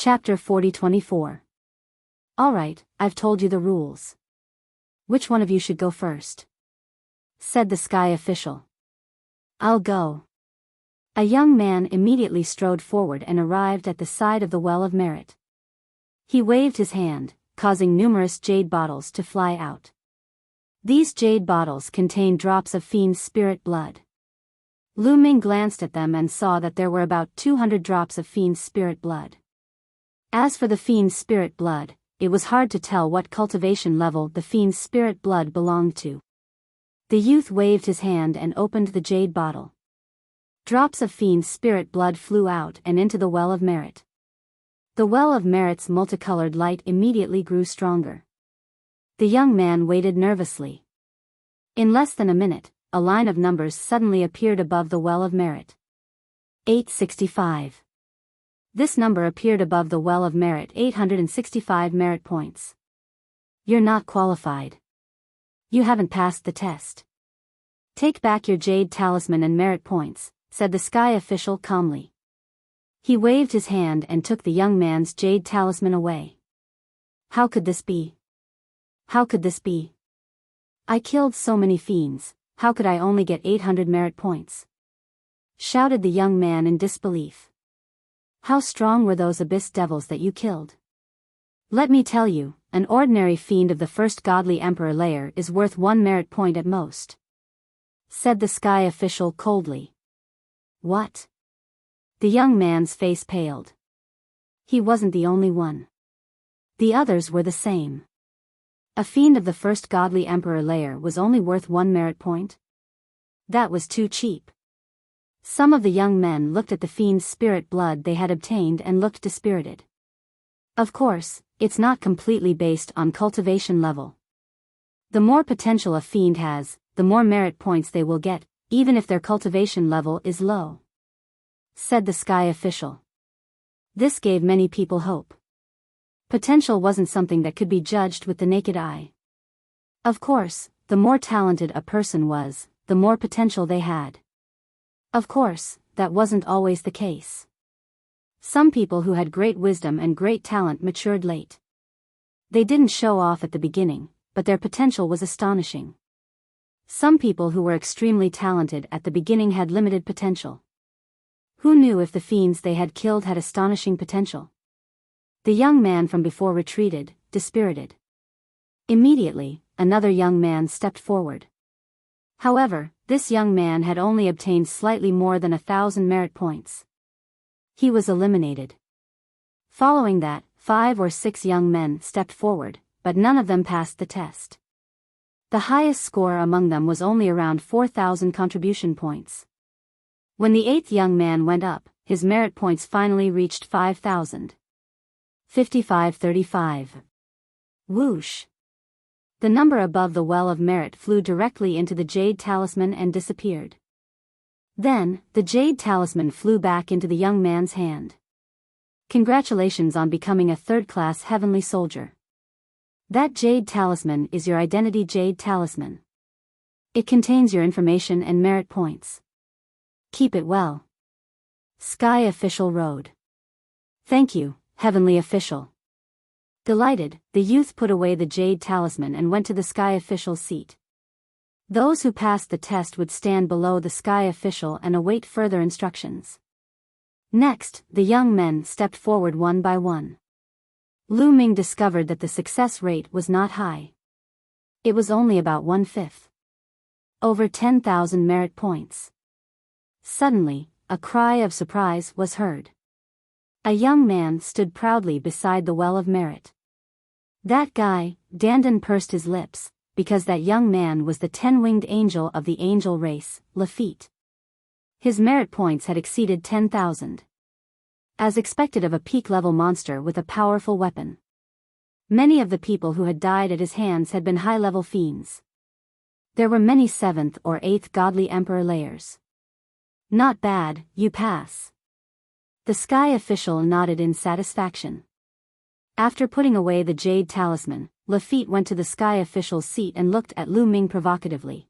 Chapter 40-24. Alright, I've told you the rules. Which one of you should go first? Said the sky official. I'll go. A young man immediately strode forward and arrived at the side of the Well of Merit. He waved his hand, causing numerous jade bottles to fly out. These jade bottles contained drops of fiend's spirit blood. Lu Ming glanced at them and saw that there were about 200 drops of fiend's spirit blood. As for the fiend's spirit blood, it was hard to tell what cultivation level the fiend's spirit blood belonged to. The youth waved his hand and opened the jade bottle. Drops of fiend's spirit blood flew out and into the Well of Merit. The Well of Merit's multicolored light immediately grew stronger. The young man waited nervously. In less than a minute, a line of numbers suddenly appeared above the Well of Merit. 865. This number appeared above the Well of Merit. 865 merit points. You're not qualified. You haven't passed the test. Take back your jade talisman and merit points, said the sky official calmly. He waved his hand and took the young man's jade talisman away. How could this be? How could this be? I killed so many fiends, how could I only get 800 merit points? Shouted the young man in disbelief. How strong were those abyss devils that you killed? Let me tell you, an ordinary fiend of the first godly emperor layer is worth 1 merit point at most. Said the sky official coldly. What? The young man's face paled. He wasn't the only one. The others were the same. A fiend of the first godly emperor layer was only worth 1 merit point? That was too cheap. Some of the young men looked at the fiend's spirit blood they had obtained and looked dispirited. Of course, it's not completely based on cultivation level. The more potential a fiend has, the more merit points they will get, even if their cultivation level is low. Said the sky official. This gave many people hope. Potential wasn't something that could be judged with the naked eye. Of course, the more talented a person was, the more potential they had. Of course, that wasn't always the case. Some people who had great wisdom and great talent matured late. They didn't show off at the beginning, but their potential was astonishing. Some people who were extremely talented at the beginning had limited potential. Who knew if the fiends they had killed had astonishing potential? The young man from before retreated, dispirited. Immediately, another young man stepped forward. However, this young man had only obtained slightly more than 1,000 merit points. He was eliminated. Following that, 5 or 6 young men stepped forward, but none of them passed the test. The highest score among them was only around 4,000 contribution points. When the 8th young man went up, his merit points finally reached 5,000. 5535. Whoosh! The number above the Well of Merit flew directly into the jade talisman and disappeared. Then, the jade talisman flew back into the young man's hand. Congratulations on becoming a third-class heavenly soldier. That jade talisman is your identity jade talisman. It contains your information and merit points. Keep it well. Sky official rode. Thank you, heavenly official. Delighted, the youth put away the jade talisman and went to the sky official's seat. Those who passed the test would stand below the sky official and await further instructions. Next, the young men stepped forward one by one. Lu Ming discovered that the success rate was not high. It was only about 1/5. Over 10,000 merit points. Suddenly, a cry of surprise was heard. A young man stood proudly beside the Well of Merit. That guy, Dandan pursed his lips, because that young man was the 10-winged angel of the angel race, Lafitte. His merit points had exceeded 10,000. As expected of a peak-level monster with a powerful weapon. Many of the people who had died at his hands had been high-level fiends. There were many 7th or 8th godly emperor layers. Not bad, you pass. The sky official nodded in satisfaction. After putting away the jade talisman, Lafitte went to the sky official's seat and looked at Lu Ming provocatively.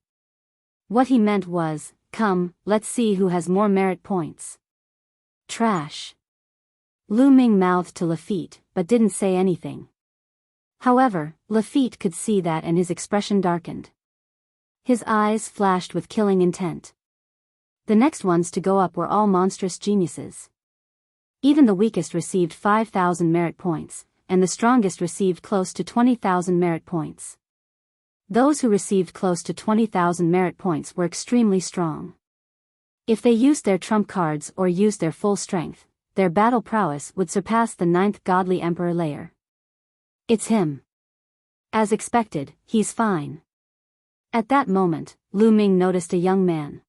What he meant was, come, let's see who has more merit points. Trash. Lu Ming mouthed to Lafitte, but didn't say anything. However, Lafitte could see that and his expression darkened. His eyes flashed with killing intent. The next ones to go up were all monstrous geniuses. Even the weakest received 5,000 merit points, and the strongest received close to 20,000 merit points. Those who received close to 20,000 merit points were extremely strong. If they used their trump cards or used their full strength, their battle prowess would surpass the 9th godly emperor layer. It's him. As expected, he's fine. At that moment, Lu Ming noticed a young man.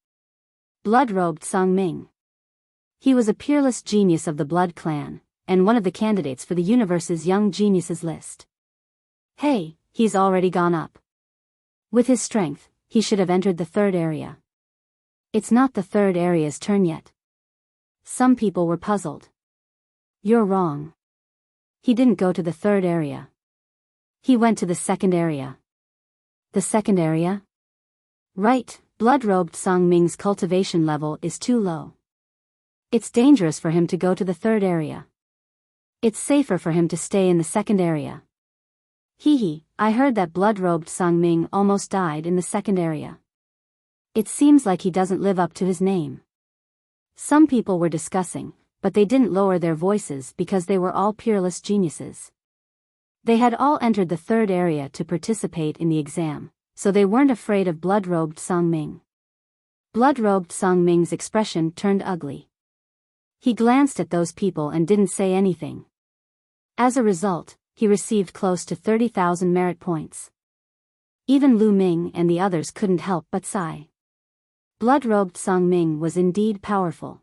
Blood-robed Song Ming. He was a peerless genius of the Blood Clan, and one of the candidates for the universe's Young Geniuses list. Hey, he's already gone up. With his strength, he should have entered the 3rd area. It's not the 3rd area's turn yet. Some people were puzzled. You're wrong. He didn't go to the 3rd area. He went to the 2nd area. The 2nd area? Right, blood-robed Song Ming's cultivation level is too low. It's dangerous for him to go to the 3rd area. It's safer for him to stay in the 2nd area. I heard that blood-robed Song Ming almost died in the 2nd area. It seems like he doesn't live up to his name. Some people were discussing, but they didn't lower their voices because they were all peerless geniuses. They had all entered the 3rd area to participate in the exam, so they weren't afraid of blood-robed Song Ming. Blood-robed Song Ming's expression turned ugly. He glanced at those people and didn't say anything. As a result, he received close to 30,000 merit points. Even Lu Ming and the others couldn't help but sigh. Blood-robed Song Ming was indeed powerful.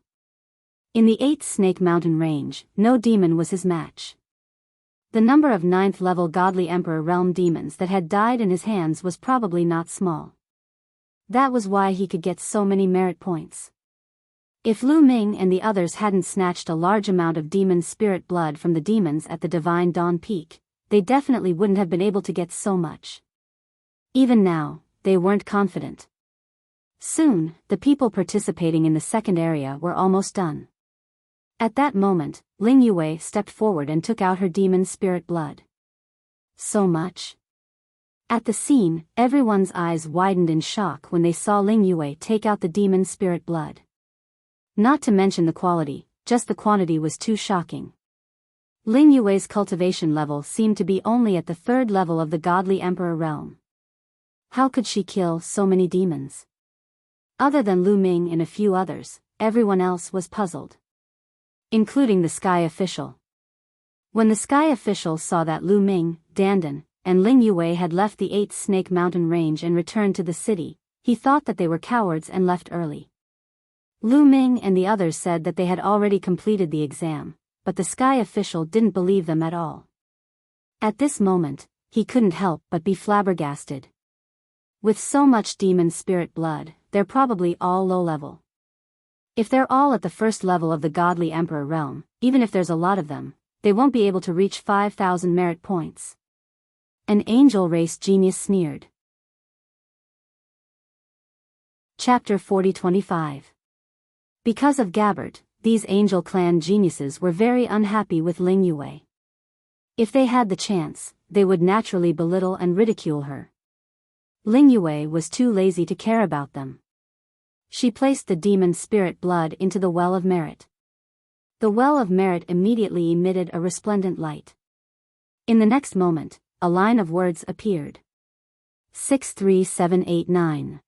In the 8th Snake Mountain range, no demon was his match. The number of 9th level Godly Emperor Realm demons that had died in his hands was probably not small. That was why he could get so many merit points. If Lu Ming and the others hadn't snatched a large amount of demon spirit blood from the demons at the Divine Dawn Peak, they definitely wouldn't have been able to get so much. Even now, they weren't confident. Soon, the people participating in the 2nd area were almost done. At that moment, Ling Yue stepped forward and took out her demon spirit blood. So much? At the scene, everyone's eyes widened in shock when they saw Ling Yue take out the demon spirit blood. Not to mention the quality, just the quantity was too shocking. Ling Yue's cultivation level seemed to be only at the 3rd level of the Godly Emperor realm. How could she kill so many demons? Other than Lu Ming and a few others, everyone else was puzzled. Including the Sky Official. When the Sky Official saw that Lu Ming, Dandan, and Ling Yue had left the 8th Snake Mountain range and returned to the city, he thought that they were cowards and left early. Lu Ming and the others said that they had already completed the exam, but the Sky Official didn't believe them at all. At this moment, he couldn't help but be flabbergasted. With so much demon spirit blood, they're probably all low level. If they're all at the 1st level of the Godly Emperor realm, even if there's a lot of them, they won't be able to reach 5,000 merit points. An angel race genius sneered. Chapter 40-25. Because of Gabbert, these Angel Clan geniuses were very unhappy with Ling Yue. If they had the chance, they would naturally belittle and ridicule her. Ling Yue was too lazy to care about them. She placed the demon spirit blood into the Well of Merit. The Well of Merit immediately emitted a resplendent light. In the next moment, a line of words appeared. 63789.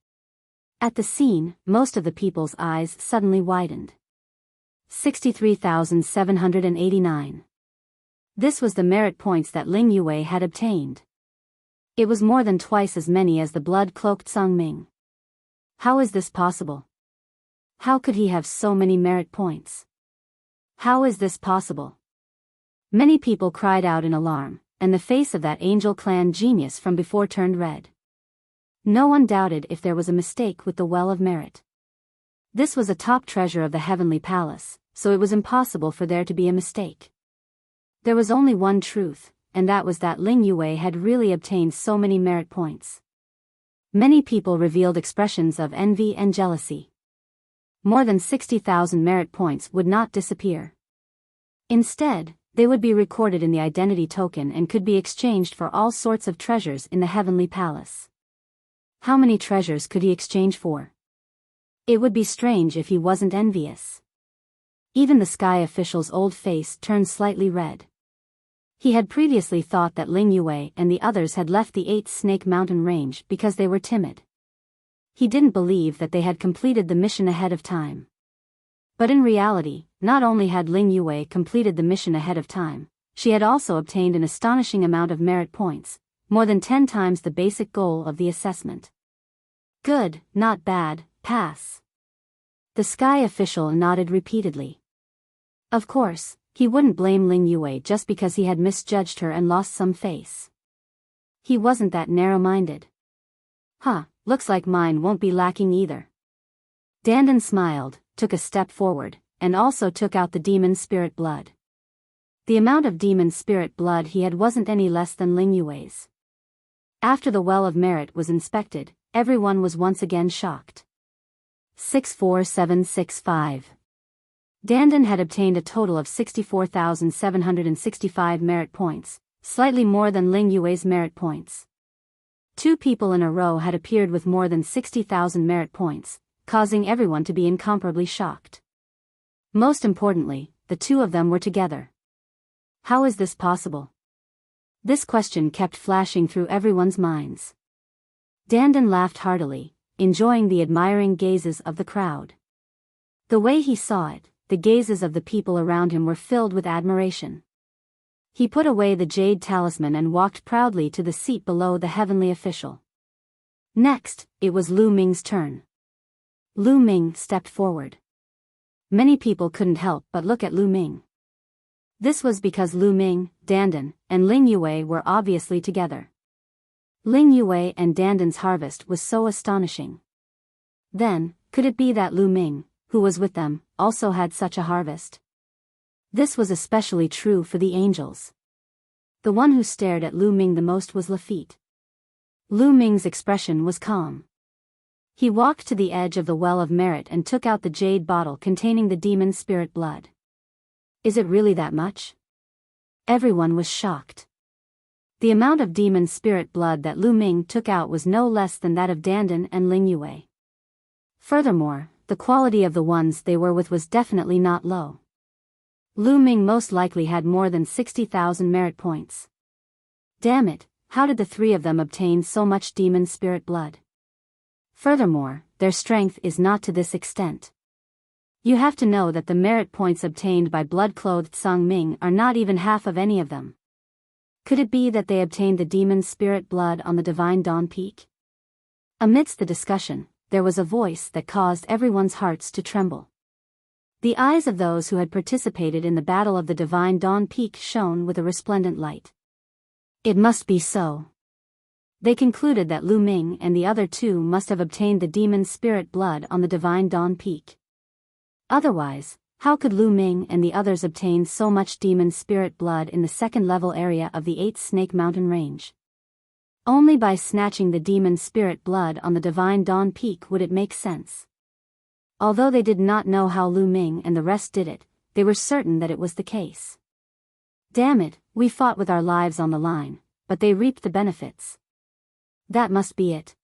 At the scene, most of the people's eyes suddenly widened. 63,789. This was the merit points that Ling Yue had obtained. It was more than twice as many as the blood-cloaked Song Ming. How is this possible? How could he have so many merit points? How is this possible? Many people cried out in alarm, and the face of that Angel Clan genius from before turned red. No one doubted if there was a mistake with the Well of Merit. This was a top treasure of the Heavenly Palace, so it was impossible for there to be a mistake. There was only one truth, and that was that Ling Yue had really obtained so many merit points. Many people revealed expressions of envy and jealousy. More than 60,000 merit points would not disappear. Instead, they would be recorded in the identity token and could be exchanged for all sorts of treasures in the heavenly palace. How many treasures could he exchange for? It would be strange if he wasn't envious. Even the sky official's old face turned slightly red. He had previously thought that Ling Yue and the others had left the 8th Snake Mountain range because they were timid. He didn't believe that they had completed the mission ahead of time. But in reality, not only had Ling Yue completed the mission ahead of time, she had also obtained an astonishing amount of merit points, more than 10 times the basic goal of the assessment. Good, not bad, pass. The sky official nodded repeatedly. Of course, he wouldn't blame Ling Yue just because he had misjudged her and lost some face. He wasn't that narrow-minded. Looks like mine won't be lacking either. Dandan smiled, took a step forward, and also took out the demon spirit blood. The amount of demon spirit blood he had wasn't any less than Ling Yue's. After the well of merit was inspected, everyone was once again shocked. 64765. Dandan had obtained a total of 64,765 merit points, slightly more than Ling Yue's merit points. 2 people in a row had appeared with more than 60,000 merit points, causing everyone to be incomparably shocked. Most importantly, the 2 of them were together. How is this possible? This question kept flashing through everyone's minds. Dandan laughed heartily, enjoying the admiring gazes of the crowd. The way he saw it, the gazes of the people around him were filled with admiration. He put away the jade talisman and walked proudly to the seat below the heavenly official. Next, it was Lu Ming's turn. Lu Ming stepped forward. Many people couldn't help but look at Lu Ming. This was because Lu Ming, Dandan, and Ling Yue were obviously together. Ling Yue and Dandan's harvest was so astonishing. Then, could it be that Lu Ming, who was with them, also had such a harvest? This was especially true for the angels. The one who stared at Lu Ming the most was Lafitte. Lu Ming's expression was calm. He walked to the edge of the well of merit and took out the jade bottle containing the demon spirit blood. Is it really that much? Everyone was shocked. The amount of demon spirit blood that Lu Ming took out was no less than that of Dandan and Ling Yue. Furthermore, the quality of the ones they were with was definitely not low. Lu Ming most likely had more than 60,000 merit points. Damn it, how did the 3 of them obtain so much demon spirit blood? Furthermore, their strength is not to this extent. You have to know that the merit points obtained by blood-clothed Song Ming are not even half of any of them. Could it be that they obtained the demon spirit blood on the Divine Dawn Peak? Amidst the discussion, there was a voice that caused everyone's hearts to tremble. The eyes of those who had participated in the battle of the Divine Dawn Peak shone with a resplendent light. It must be so. They concluded that Lu Ming and the other 2 must have obtained the demon spirit blood on the Divine Dawn Peak. Otherwise, how could Lu Ming and the others obtain so much demon spirit blood in the 2nd level area of the 8th Snake Mountain range? Only by snatching the demon spirit blood on the Divine Dawn Peak would it make sense. Although they did not know how Lu Ming and the rest did it, they were certain that it was the case. Damn it, we fought with our lives on the line, but they reaped the benefits. That must be it.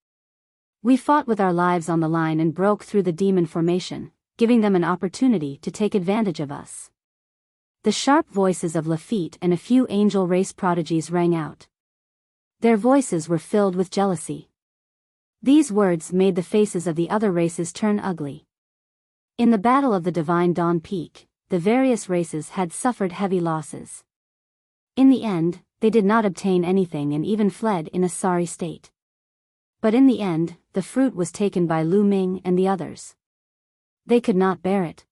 We fought with our lives on the line and broke through the demon formation, giving them an opportunity to take advantage of us. The sharp voices of Lafitte and a few angel race prodigies rang out. Their voices were filled with jealousy. These words made the faces of the other races turn ugly. In the battle of the Divine Dawn Peak, the various races had suffered heavy losses. In the end, they did not obtain anything and even fled in a sorry state. But in the end, the fruit was taken by Lu Ming and the others. They could not bear it.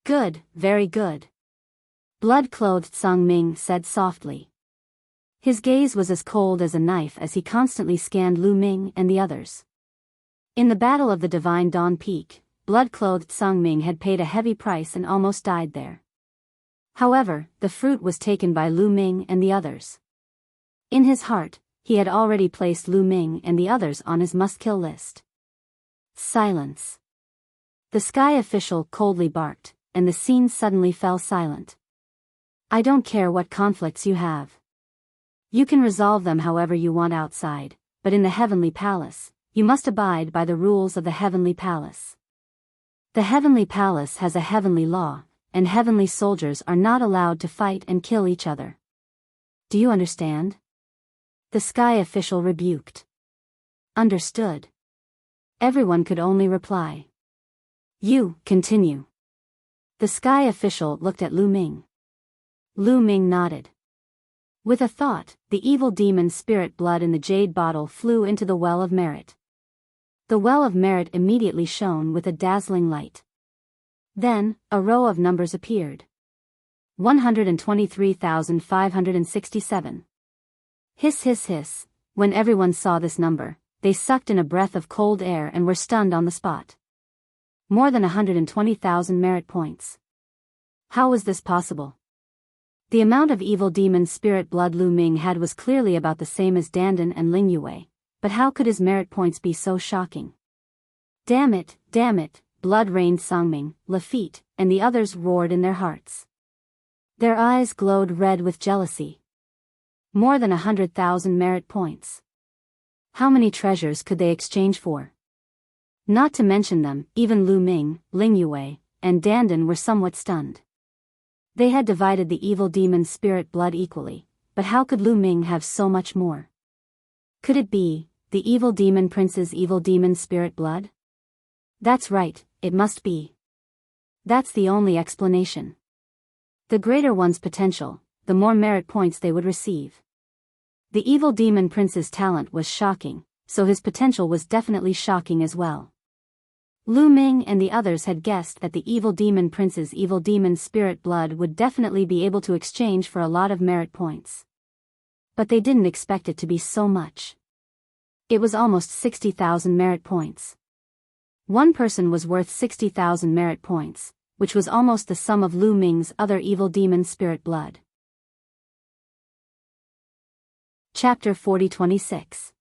Good, very good. Blood-clothed Song Ming said softly. His gaze was as cold as a knife as he constantly scanned Lu Ming and the others. In the battle of the Divine Dawn Peak, blood-clothed Song Ming had paid a heavy price and almost died there. However, the fruit was taken by Lu Ming and the others. In his heart, he had already placed Lu Ming and the others on his must-kill list. Silence. The sky official coldly barked, and the scene suddenly fell silent. I don't care what conflicts you have. You can resolve them however you want outside, but in the heavenly palace, you must abide by the rules of the heavenly palace. The heavenly palace has a heavenly law, and heavenly soldiers are not allowed to fight and kill each other. Do you understand? The sky official rebuked. Understood. Everyone could only reply. You, continue. The sky official looked at Lu Ming. Lu Ming nodded. With a thought, the evil demon spirit blood in the jade bottle flew into the well of merit. The well of merit immediately shone with a dazzling light. Then, a row of numbers appeared. 123,567. Hiss hiss hiss. When everyone saw this number, they sucked in a breath of cold air and were stunned on the spot. More than 120,000 merit points. How was this possible? The amount of evil demon spirit blood Lu Ming had was clearly about the same as Dandan and Ling Yue, but how could his merit points be so shocking? Damn it, blood rained Songming, Lafitte, and the others roared in their hearts. Their eyes glowed red with jealousy. More than 100,000 merit points. How many treasures could they exchange for? Not to mention them, even Lu Ming, Ling Yue, and Dandan were somewhat stunned. They had divided the evil demon's spirit blood equally, but how could Lu Ming have so much more? Could it be the evil demon prince's evil demon spirit blood? That's right, it must be. That's the only explanation. The greater one's potential, the more merit points they would receive. The evil demon prince's talent was shocking, so his potential was definitely shocking as well. Lu Ming and the others had guessed that the evil demon prince's evil demon spirit blood would definitely be able to exchange for a lot of merit points. But they didn't expect it to be so much. It was almost 60,000 merit points. One person was worth 60,000 merit points, which was almost the sum of Lu Ming's other evil demon spirit blood. Chapter 40-26.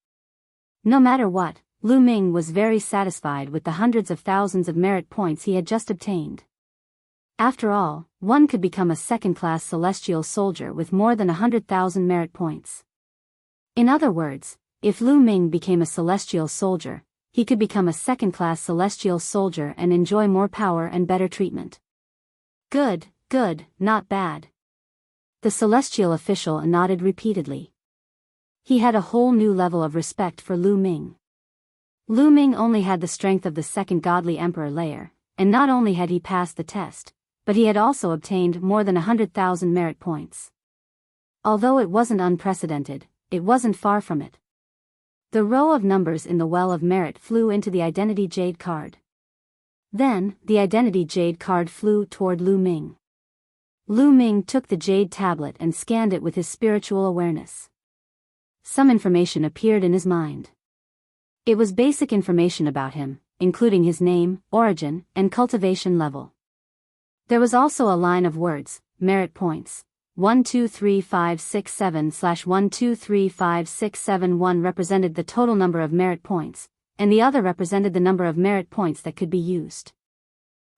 No matter what, Lu Ming was very satisfied with the hundreds of thousands of merit points he had just obtained. After all, one could become a second-class celestial soldier with more than 100,000 merit points. In other words, if Lu Ming became a celestial soldier, he could become a second-class celestial soldier and enjoy more power and better treatment. Good, not bad. The celestial official nodded repeatedly. He had a whole new level of respect for Lu Ming. Lu Ming only had the strength of the second godly emperor layer, and not only had he passed the test, but he had also obtained more than 100,000 merit points. Although it wasn't unprecedented, it wasn't far from it. The row of numbers in the well of merit flew into the identity jade card. Then, the identity jade card flew toward Lu Ming. Lu Ming took the jade tablet and scanned it with his spiritual awareness. Some information appeared in his mind. It was basic information about him, including his name, origin, and cultivation level. There was also a line of words, merit points. 123,567/1235671 represented the total number of merit points, and the other represented the number of merit points that could be used.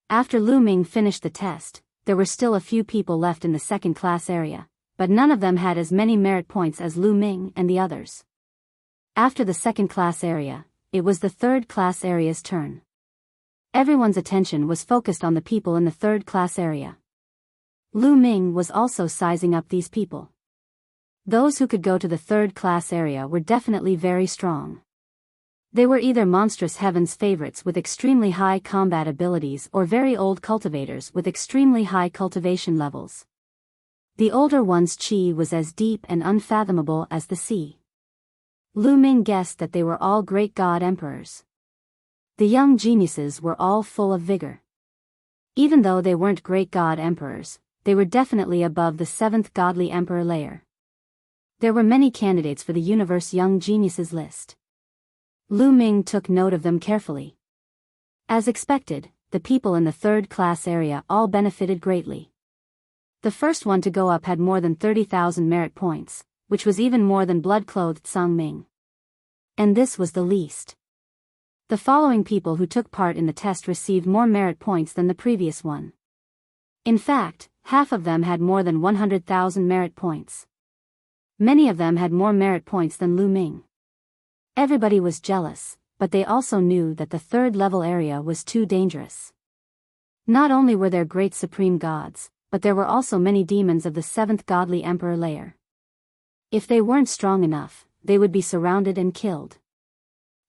After Lu Ming finished the test, there were still a few people left in the second-class area, but none of them had as many merit points as Lu Ming and the others. After the second-class area, it was the third-class area's turn. Everyone's attention was focused on the people in the third-class area. Lu Ming was also sizing up these people. Those who could go to the third-class area were definitely very strong. They were either monstrous heavens favorites with extremely high combat abilities or very old cultivators with extremely high cultivation levels. The older one's chi was as deep and unfathomable as the sea. Lu Ming guessed that they were all great god emperors. The young geniuses were all full of vigor. Even though they weren't great god emperors, they were definitely above the 7th godly emperor layer. There were many candidates for the universe young geniuses list. Lu Ming took note of them carefully. As expected, the people in the third-class area all benefited greatly. The first one to go up had more than 30,000 merit points, which was even more than blood-clothed Songming. And this was the least. The following people who took part in the test received more merit points than the previous one. In fact, half of them had more than 100,000 merit points. Many of them had more merit points than Lu Ming. Everybody was jealous, but they also knew that the third level area was too dangerous. Not only were there great supreme gods, but there were also many demons of the seventh godly emperor layer. If they weren't strong enough, they would be surrounded and killed.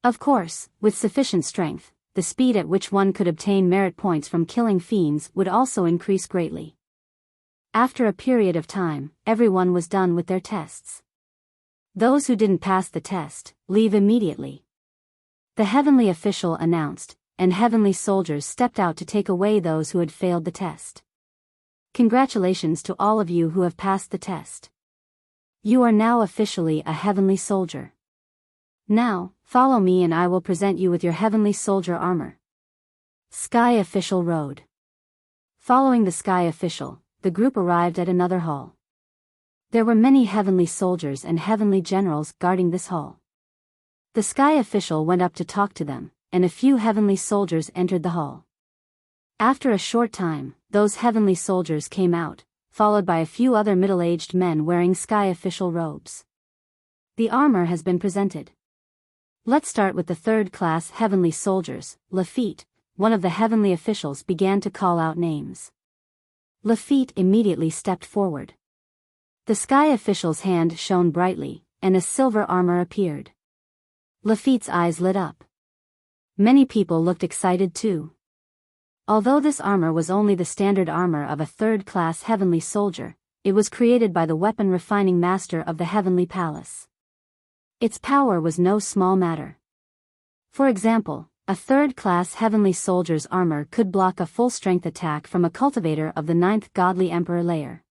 Of course, with sufficient strength, the speed at which one could obtain merit points from killing fiends would also increase greatly. After a period of time, everyone was done with their tests. Those who didn't pass the test, leave immediately. The heavenly official announced, and heavenly soldiers stepped out to take away those who had failed the test. Congratulations to all of you who have passed the test. You are now officially a heavenly soldier. Now, follow me and I will present you with your heavenly soldier armor. Sky Official Road. Following the Sky Official, the group arrived at another hall. There were many heavenly soldiers and heavenly generals guarding this hall. The Sky Official went up to talk to them, and a few heavenly soldiers entered the hall. After a short time, those heavenly soldiers came out, followed by a few other middle-aged men wearing Sky Official robes. The armor has been presented. Let's start with the third-class heavenly soldiers. Lafitte, one of the heavenly officials, began to call out names. Lafitte immediately stepped forward. The Sky Official's hand shone brightly, and a silver armor appeared. Lafitte's eyes lit up. Many people looked excited too. Although this armor was only the standard armor of a third-class heavenly soldier, it was created by the weapon refining master of the heavenly palace. Its power was no small matter. For example, a third-class heavenly soldier's armor could block a full-strength attack from a cultivator of the ninth godly emperor layer.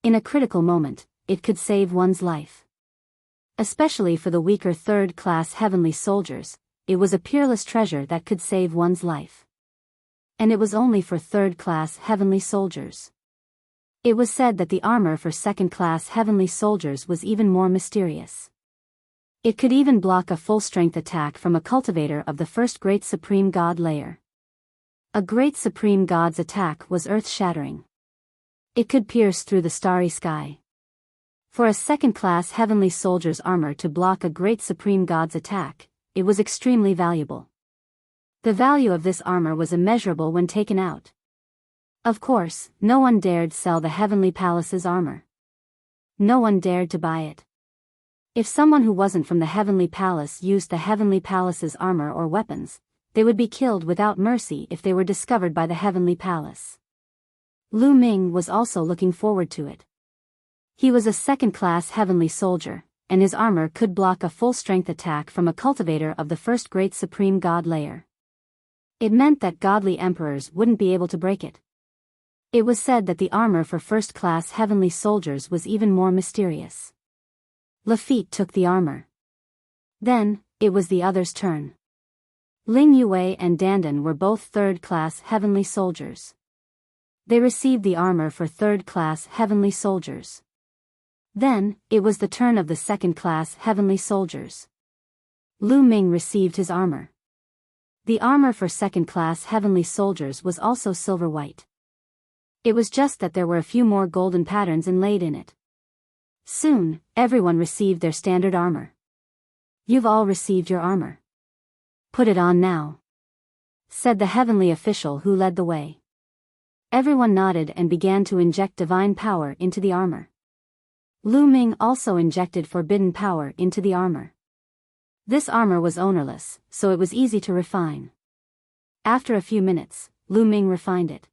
In a critical moment, it could save one's life. Especially for the weaker third-class heavenly soldiers, it was a peerless treasure that could save one's life. And it was only for third-class heavenly soldiers. It was said that the armor for second-class heavenly soldiers was even more mysterious. It could even block a full-strength attack from a cultivator of the first great supreme god layer. A great supreme god's attack was earth-shattering. It could pierce through the starry sky. For a second-class heavenly soldier's armor to block a great supreme god's attack, it was extremely valuable. The value of this armor was immeasurable when taken out. Of course, no one dared sell the heavenly palace's armor. No one dared to buy it. If someone who wasn't from the heavenly palace used the heavenly palace's armor or weapons, they would be killed without mercy if they were discovered by the heavenly palace. Lu Ming was also looking forward to it. He was a second-class heavenly soldier, and his armor could block a full-strength attack from a cultivator of the first great supreme god layer. It meant that godly emperors wouldn't be able to break it. It was said that the armor for first-class heavenly soldiers was even more mysterious. Lafitte took the armor. Then, it was the others' turn. Ling Yue and Dandan were both third-class heavenly soldiers. They received the armor for third-class heavenly soldiers. Then, it was the turn of the second-class heavenly soldiers. Lu Ming received his armor. The armor for second-class heavenly soldiers was also silver-white. It was just that there were a few more golden patterns inlaid in it. Soon, everyone received their standard armor. You've all received your armor. Put it on now, said the heavenly official who led the way. Everyone nodded and began to inject divine power into the armor. Lu Ming also injected forbidden power into the armor. This armor was ownerless, so it was easy to refine. After a few minutes, Lu Ming refined it.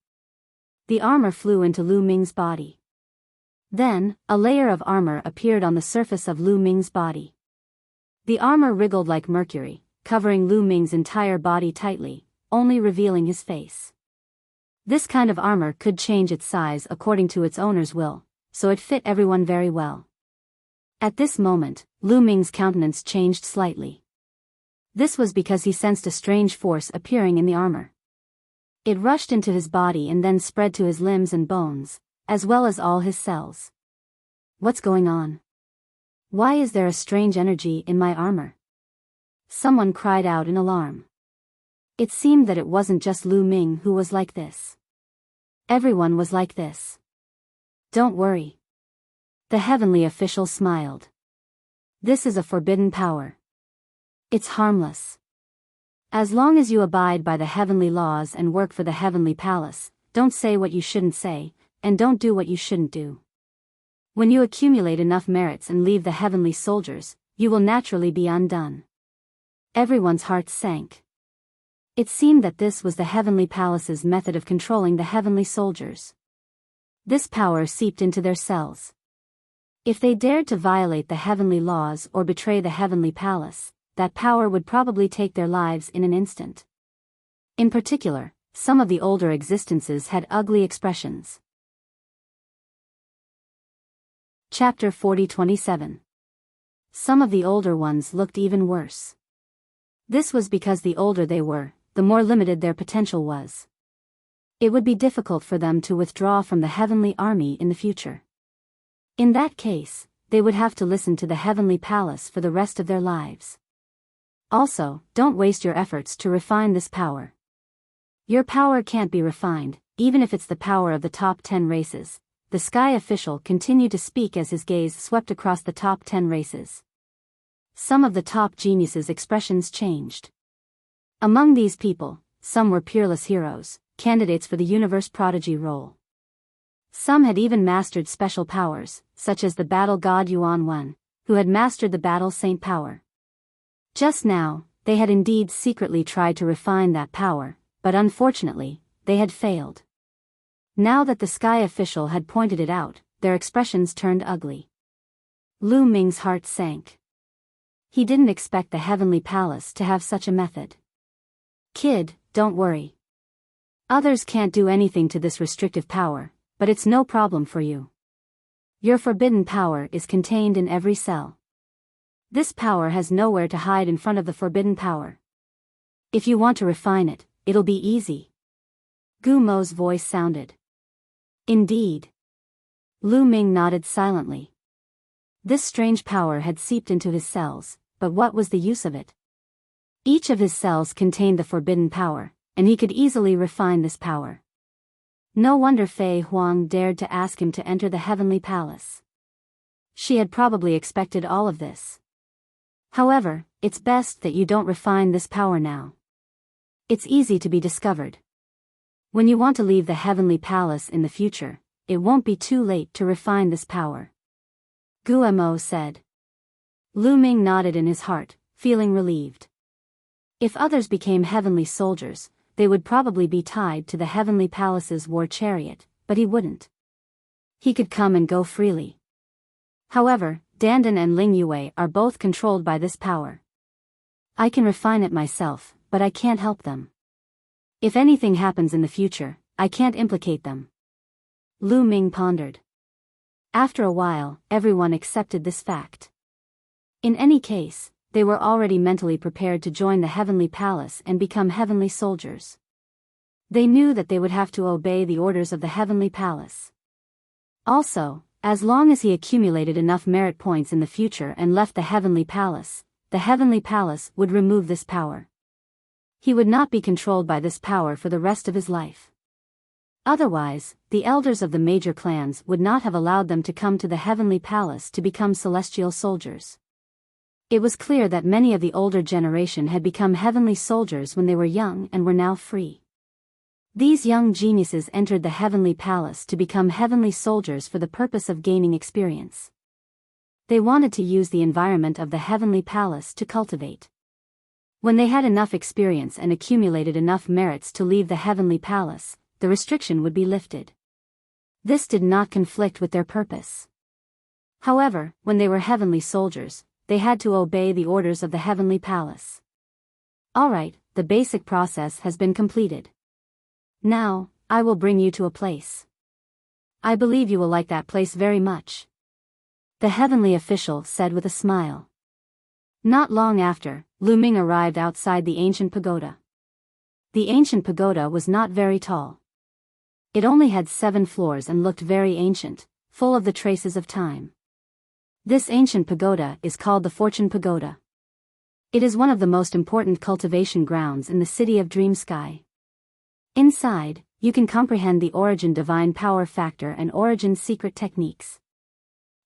The armor flew into Lu Ming's body. Then, a layer of armor appeared on the surface of Lu Ming's body. The armor wriggled like mercury, covering Lu Ming's entire body tightly, only revealing his face. This kind of armor could change its size according to its owner's will, so it fit everyone very well. At this moment, Lu Ming's countenance changed slightly. This was because he sensed a strange force appearing in the armor. It rushed into his body and then spread to his limbs and bones, as well as all his cells. What's going on? Why is there a strange energy in my armor? Someone cried out in alarm. It seemed that it wasn't just Lu Ming who was like this. Everyone was like this. Don't worry. The heavenly official smiled. This is a forbidden power. It's harmless. As long as you abide by the heavenly laws and work for the heavenly palace, don't say what you shouldn't say, and don't do what you shouldn't do. When you accumulate enough merits and leave the heavenly soldiers, you will naturally be undone. Everyone's hearts sank. It seemed that this was the heavenly palace's method of controlling the heavenly soldiers. This power seeped into their cells. If they dared to violate the heavenly laws or betray the heavenly palace, that power would probably take their lives in an instant. In particular, some of the older existences had ugly expressions. Chapter 40-27. Some of the older ones looked even worse. This was because the older they were, the more limited their potential was. It would be difficult for them to withdraw from the heavenly army in the future. In that case, they would have to listen to the heavenly palace for the rest of their lives. Also, don't waste your efforts to refine this power. Your power can't be refined, even if it's the power of the top 10 races. The sky official continued to speak as his gaze swept across the top 10 races. Some of the top geniuses' expressions changed. Among these people, some were peerless heroes, candidates for the universe prodigy role. Some had even mastered special powers, such as the battle god Yuan Wen, who had mastered the battle saint power. Just now, they had indeed secretly tried to refine that power, but unfortunately, they had failed. Now that the sky official had pointed it out, their expressions turned ugly. Lu Ming's heart sank. He didn't expect the heavenly palace to have such a method. Kid, don't worry. Others can't do anything to this restrictive power, but it's no problem for you. Your forbidden power is contained in every cell. This power has nowhere to hide in front of the forbidden power. If you want to refine it, it'll be easy. Gu Mo's voice sounded. Indeed. Lu Ming nodded silently. This strange power had seeped into his cells, but what was the use of it? Each of his cells contained the forbidden power, and he could easily refine this power. No wonder Fei Huang dared to ask him to enter the heavenly palace. She had probably expected all of this. However, it's best that you don't refine this power now. It's easy to be discovered. When you want to leave the heavenly palace in the future, it won't be too late to refine this power. Gu Mo said. Lu Ming nodded in his heart, feeling relieved. If others became heavenly soldiers, they would probably be tied to the heavenly palace's war chariot, but he wouldn't. He could come and go freely. However, Dandan and Ling Yue are both controlled by this power. I can refine it myself, but I can't help them. If anything happens in the future, I can't implicate them. Lu Ming pondered. After a while, everyone accepted this fact. In any case, they were already mentally prepared to join the heavenly palace and become heavenly soldiers. They knew that they would have to obey the orders of the heavenly palace. Also, as long as he accumulated enough merit points in the future and left the heavenly palace would remove this power. He would not be controlled by this power for the rest of his life. Otherwise, the elders of the major clans would not have allowed them to come to the heavenly palace to become celestial soldiers. It was clear that many of the older generation had become heavenly soldiers when they were young and were now free. These young geniuses entered the heavenly palace to become heavenly soldiers for the purpose of gaining experience. They wanted to use the environment of the heavenly palace to cultivate. When they had enough experience and accumulated enough merits to leave the heavenly palace, the restriction would be lifted. This did not conflict with their purpose. However, when they were heavenly soldiers, they had to obey the orders of the heavenly palace. Alright, the basic process has been completed. Now, I will bring you to a place. I believe you will like that place very much. The heavenly official said with a smile. Not long after, Lu Ming arrived outside the ancient pagoda. The ancient pagoda was not very tall. It only had 7 floors and looked very ancient, full of the traces of time. This ancient pagoda is called the Fortune Pagoda. It is one of the most important cultivation grounds in the city of Dream Sky. Inside, you can comprehend the origin divine power factor and origin secret techniques.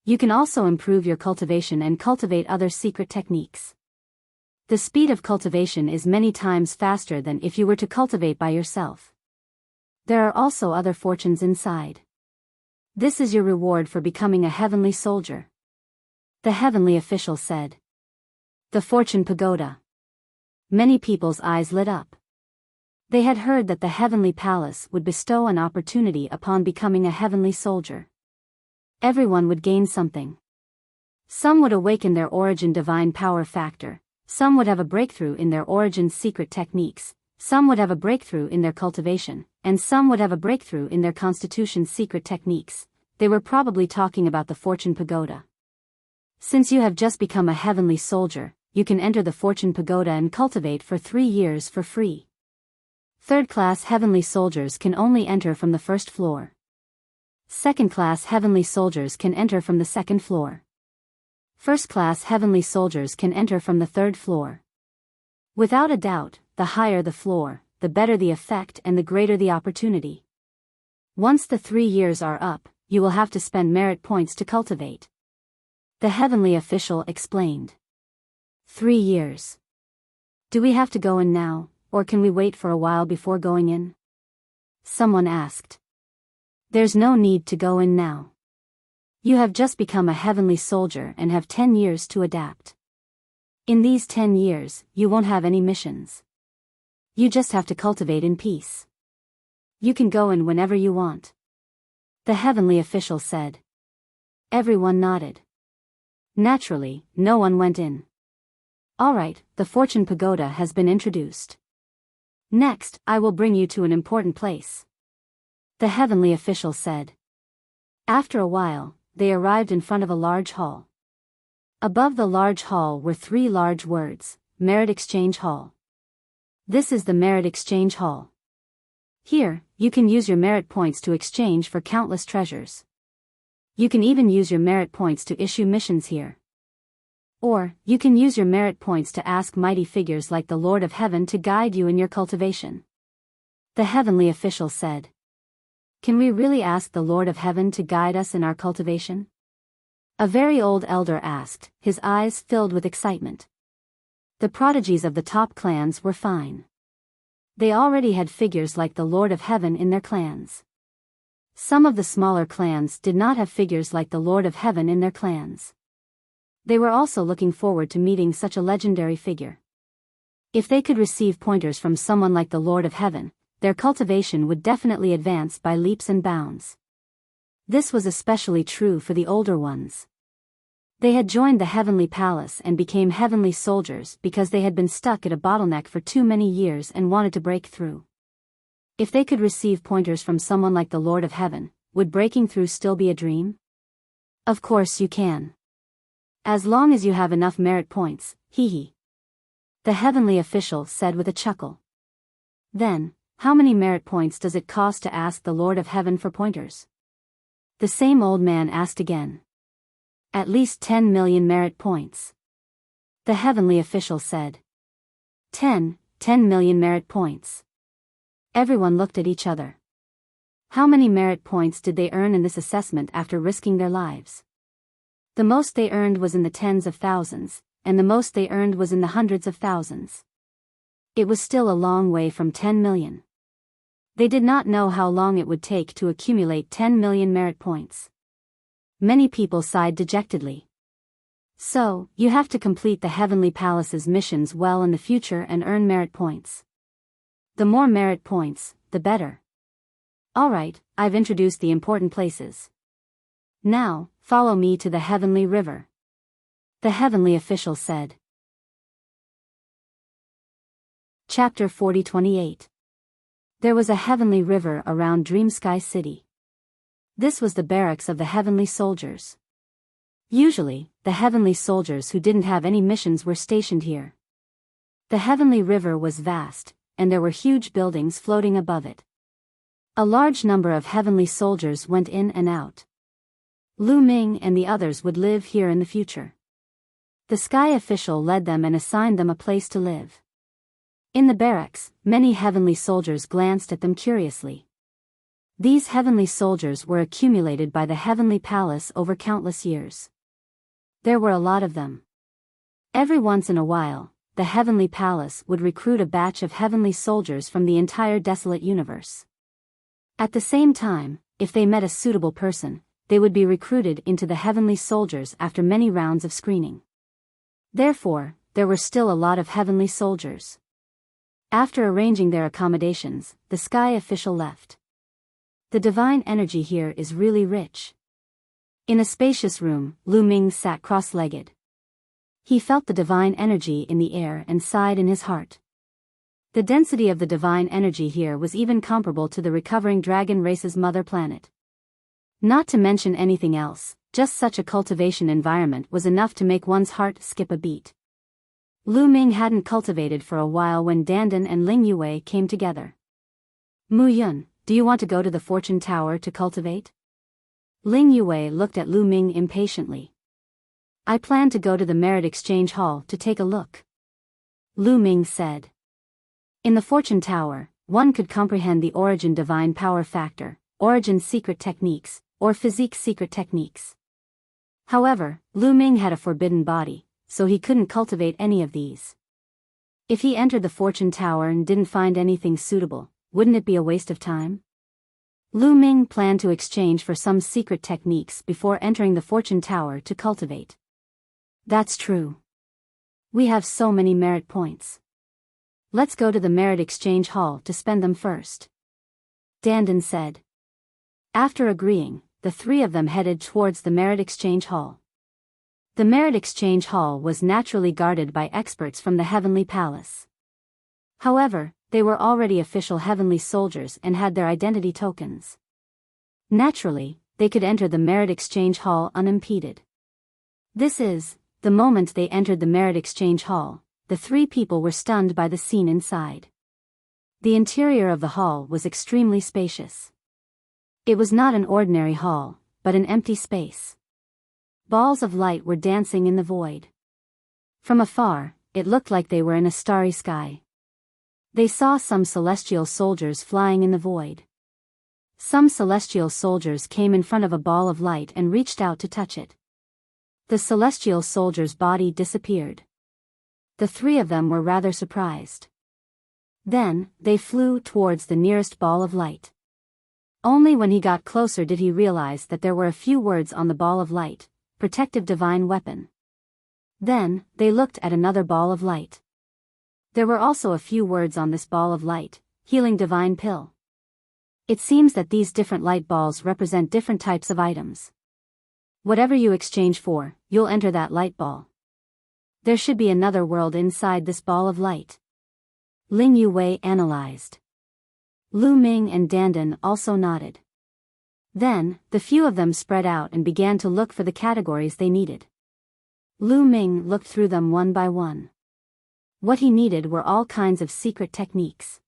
You can also improve your cultivation and cultivate other secret techniques. The speed of cultivation is many times faster than if you were to cultivate by yourself. There are also other fortunes inside. This is your reward for becoming a heavenly soldier. The heavenly official said. The Fortune Pagoda. Many people's eyes lit up. They had heard that the heavenly palace would bestow an opportunity upon becoming a heavenly soldier. Everyone would gain something. Some would awaken their origin divine power factor, some would have a breakthrough in their origin secret techniques, some would have a breakthrough in their cultivation, and some would have a breakthrough in their constitution secret techniques. They were probably talking about the Fortune Pagoda. Since you have just become a heavenly soldier, you can enter the Fortune Pagoda and cultivate for 3 years for free. Third-class heavenly soldiers can only enter from the first floor. Second-class heavenly soldiers can enter from the second floor. First-class heavenly soldiers can enter from the third floor. Without a doubt, the higher the floor, the better the effect and the greater the opportunity. Once the 3 years are up, you will have to spend merit points to cultivate. The heavenly official explained. 3 years. Do we have to go in now, or can we wait for a while before going in? Someone asked. There's no need to go in now. You have just become a heavenly soldier and have 10 years to adapt. In these 10 years, you won't have any missions. You just have to cultivate in peace. You can go in whenever you want. The heavenly official said. Everyone nodded. Naturally, no one went in. Alright, the Fortune Pagoda has been introduced. Next, I will bring you to an important place. The heavenly official said. After a while, they arrived in front of a large hall. Above the large hall were 3 large words, Merit Exchange Hall. This is the Merit Exchange Hall. Here, you can use your merit points to exchange for countless treasures. You can even use your merit points to issue missions here. Or, you can use your merit points to ask mighty figures like the Lord of Heaven to guide you in your cultivation. The heavenly official said. Can we really ask the Lord of Heaven to guide us in our cultivation? A very old elder asked, his eyes filled with excitement. The prodigies of the top clans were fine. They already had figures like the Lord of Heaven in their clans. Some of the smaller clans did not have figures like the Lord of Heaven in their clans. They were also looking forward to meeting such a legendary figure. If they could receive pointers from someone like the Lord of Heaven, their cultivation would definitely advance by leaps and bounds. This was especially true for the older ones. They had joined the heavenly palace and became heavenly soldiers because they had been stuck at a bottleneck for too many years and wanted to break through. If they could receive pointers from someone like the Lord of Heaven, would breaking through still be a dream? Of course you can. As long as you have enough merit points, hee. The heavenly official said with a chuckle. Then, how many merit points does it cost to ask the Lord of Heaven for pointers? The same old man asked again. At least 10 million merit points. The heavenly official said. 10 million merit points. Everyone looked at each other. How many merit points did they earn in this assessment after risking their lives? The most they earned was in the tens of thousands, and the most they earned was in the hundreds of thousands. It was still a long way from 10 million. They did not know how long it would take to accumulate 10 million merit points. Many people sighed dejectedly. So, you have to complete the Heavenly Palace's missions well in the future and earn merit points. The more merit points, the better. Alright, I've introduced the important places. Now, follow me to the Heavenly River. The heavenly official said. Chapter 40-28. There was a heavenly river around Dream Sky City. This was the barracks of the heavenly soldiers. Usually, the heavenly soldiers who didn't have any missions were stationed here. The heavenly river was vast, and there were huge buildings floating above it. A large number of heavenly soldiers went in and out. Lu Ming and the others would live here in the future. The sky official led them and assigned them a place to live. In the barracks, many heavenly soldiers glanced at them curiously. These heavenly soldiers were accumulated by the heavenly palace over countless years. There were a lot of them. Every once in a while, the heavenly palace would recruit a batch of heavenly soldiers from the entire desolate universe. At the same time, if they met a suitable person, they would be recruited into the heavenly soldiers after many rounds of screening. Therefore, there were still a lot of heavenly soldiers. After arranging their accommodations, the sky official left. The divine energy here is really rich. In a spacious room, Lu Ming sat cross-legged. He felt the divine energy in the air and sighed in his heart. The density of the divine energy here was even comparable to the recovering dragon race's mother planet. Not to mention anything else, just such a cultivation environment was enough to make one's heart skip a beat. Lu Ming hadn't cultivated for a while when Dandan and Ling Yue came together. Mu Yun, do you want to go to the fortune tower to cultivate? Ling Yue looked at Lu Ming impatiently. I plan to go to the Merit Exchange Hall to take a look. Lu Ming said. In the fortune tower, one could comprehend the origin divine power factor, origin secret techniques, or physique secret techniques. However, Lu Ming had a forbidden body, so he couldn't cultivate any of these. If he entered the fortune tower and didn't find anything suitable, wouldn't it be a waste of time? Lu Ming planned to exchange for some secret techniques before entering the fortune tower to cultivate. That's true. We have so many merit points. Let's go to the Merit Exchange Hall to spend them first. Dandan said. After agreeing, the three of them headed towards the Merit Exchange Hall. The Merit Exchange Hall was naturally guarded by experts from the Heavenly Palace. However, they were already official heavenly soldiers and had their identity tokens. Naturally, they could enter the Merit Exchange Hall unimpeded. The moment they entered the Merit Exchange Hall, the three people were stunned by the scene inside. The interior of the hall was extremely spacious. It was not an ordinary hall, but an empty space. Balls of light were dancing in the void. From afar, it looked like they were in a starry sky. They saw some celestial soldiers flying in the void. Some celestial soldiers came in front of a ball of light and reached out to touch it. The celestial soldier's body disappeared. The three of them were rather surprised. Then, they flew towards the nearest ball of light. Only when he got closer did he realize that there were a few words on the ball of light, protective divine weapon. Then, they looked at another ball of light. There were also a few words on this ball of light, healing divine pill. It seems that these different light balls represent different types of items. Whatever you exchange for, you'll enter that light ball. There should be another world inside this ball of light. Ling Yue analyzed. Lu Ming and Dandan also nodded. Then, the few of them spread out and began to look for the categories they needed. Lu Ming looked through them one by one. What he needed were all kinds of secret techniques.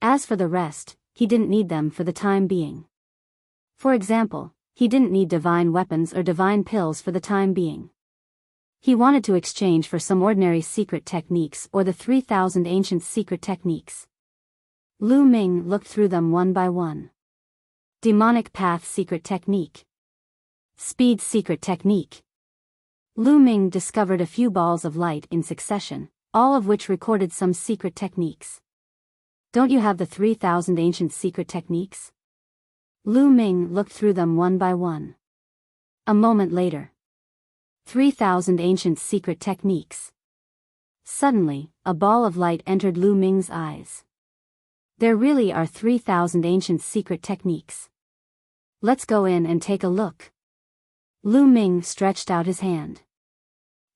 As for the rest, he didn't need them for the time being. For example, he didn't need divine weapons or divine pills for the time being. He wanted to exchange for some ordinary secret techniques or the 3,000 ancient secret techniques. Lu Ming looked through them one by one. Demonic Path Secret Technique. Speed Secret Technique. Lu Ming discovered a few balls of light in succession, all of which recorded some secret techniques. Don't you have the 3,000 ancient secret techniques? Lu Ming looked through them one by one. A moment later. 3,000 ancient secret techniques. Suddenly, a ball of light entered Lu Ming's eyes. There really are 3,000 ancient secret techniques. Let's go in and take a look. Lu Ming stretched out his hand.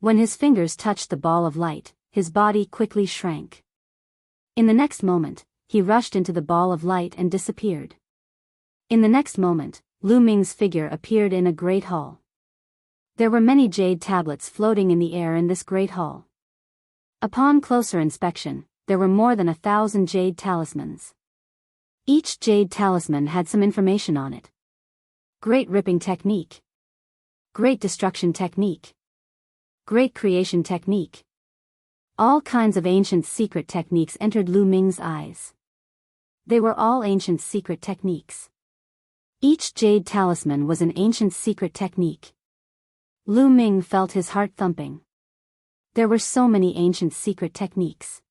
When his fingers touched the ball of light, his body quickly shrank. In the next moment, he rushed into the ball of light and disappeared. In the next moment, Lu Ming's figure appeared in a great hall. There were many jade tablets floating in the air in this great hall. Upon closer inspection, there were more than 1,000 jade talismans. Each jade talisman had some information on it. Great ripping technique. Great destruction technique. Great creation technique. All kinds of ancient secret techniques entered Lu Ming's eyes. They were all ancient secret techniques. Each jade talisman was an ancient secret technique. Lu Ming felt his heart thumping. There were so many ancient secret techniques.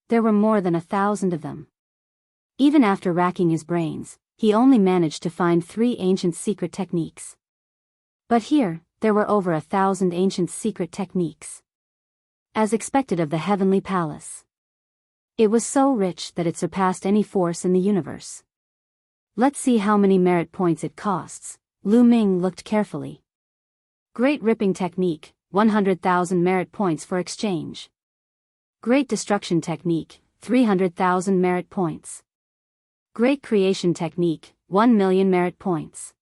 There were more than 1,000 of them. Even after racking his brains, he only managed to find 3 ancient secret techniques. But here, there were over 1,000 ancient secret techniques. As expected of the heavenly palace. It was so rich that it surpassed any force in the universe. Let's see how many merit points it costs. Lu Ming looked carefully. Great Ripping Technique, 100,000 merit points for exchange. Great Destruction Technique, 300,000 merit points. Great Creation Technique, 1 million merit points.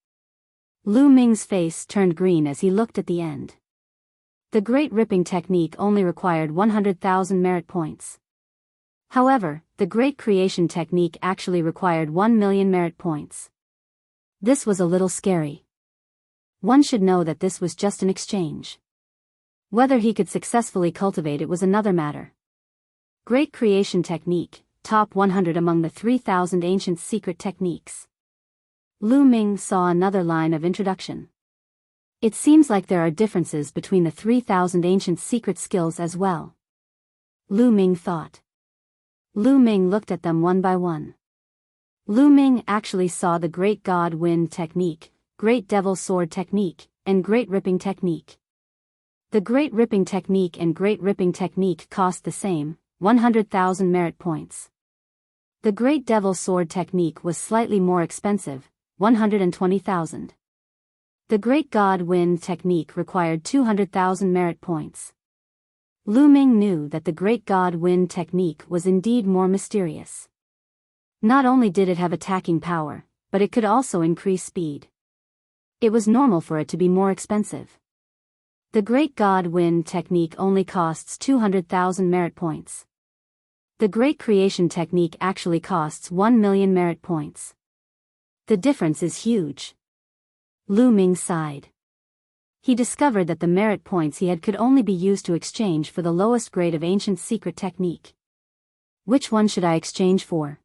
Lu Ming's face turned green as he looked at the end. The Great Ripping Technique only required 100,000 merit points. However, the Great Creation Technique actually required 1 million merit points. This was a little scary. One should know that this was just an exchange. Whether he could successfully cultivate it was another matter. Great Creation Technique, top 100 among the 3,000 ancient secret techniques. Lu Ming saw another line of introduction. It seems like there are differences between the 3,000 ancient secret skills as well. Lu Ming thought. Lu Ming looked at them one by one. Lu Ming actually saw the Great God Wind Technique, Great Devil Sword Technique, and Great Ripping Technique. The Great Ripping Technique and Great Ripping Technique cost the same, 100,000 merit points. The Great Devil Sword Technique was slightly more expensive, 120,000. The Great God Wind Technique required 200,000 merit points. Lu Ming knew that the Great God Wind Technique was indeed more mysterious. Not only did it have attacking power, but it could also increase speed. It was normal for it to be more expensive. The Great God Wind Technique only costs 200,000 merit points. The Great Creation Technique actually costs 1 million merit points. The difference is huge. Lu Ming sighed. He discovered that the merit points he had could only be used to exchange for the lowest grade of ancient secret technique. Which one should I exchange for?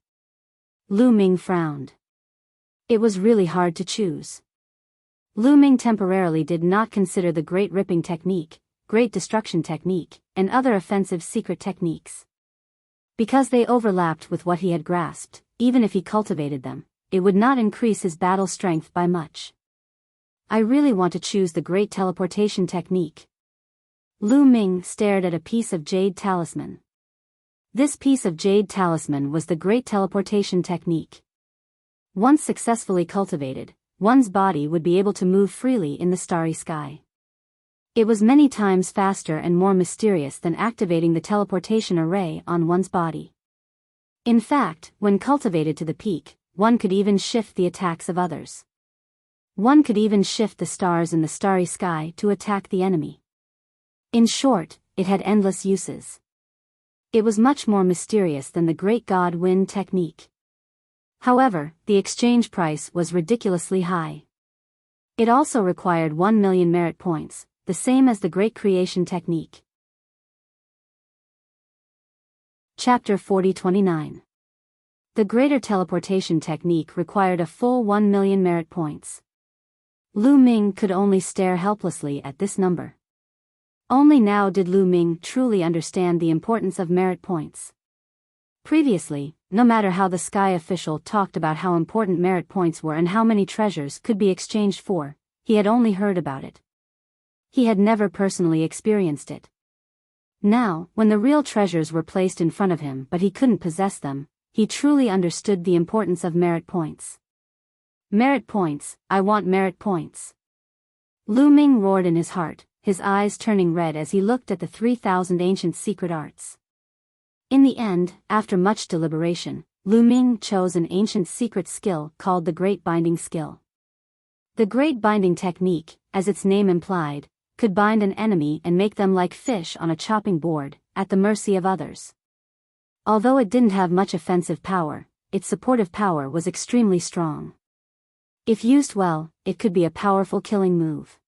Lu Ming frowned. It was really hard to choose. Lu Ming temporarily did not consider the Great Ripping Technique, Great Destruction Technique, and other offensive secret techniques. Because they overlapped with what he had grasped, even if he cultivated them, it would not increase his battle strength by much. I really want to choose the Great Teleportation Technique. Lu Ming stared at a piece of jade talisman. This piece of jade talisman was the Great Teleportation Technique. Once successfully cultivated, one's body would be able to move freely in the starry sky. It was many times faster and more mysterious than activating the teleportation array on one's body. In fact, when cultivated to the peak, one could even shift the attacks of others. One could even shift the stars in the starry sky to attack the enemy. In short, it had endless uses. It was much more mysterious than the Great God Wind Technique. However, the exchange price was ridiculously high. It also required 1 million merit points, the same as the Great Creation Technique. Chapter 40-29. The Greater Teleportation Technique required a full 1 million merit points. Lu Ming could only stare helplessly at this number. Only now did Lu Ming truly understand the importance of merit points. Previously, no matter how the sky official talked about how important merit points were and how many treasures could be exchanged for, he had only heard about it. He had never personally experienced it. Now, when the real treasures were placed in front of him but he couldn't possess them, he truly understood the importance of merit points. Merit points, I want merit points. Lu Ming roared in his heart, his eyes turning red as he looked at the 3,000 ancient secret arts. In the end, after much deliberation, Lu Ming chose an ancient secret skill called the Great Binding Skill. The Great Binding Technique, as its name implied, could bind an enemy and make them like fish on a chopping board, at the mercy of others. Although it didn't have much offensive power, its supportive power was extremely strong. If used well, it could be a powerful killing move.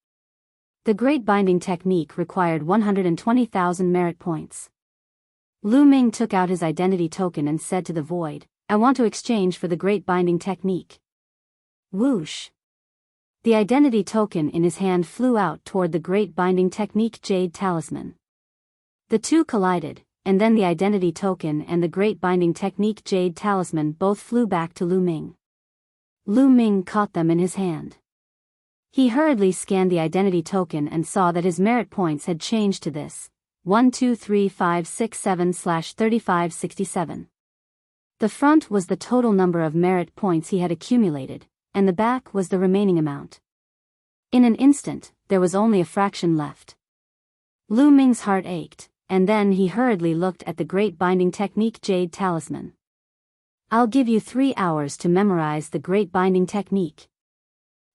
The Great Binding Technique required 120,000 merit points. Lu Ming took out his identity token and said to the void, I want to exchange for the Great Binding Technique. Whoosh! The identity token in his hand flew out toward the great binding technique jade talisman. The two collided, and then the identity token and the great binding technique jade talisman both flew back to Lu Ming. Lu Ming caught them in his hand. He hurriedly scanned the identity token and saw that his merit points had changed to this 12357/3567. The front was the total number of merit points he had accumulated, and the back was the remaining amount. In an instant, there was only a fraction left. Lu Ming's heart ached, and then he hurriedly looked at the great binding technique jade talisman. I'll give you 3 hours to memorize the great binding technique.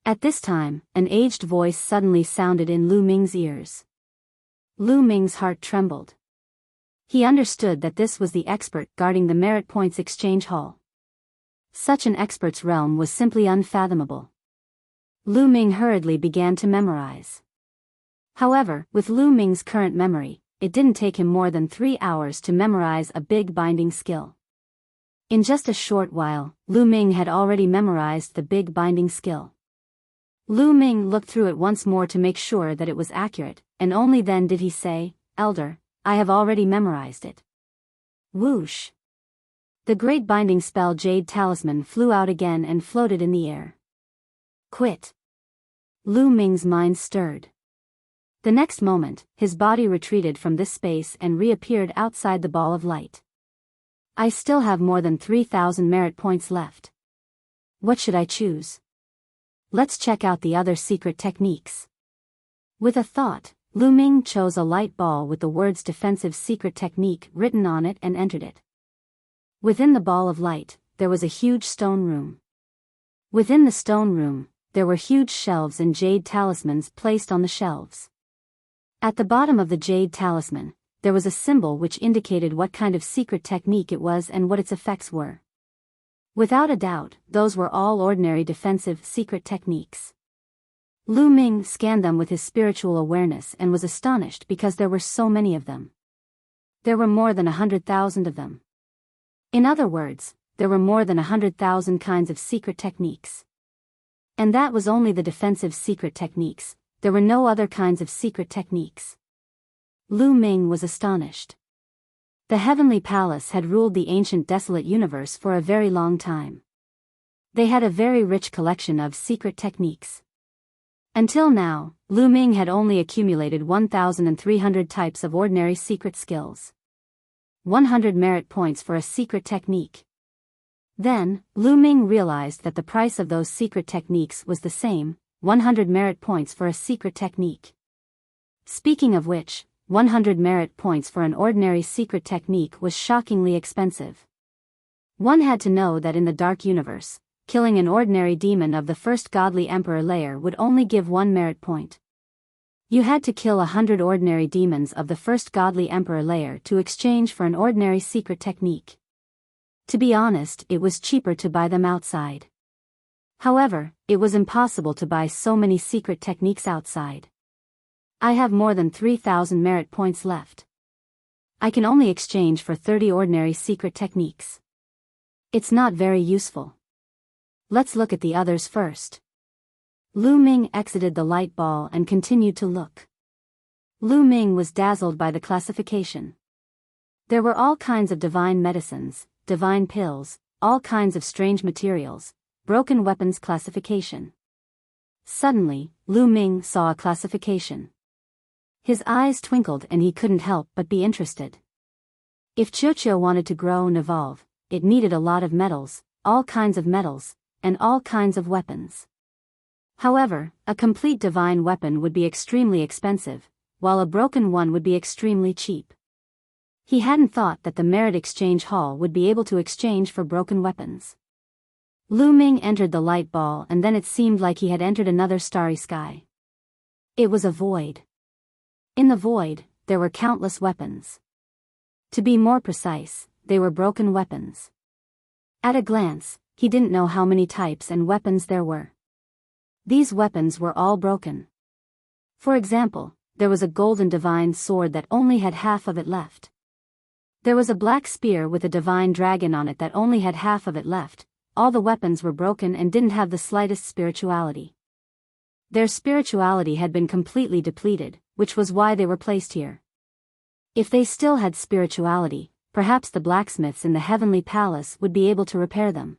At this time, an aged voice suddenly sounded in Lu Ming's ears. Lu Ming's heart trembled. He understood that this was the expert guarding the merit points exchange hall. Such an expert's realm was simply unfathomable. Lu Ming hurriedly began to memorize. However, with Lu Ming's current memory, it didn't take him more than 3 hours to memorize a big binding skill. In just a short while, Lu Ming had already memorized the big binding skill. Lu Ming looked through it once more to make sure that it was accurate, and only then did he say, "Elder, I have already memorized it." Whoosh! The great binding spell jade talisman flew out again and floated in the air. Quit! Lu Ming's mind stirred. The next moment, his body retreated from this space and reappeared outside the ball of light. I still have more than 3,000 merit points left. What should I choose? Let's check out the other secret techniques. With a thought, Lu Ming chose a light ball with the words defensive secret technique written on it and entered it. Within the ball of light, there was a huge stone room. Within the stone room, there were huge shelves and jade talismans placed on the shelves. At the bottom of the jade talisman, there was a symbol which indicated what kind of secret technique it was and what its effects were. Without a doubt, those were all ordinary defensive secret techniques. Lu Ming scanned them with his spiritual awareness and was astonished because there were so many of them. There were more than 100,000 of them. In other words, there were more than 100,000 kinds of secret techniques. And that was only the defensive secret techniques, there were no other kinds of secret techniques. Lu Ming was astonished. The heavenly palace had ruled the ancient desolate universe for a very long time. They had a very rich collection of secret techniques. Until now, Lu Ming had only accumulated 1,300 types of ordinary secret skills. 100 merit points for a secret technique. Then, Lu Ming realized that the price of those secret techniques was the same, 100 merit points for a secret technique. Speaking of which, 100 merit points for an ordinary secret technique was shockingly expensive. One had to know that in the Dark Universe, killing an ordinary demon of the first godly emperor layer would only give 1 merit point. You had to kill 100 ordinary demons of the first godly emperor layer to exchange for an ordinary secret technique. To be honest, it was cheaper to buy them outside. However, it was impossible to buy so many secret techniques outside. I have more than 3,000 merit points left. I can only exchange for 30 ordinary secret techniques. It's not very useful. Let's look at the others first. Lu Ming exited the light ball and continued to look. Lu Ming was dazzled by the classification. There were all kinds of divine medicines, divine pills, all kinds of strange materials, broken weapons classification. Suddenly, Lu Ming saw a classification. His eyes twinkled and he couldn't help but be interested. If Chucho wanted to grow and evolve, it needed a lot of metals, all kinds of metals, and all kinds of weapons. However, a complete divine weapon would be extremely expensive, while a broken one would be extremely cheap. He hadn't thought that the Merit Exchange Hall would be able to exchange for broken weapons. Lu Ming entered the light ball and then it seemed like he had entered another starry sky. It was a void. In the void, there were countless weapons. To be more precise, they were broken weapons. At a glance, he didn't know how many types and weapons there were. These weapons were all broken. For example, there was a golden divine sword that only had half of it left. There was a black spear with a divine dragon on it that only had half of it left, all the weapons were broken and didn't have the slightest spirituality. Their spirituality had been completely depleted, which was why they were placed here. If they still had spirituality, perhaps the blacksmiths in the heavenly palace would be able to repair them.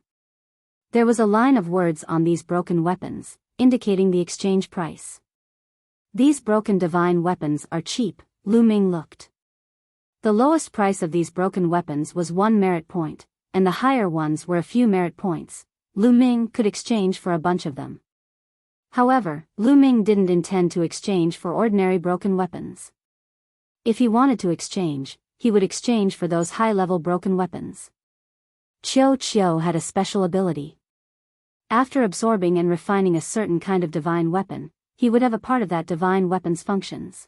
There was a line of words on these broken weapons, indicating the exchange price. These broken divine weapons are cheap, Lu Ming looked. The lowest price of these broken weapons was 1 merit point, and the higher ones were a few merit points. Lu Ming could exchange for a bunch of them. However, Lu Ming didn't intend to exchange for ordinary broken weapons. If he wanted to exchange, he would exchange for those high-level broken weapons. Chiu had a special ability. After absorbing and refining a certain kind of divine weapon, he would have a part of that divine weapon's functions.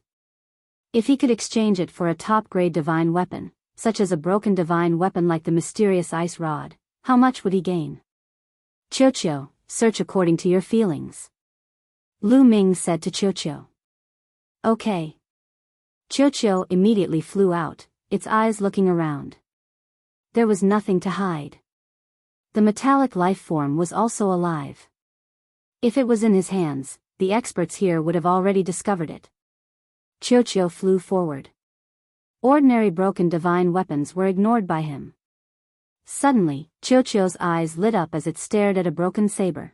If he could exchange it for a top-grade divine weapon, such as a broken divine weapon like the mysterious ice rod, how much would he gain? Chiu, search according to your feelings. Lu Ming said to Chiu. Okay. Chiu immediately flew out, its eyes looking around. There was nothing to hide. The metallic life form was also alive. If it was in his hands, the experts here would have already discovered it. Chiu flew forward. Ordinary broken divine weapons were ignored by him. Suddenly, Chiu's eyes lit up as it stared at a broken saber.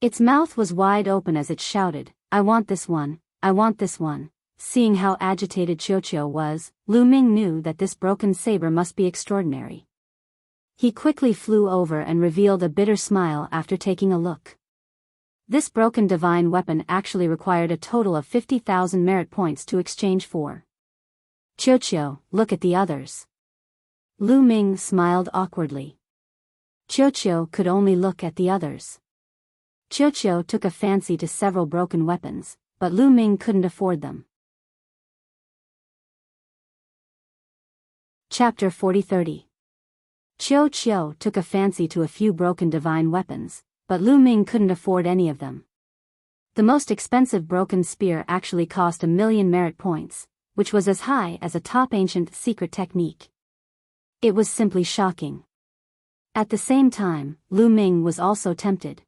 Its mouth was wide open as it shouted, "I want this one, I want this one." Seeing how agitated Chiu was, Lu Ming knew that this broken saber must be extraordinary. He quickly flew over and revealed a bitter smile after taking a look. This broken divine weapon actually required a total of 50,000 merit points to exchange for. Chiu, look at the others. Lu Ming smiled awkwardly. Chiu could only look at the others. Chiu took a fancy to several broken weapons, but Lu Ming couldn't afford them. Chapter 40-30. Chiu took a fancy to a few broken divine weapons, but Lu Ming couldn't afford any of them. The most expensive broken spear actually cost 1,000,000 merit points, which was as high as a top ancient secret technique. It was simply shocking. At the same time, Lu Ming was also tempted.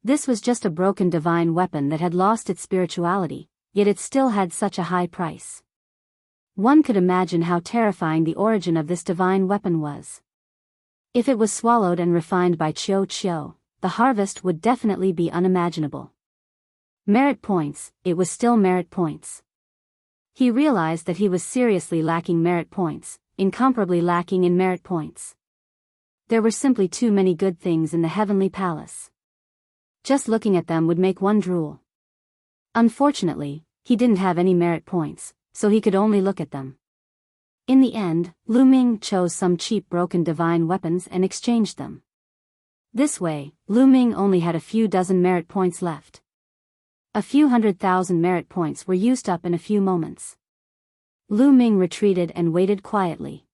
This was just a broken divine weapon that had lost its spirituality, yet it still had such a high price. One could imagine how terrifying the origin of this divine weapon was. If it was swallowed and refined by Chiu, the harvest would definitely be unimaginable. Merit points, it was still merit points. He realized that he was seriously lacking merit points, incomparably lacking in merit points. There were simply too many good things in the heavenly palace. Just looking at them would make one drool. Unfortunately, he didn't have any merit points, so he could only look at them. In the end, Lu Ming chose some cheap broken divine weapons and exchanged them. This way, Lu Ming only had a few dozen merit points left. A few 100,000 merit points were used up in a few moments. Lu Ming retreated and waited quietly.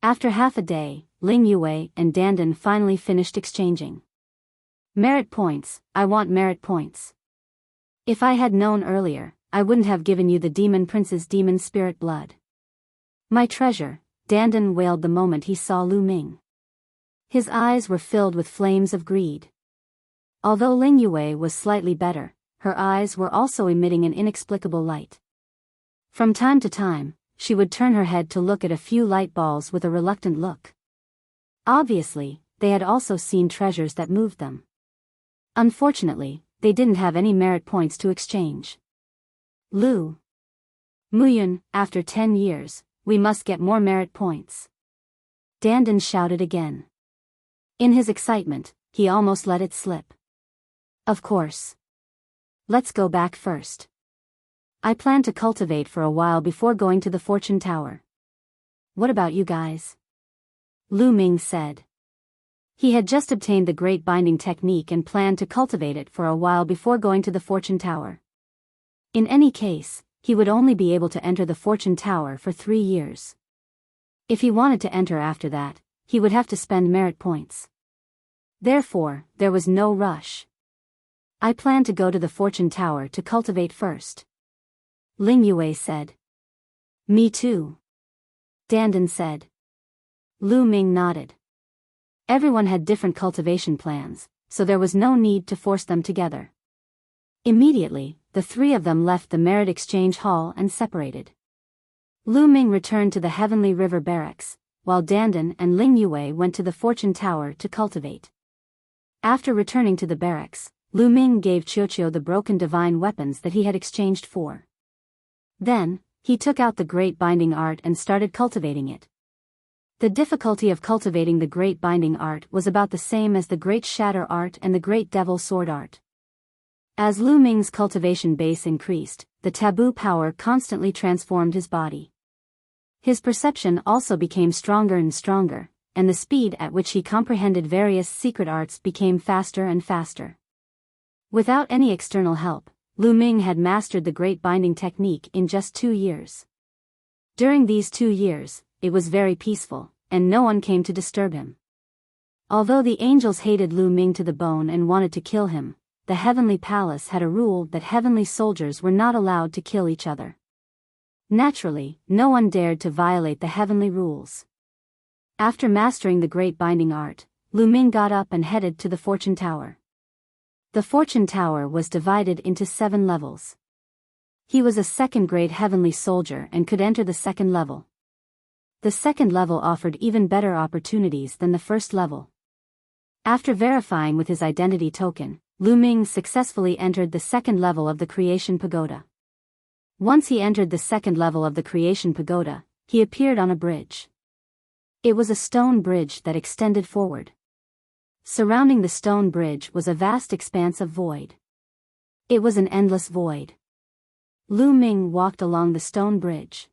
After half a day, Ling Yue and Dandan finally finished exchanging. Merit points, I want merit points. If I had known earlier, I wouldn't have given you the demon prince's demon spirit blood. My treasure, Dandan wailed the moment he saw Lu Ming. His eyes were filled with flames of greed. Although Ling Yue was slightly better, her eyes were also emitting an inexplicable light. From time to time, she would turn her head to look at a few light balls with a reluctant look. Obviously, they had also seen treasures that moved them. Unfortunately, they didn't have any merit points to exchange. Lu Muyun, after 10 years, we must get more merit points. Dandan shouted again. In his excitement, he almost let it slip. Of course. Let's go back first. I plan to cultivate for a while before going to the fortune tower. What about you guys? Lu Ming said. He had just obtained the great binding technique and planned to cultivate it for a while before going to the fortune tower. In any case, he would only be able to enter the fortune tower for 3 years. If he wanted to enter after that, he would have to spend merit points. Therefore, there was no rush. I plan to go to the fortune tower to cultivate first. Ling Yue said. Me too. Dandan said. Lu Ming nodded. Everyone had different cultivation plans, so there was no need to force them together. Immediately, the three of them left the Merit Exchange Hall and separated. Lu Ming returned to the Heavenly River Barracks, while Dandan and Ling Yue went to the Fortune Tower to cultivate. After returning to the barracks, Lu Ming gave Qiuqiu the broken divine weapons that he had exchanged for. Then, he took out the Great Binding Art and started cultivating it. The difficulty of cultivating the Great Binding Art was about the same as the Great Shatter Art and the Great Devil Sword Art. As Lu Ming's cultivation base increased, the taboo power constantly transformed his body. His perception also became stronger and stronger, and the speed at which he comprehended various secret arts became faster and faster. Without any external help, Lu Ming had mastered the Great Binding Technique in just 2 years. During these 2 years, it was very peaceful, and no one came to disturb him. Although the angels hated Lu Ming to the bone and wanted to kill him, the Heavenly Palace had a rule that heavenly soldiers were not allowed to kill each other. Naturally, no one dared to violate the heavenly rules. After mastering the Great Binding Art, Lu Ming got up and headed to the Fortune Tower. The Fortune Tower was divided into 7 levels. He was a second-grade heavenly soldier and could enter the second level. The second level offered even better opportunities than the first level. After verifying with his identity token, Lu Ming successfully entered the second level of the Creation Pagoda. Once he entered the second level of the Creation Pagoda, he appeared on a bridge. It was a stone bridge that extended forward. Surrounding the stone bridge was a vast expanse of void. It was an endless void. Lu Ming walked along the stone bridge.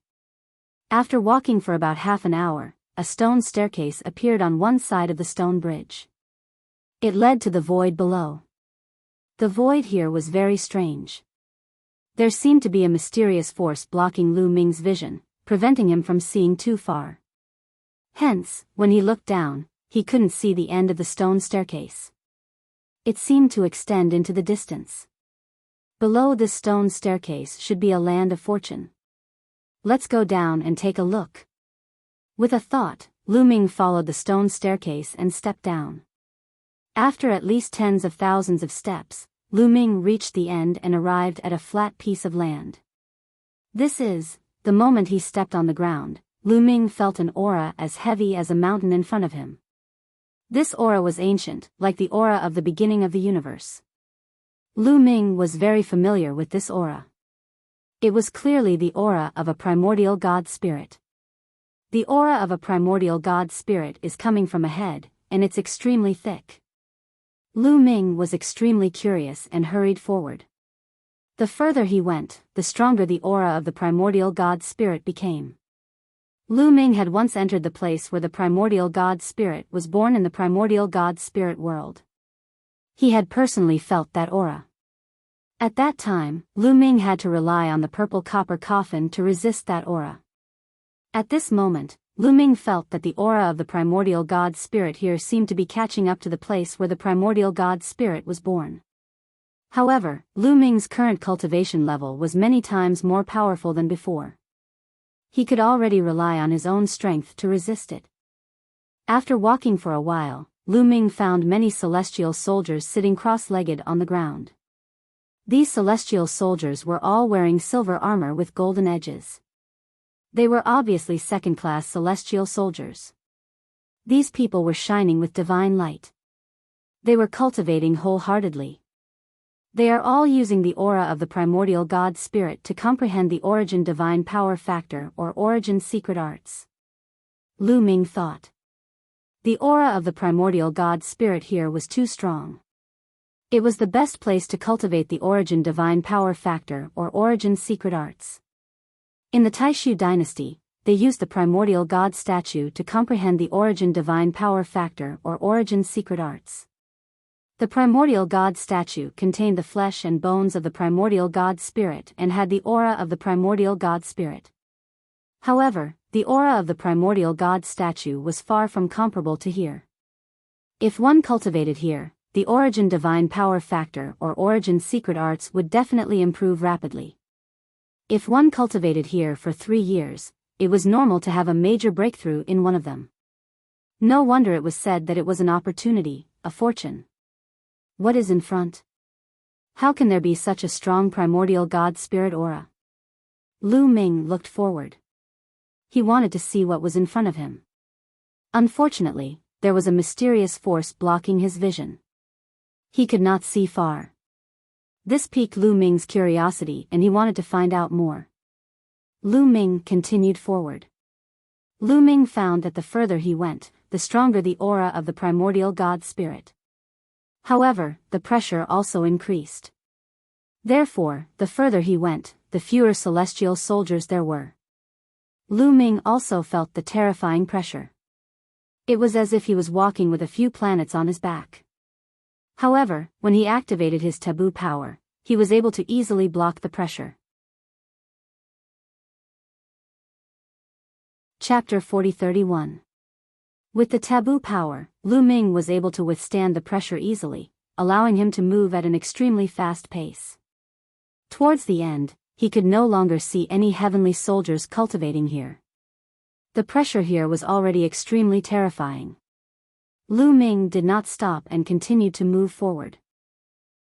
After walking for about half an hour, a stone staircase appeared on one side of the stone bridge. It led to the void below. The void here was very strange. There seemed to be a mysterious force blocking Lu Ming's vision, preventing him from seeing too far. Hence, when he looked down, he couldn't see the end of the stone staircase. It seemed to extend into the distance. Below this stone staircase should be a land of fortune. Let's go down and take a look. With a thought, Lu Ming followed the stone staircase and stepped down. After at least tens of thousands of steps, Lu Ming reached the end and arrived at a flat piece of land. The moment he stepped on the ground, Lu Ming felt an aura as heavy as a mountain in front of him. This aura was ancient, like the aura of the beginning of the universe. Lu Ming was very familiar with this aura. It was clearly the aura of a primordial god spirit. The aura of a primordial god spirit is coming from ahead, and it's extremely thick. Lu Ming was extremely curious and hurried forward. The further he went, the stronger the aura of the primordial god spirit became. Lu Ming had once entered the place where the primordial god spirit was born in the primordial god spirit world. He had personally felt that aura. At that time, Lu Ming had to rely on the purple copper coffin to resist that aura. At this moment, Lu Ming felt that the aura of the primordial god spirit here seemed to be catching up to the place where the primordial god spirit was born. However, Lu Ming's current cultivation level was many times more powerful than before. He could already rely on his own strength to resist it. After walking for a while, Lu Ming found many celestial soldiers sitting cross-legged on the ground. These celestial soldiers were all wearing silver armor with golden edges. They were obviously second-class celestial soldiers. These people were shining with divine light. They were cultivating wholeheartedly. They are all using the aura of the primordial god spirit to comprehend the origin divine power factor or origin secret arts. Lu Ming thought. The aura of the primordial god spirit here was too strong. It was the best place to cultivate the origin divine power factor or origin secret arts. In the Taishu dynasty, they used the primordial god statue to comprehend the origin divine power factor or origin secret arts. The primordial god statue contained the flesh and bones of the primordial god spirit and had the aura of the primordial god spirit. However, the aura of the primordial god statue was far from comparable to here. If one cultivated here, the origin divine power factor or origin secret arts would definitely improve rapidly. If one cultivated here for 3 years, it was normal to have a major breakthrough in one of them. No wonder it was said that it was an opportunity, a fortune. What is in front? How can there be such a strong primordial god spirit aura? Lu Ming looked forward. He wanted to see what was in front of him. Unfortunately, there was a mysterious force blocking his vision. He could not see far. This piqued Lu Ming's curiosity and he wanted to find out more. Lu Ming continued forward. Lu Ming found that the further he went, the stronger the aura of the primordial god spirit. However, the pressure also increased. Therefore, the further he went, the fewer celestial soldiers there were. Lu Ming also felt the terrifying pressure. It was as if he was walking with a few planets on his back. However, when he activated his taboo power, he was able to easily block the pressure. Chapter 40-31. With the taboo power, Lu Ming was able to withstand the pressure easily, allowing him to move at an extremely fast pace. Towards the end, he could no longer see any heavenly soldiers cultivating here. The pressure here was already extremely terrifying. Lu Ming did not stop and continued to move forward.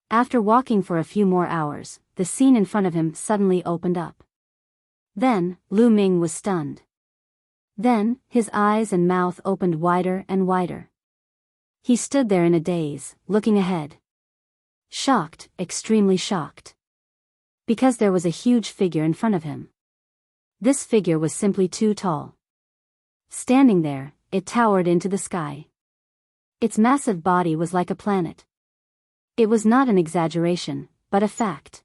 After walking for a few more hours, the scene in front of him suddenly opened up. Then, Lu Ming was stunned. Then, his eyes and mouth opened wider and wider. He stood there in a daze, looking ahead. Shocked, extremely shocked. Because there was a huge figure in front of him. This figure was simply too tall. Standing there, it towered into the sky. Its massive body was like a planet. It was not an exaggeration, but a fact.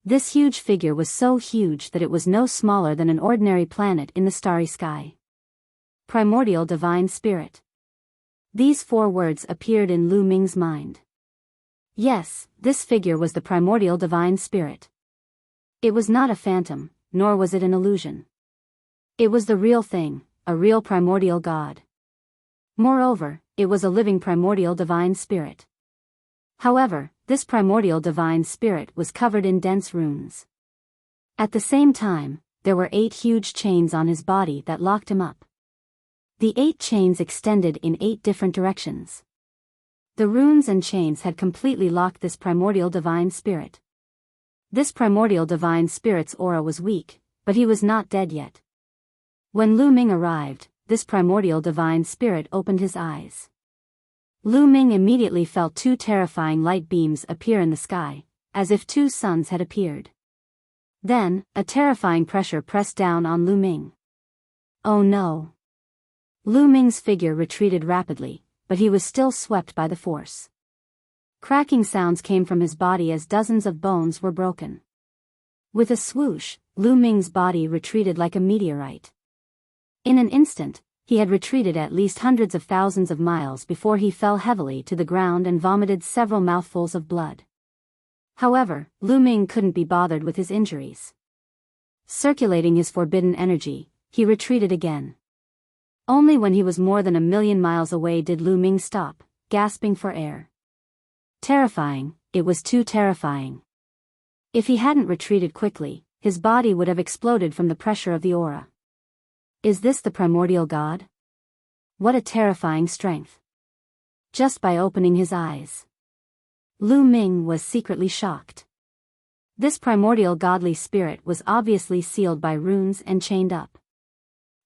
This huge figure was so huge that it was no smaller than an ordinary planet in the starry sky. Primordial Divine Spirit. These 4 words appeared in Lu Ming's mind. Yes, this figure was the Primordial Divine Spirit. It was not a phantom, nor was it an illusion. It was the real thing, a real primordial god. Moreover, it was a living primordial divine spirit. However, this primordial divine spirit was covered in dense runes. At the same time, there were 8 huge chains on his body that locked him up. The 8 chains extended in 8 different directions. The runes and chains had completely locked this primordial divine spirit. This primordial divine spirit's aura was weak, but he was not dead yet. When Lu Ming arrived, this primordial divine spirit opened his eyes. Lu Ming immediately felt 2 terrifying light beams appear in the sky, as if 2 suns had appeared. Then, a terrifying pressure pressed down on Lu Ming. Oh no! Lu Ming's figure retreated rapidly, but he was still swept by the force. Cracking sounds came from his body as dozens of bones were broken. With a swoosh, Lu Ming's body retreated like a meteorite. In an instant, he had retreated at least hundreds of thousands of miles before he fell heavily to the ground and vomited several mouthfuls of blood. However, Lu Ming couldn't be bothered with his injuries. Circulating his forbidden energy, he retreated again. Only when he was more than 1,000,000 miles away did Lu Ming stop, gasping for air. Terrifying, it was too terrifying. If he hadn't retreated quickly, his body would have exploded from the pressure of the aura. Is this the primordial god? What a terrifying strength. Just by opening his eyes, Lu Ming was secretly shocked. This primordial godly spirit was obviously sealed by runes and chained up.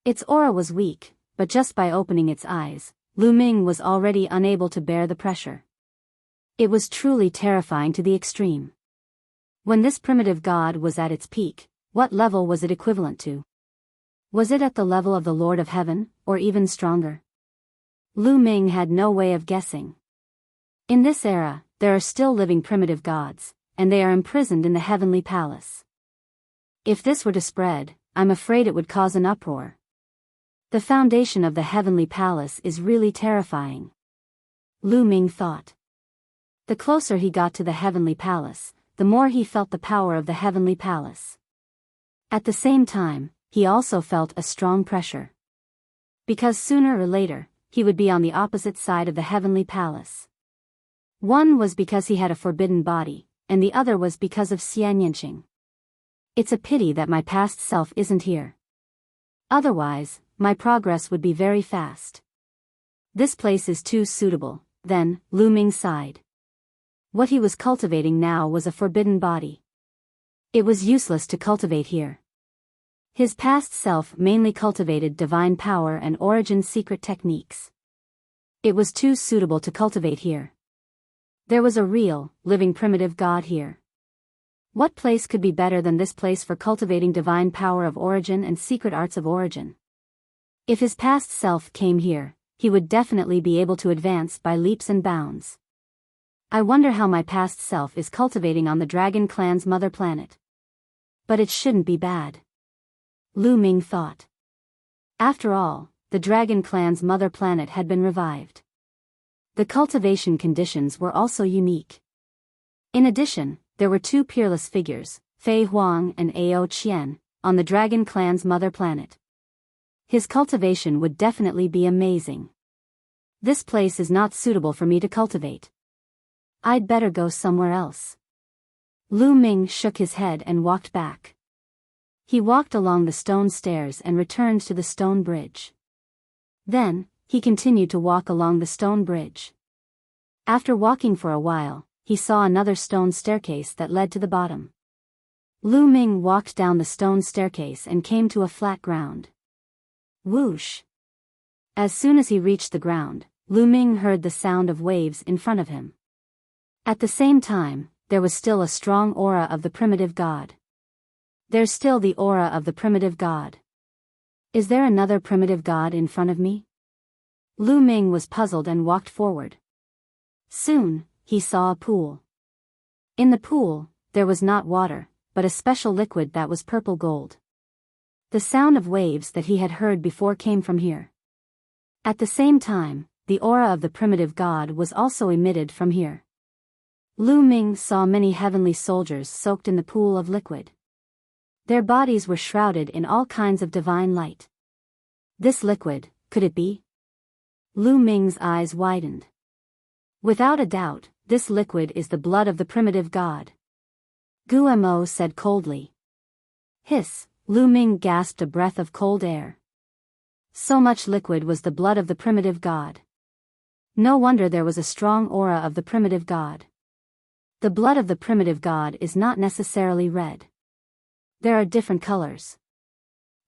Its aura was weak, but just by opening its eyes, Lu Ming was already unable to bear the pressure. It was truly terrifying to the extreme. When this primitive god was at its peak, what level was it equivalent to? Was it at the level of the Lord of Heaven, or even stronger? Lu Ming had no way of guessing. In this era, there are still living primitive gods, and they are imprisoned in the heavenly palace. If this were to spread, I'm afraid it would cause an uproar. The foundation of the heavenly palace is really terrifying. Lu Ming thought. The closer he got to the heavenly palace, the more he felt the power of the heavenly palace. At the same time, he also felt a strong pressure. Because sooner or later, he would be on the opposite side of the heavenly palace. One was because he had a forbidden body, and the other was because of Xianyanqing. It's a pity that my past self isn't here. Otherwise, my progress would be very fast. This place is too suitable. Then, Lu Ming sighed. What he was cultivating now was a forbidden body. It was useless to cultivate here. His past self mainly cultivated divine power and origin secret techniques. It was too suitable to cultivate here. There was a real, living primitive god here. What place could be better than this place for cultivating divine power of origin and secret arts of origin? If his past self came here, he would definitely be able to advance by leaps and bounds. I wonder how my past self is cultivating on the Dragon Clan's mother planet. But it shouldn't be bad. Lu Ming thought. After all, the Dragon Clan's mother planet had been revived. The cultivation conditions were also unique. In addition, there were two peerless figures, Fei Huang and Ao Qian, on the Dragon Clan's mother planet. His cultivation would definitely be amazing. This place is not suitable for me to cultivate. I'd better go somewhere else. Lu Ming shook his head and walked back. He walked along the stone stairs and returned to the stone bridge. Then, he continued to walk along the stone bridge. After walking for a while, he saw another stone staircase that led to the bottom. Lu Ming walked down the stone staircase and came to a flat ground. Whoosh! As soon as he reached the ground, Lu Ming heard the sound of waves in front of him. At the same time, there was still a strong aura of the primitive god. There's still the aura of the primitive god. Is there another primitive god in front of me? Lu Ming was puzzled and walked forward. Soon, he saw a pool. In the pool, there was not water, but a special liquid that was purple gold. The sound of waves that he had heard before came from here. At the same time, the aura of the primitive god was also emitted from here. Lu Ming saw many heavenly soldiers soaked in the pool of liquid. Their bodies were shrouded in all kinds of divine light. This liquid, could it be? Lu Ming's eyes widened. Without a doubt, this liquid is the blood of the primitive god. Guo said coldly. Hiss, Lu Ming gasped a breath of cold air. So much liquid was the blood of the primitive god. No wonder there was a strong aura of the primitive god. The blood of the primitive god is not necessarily red. There are different colors.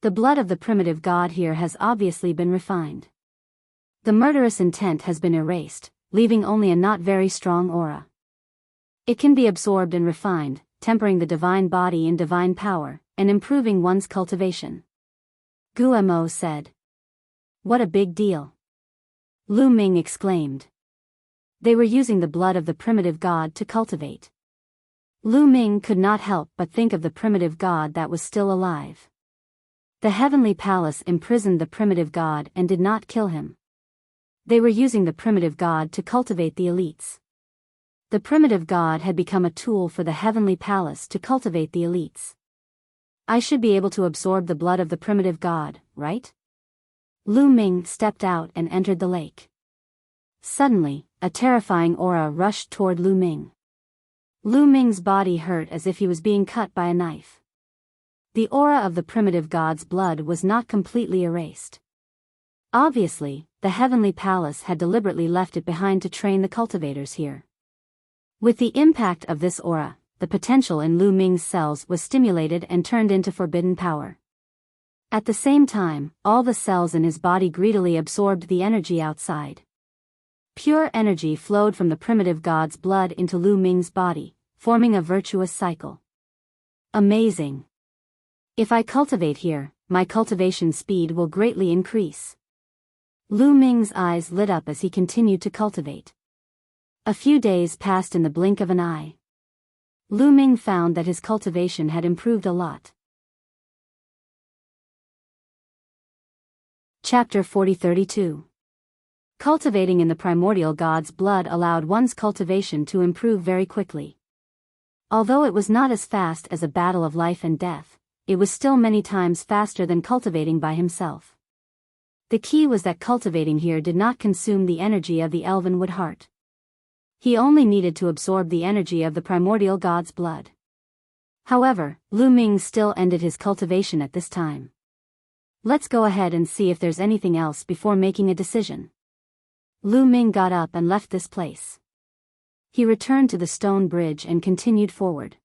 The blood of the primitive god here has obviously been refined. The murderous intent has been erased, leaving only a not very strong aura. It can be absorbed and refined, tempering the divine body in divine power, and improving one's cultivation. Guo said. What a big deal! Lu Ming exclaimed. They were using the blood of the primitive god to cultivate. Lu Ming could not help but think of the primitive god that was still alive. The heavenly palace imprisoned the primitive god and did not kill him. They were using the primitive god to cultivate the elites. The primitive god had become a tool for the heavenly palace to cultivate the elites. I should be able to absorb the blood of the primitive god, right? Lu Ming stepped out and entered the lake. Suddenly, a terrifying aura rushed toward Lu Ming. Lu Ming's body hurt as if he was being cut by a knife. The aura of the primitive god's blood was not completely erased. Obviously, the heavenly palace had deliberately left it behind to train the cultivators here. With the impact of this aura, the potential in Lu Ming's cells was stimulated and turned into forbidden power. At the same time, all the cells in his body greedily absorbed the energy outside. Pure energy flowed from the primitive god's blood into Lu Ming's body, forming a virtuous cycle. Amazing! If I cultivate here, my cultivation speed will greatly increase. Lu Ming's eyes lit up as he continued to cultivate. A few days passed in the blink of an eye. Lu Ming found that his cultivation had improved a lot. Chapter 40-32. Cultivating in the primordial god's blood allowed one's cultivation to improve very quickly. Although it was not as fast as a battle of life and death, it was still many times faster than cultivating by himself. The key was that cultivating here did not consume the energy of the elven wood heart. He only needed to absorb the energy of the primordial god's blood. However, Lu Ming still ended his cultivation at this time. Let's go ahead and see if there's anything else before making a decision. Lu Ming got up and left this place. He returned to the stone bridge and continued forward.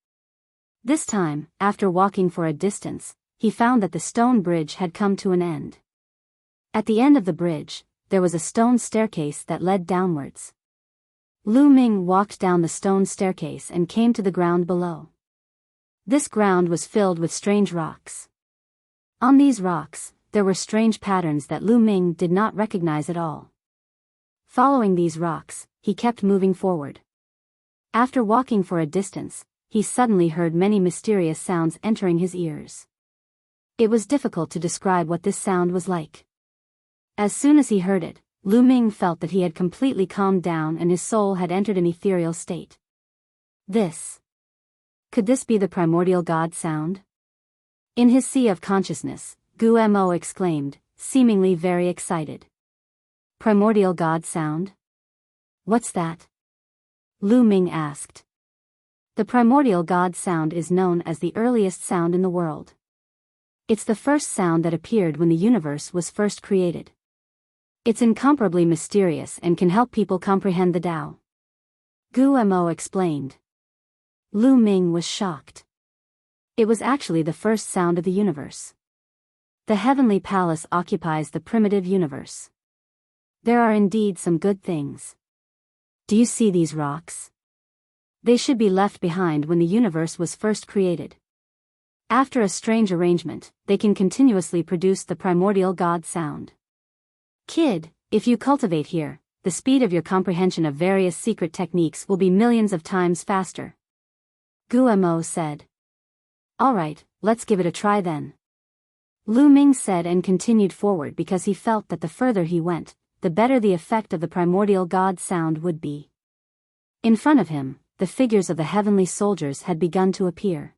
This time, after walking for a distance, he found that the stone bridge had come to an end. At the end of the bridge, there was a stone staircase that led downwards. Lu Ming walked down the stone staircase and came to the ground below. This ground was filled with strange rocks. On these rocks, there were strange patterns that Lu Ming did not recognize at all. Following these rocks, he kept moving forward. After walking for a distance, he suddenly heard many mysterious sounds entering his ears. It was difficult to describe what this sound was like. As soon as he heard it, Lu Ming felt that he had completely calmed down and his soul had entered an ethereal state. Could this be the primordial god sound? In his sea of consciousness, Gu Mo exclaimed, seemingly very excited. Primordial god sound? What's that? Lu Ming asked. The primordial god sound is known as the earliest sound in the world. It's the first sound that appeared when the universe was first created. It's incomparably mysterious and can help people comprehend the Tao. Gu Mo explained. Lu Ming was shocked. It was actually the first sound of the universe. The heavenly palace occupies the primitive universe. There are indeed some good things. Do you see these rocks? They should be left behind when the universe was first created. After a strange arrangement, they can continuously produce the primordial god sound. Kid, if you cultivate here, the speed of your comprehension of various secret techniques will be millions of times faster. Gu Mo said. Alright, let's give it a try then. Lu Ming said and continued forward because he felt that the further he went, the better the effect of the primordial god sound would be. In front of him, the figures of the heavenly soldiers had begun to appear.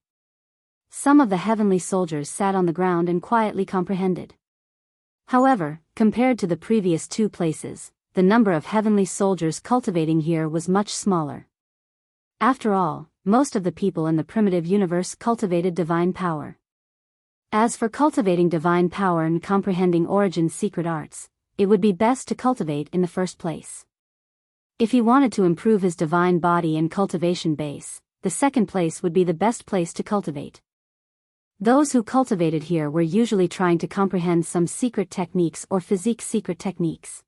Some of the heavenly soldiers sat on the ground and quietly comprehended. However, compared to the previous two places, the number of heavenly soldiers cultivating here was much smaller. After all, most of the people in the primitive universe cultivated divine power. As for cultivating divine power and comprehending Origin's secret arts, it would be best to cultivate in the first place. If he wanted to improve his divine body and cultivation base, the second place would be the best place to cultivate. Those who cultivated here were usually trying to comprehend some secret techniques or physique secret techniques.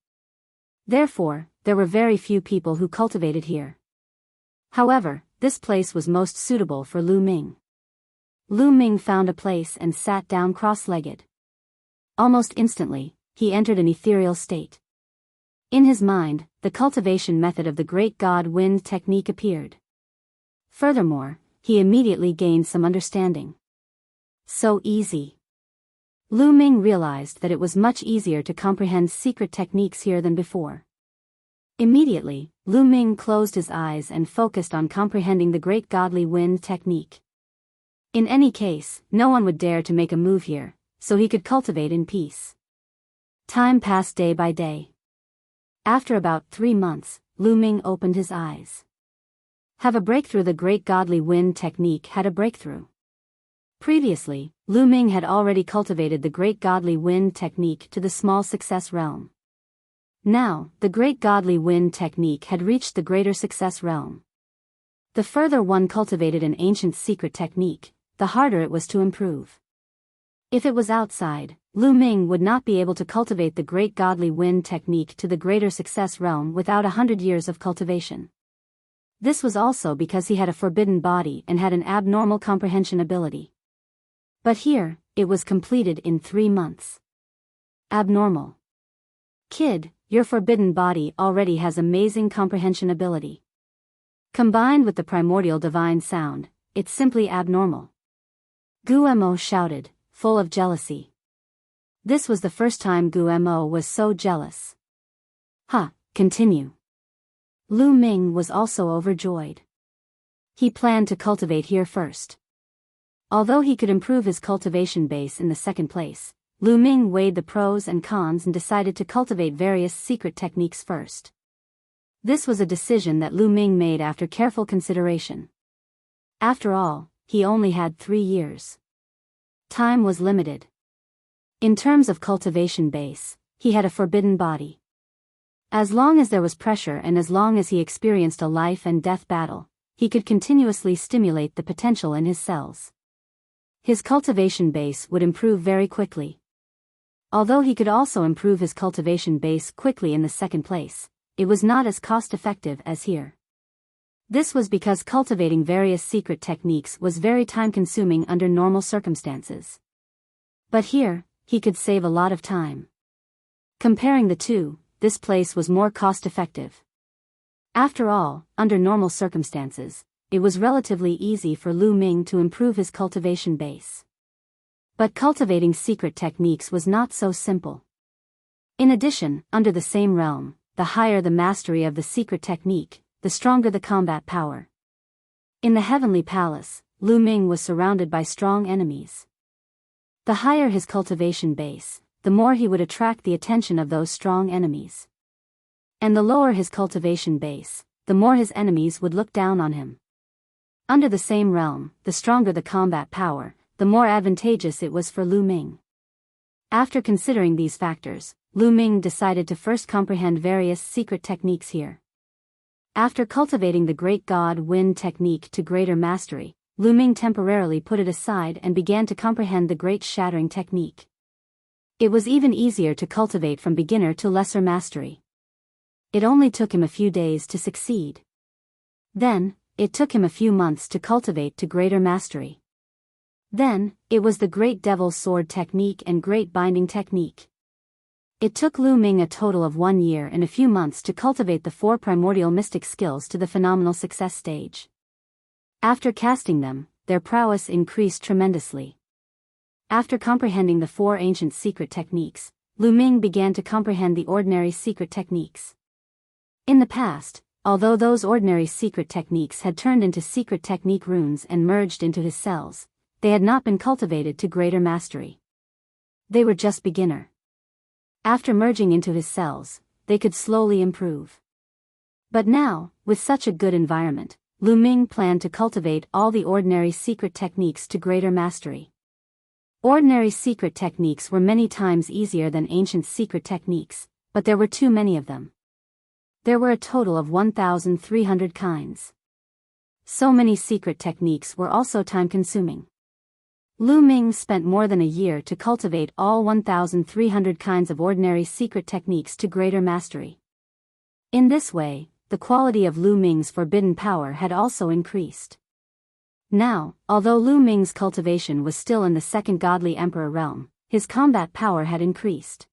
Therefore, there were very few people who cultivated here. However, this place was most suitable for Lu Ming. Lu Ming found a place and sat down cross-legged. Almost instantly, he entered an ethereal state. In his mind, the cultivation method of the great god wind technique appeared. Furthermore, he immediately gained some understanding. So easy. Lu Ming realized that it was much easier to comprehend secret techniques here than before. Immediately, Lu Ming closed his eyes and focused on comprehending the great godly wind technique. In any case, no one would dare to make a move here, so he could cultivate in peace. Time passed day by day. After about 3 months, Lu Ming opened his eyes. Have a breakthrough. The great godly wind technique had a breakthrough. Previously, Lu Ming had already cultivated the great godly wind technique to the small success realm. Now, the great godly wind technique had reached the greater success realm. The further one cultivated an ancient secret technique, the harder it was to improve. If it was outside, Lu Ming would not be able to cultivate the great godly wind technique to the greater success realm without 100 years of cultivation. This was also because he had a forbidden body and had an abnormal comprehension ability. But here, it was completed in 3 months. Abnormal. Kid, your forbidden body already has amazing comprehension ability. Combined with the primordial divine sound, it's simply abnormal. Gu Mo shouted, full of jealousy. This was the first time Gu Mo was so jealous. Continue. Lu Ming was also overjoyed. He planned to cultivate here first. Although he could improve his cultivation base in the second place, Lu Ming weighed the pros and cons and decided to cultivate various secret techniques first. This was a decision that Lu Ming made after careful consideration. After all, he only had 3 years. Time was limited. In terms of cultivation base, he had a forbidden body. As long as there was pressure and as long as he experienced a life and death battle, he could continuously stimulate the potential in his cells. His cultivation base would improve very quickly. Although he could also improve his cultivation base quickly in the second place, it was not as cost-effective as here. This was because cultivating various secret techniques was very time-consuming under normal circumstances. But here, he could save a lot of time. Comparing the two, this place was more cost-effective. After all, under normal circumstances, it was relatively easy for Lu Ming to improve his cultivation base. But cultivating secret techniques was not so simple. In addition, under the same realm, the higher the mastery of the secret technique, the stronger the combat power. In the Heavenly Palace, Lu Ming was surrounded by strong enemies. The higher his cultivation base, the more he would attract the attention of those strong enemies. And the lower his cultivation base, the more his enemies would look down on him. Under the same realm, the stronger the combat power, the more advantageous it was for Lu Ming. After considering these factors, Lu Ming decided to first comprehend various secret techniques here. After cultivating the Great God Wind technique to greater mastery, Lu Ming temporarily put it aside and began to comprehend the Great Shattering technique. It was even easier to cultivate from beginner to lesser mastery. It only took him a few days to succeed. Then, it took him a few months to cultivate to greater mastery. Then, it was the Great Devil's Sword technique and Great Binding technique. It took Lu Ming a total of 1 year and a few months to cultivate the 4 primordial mystic skills to the phenomenal success stage. After casting them, their prowess increased tremendously. After comprehending the 4 ancient secret techniques, Lu Ming began to comprehend the ordinary secret techniques. In the past, although those ordinary secret techniques had turned into secret technique runes and merged into his cells, they had not been cultivated to greater mastery. They were just beginner. After merging into his cells, they could slowly improve. But now, with such a good environment, Lu Ming planned to cultivate all the ordinary secret techniques to greater mastery. Ordinary secret techniques were many times easier than ancient secret techniques, but there were too many of them. There were a total of 1,300 kinds. So many secret techniques were also time-consuming. Lu Ming spent more than a year to cultivate all 1,300 kinds of ordinary secret techniques to greater mastery. In this way, the quality of Lu Ming's forbidden power had also increased. Now, although Lu Ming's cultivation was still in the second godly emperor realm, his combat power had increased.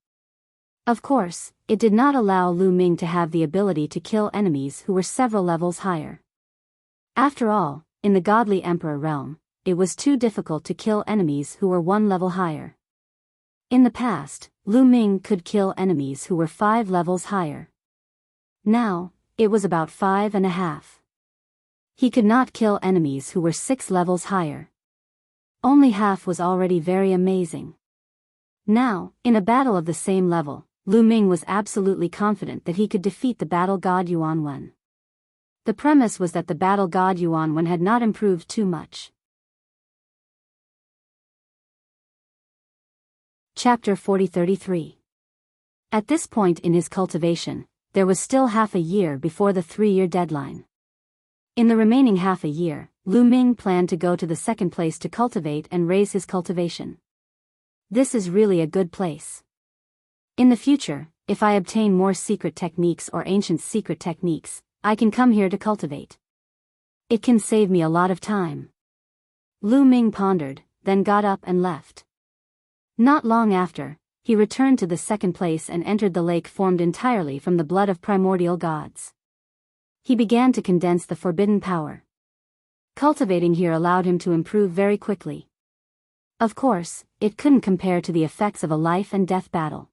Of course, it did not allow Lu Ming to have the ability to kill enemies who were several levels higher. After all, in the godly emperor realm, it was too difficult to kill enemies who were 1 level higher. In the past, Lu Ming could kill enemies who were 5 levels higher. Now, it was about 5.5. He could not kill enemies who were 6 levels higher. Only half was already very amazing. Now, in a battle of the same level, Lu Ming was absolutely confident that he could defeat the battle god Yuan Wen. The premise was that the battle god Yuan Wen had not improved too much. Chapter 40-33. At this point in his cultivation, there was still half a year before the 3-year deadline. In the remaining half a year, Lu Ming planned to go to the second place to cultivate and raise his cultivation. This is really a good place. In the future, if I obtain more secret techniques or ancient secret techniques, I can come here to cultivate. It can save me a lot of time. Lu Ming pondered, then got up and left. Not long after, he returned to the second place and entered the lake formed entirely from the blood of primordial gods. He began to condense the forbidden power. Cultivating here allowed him to improve very quickly. Of course, it couldn't compare to the effects of a life and death battle.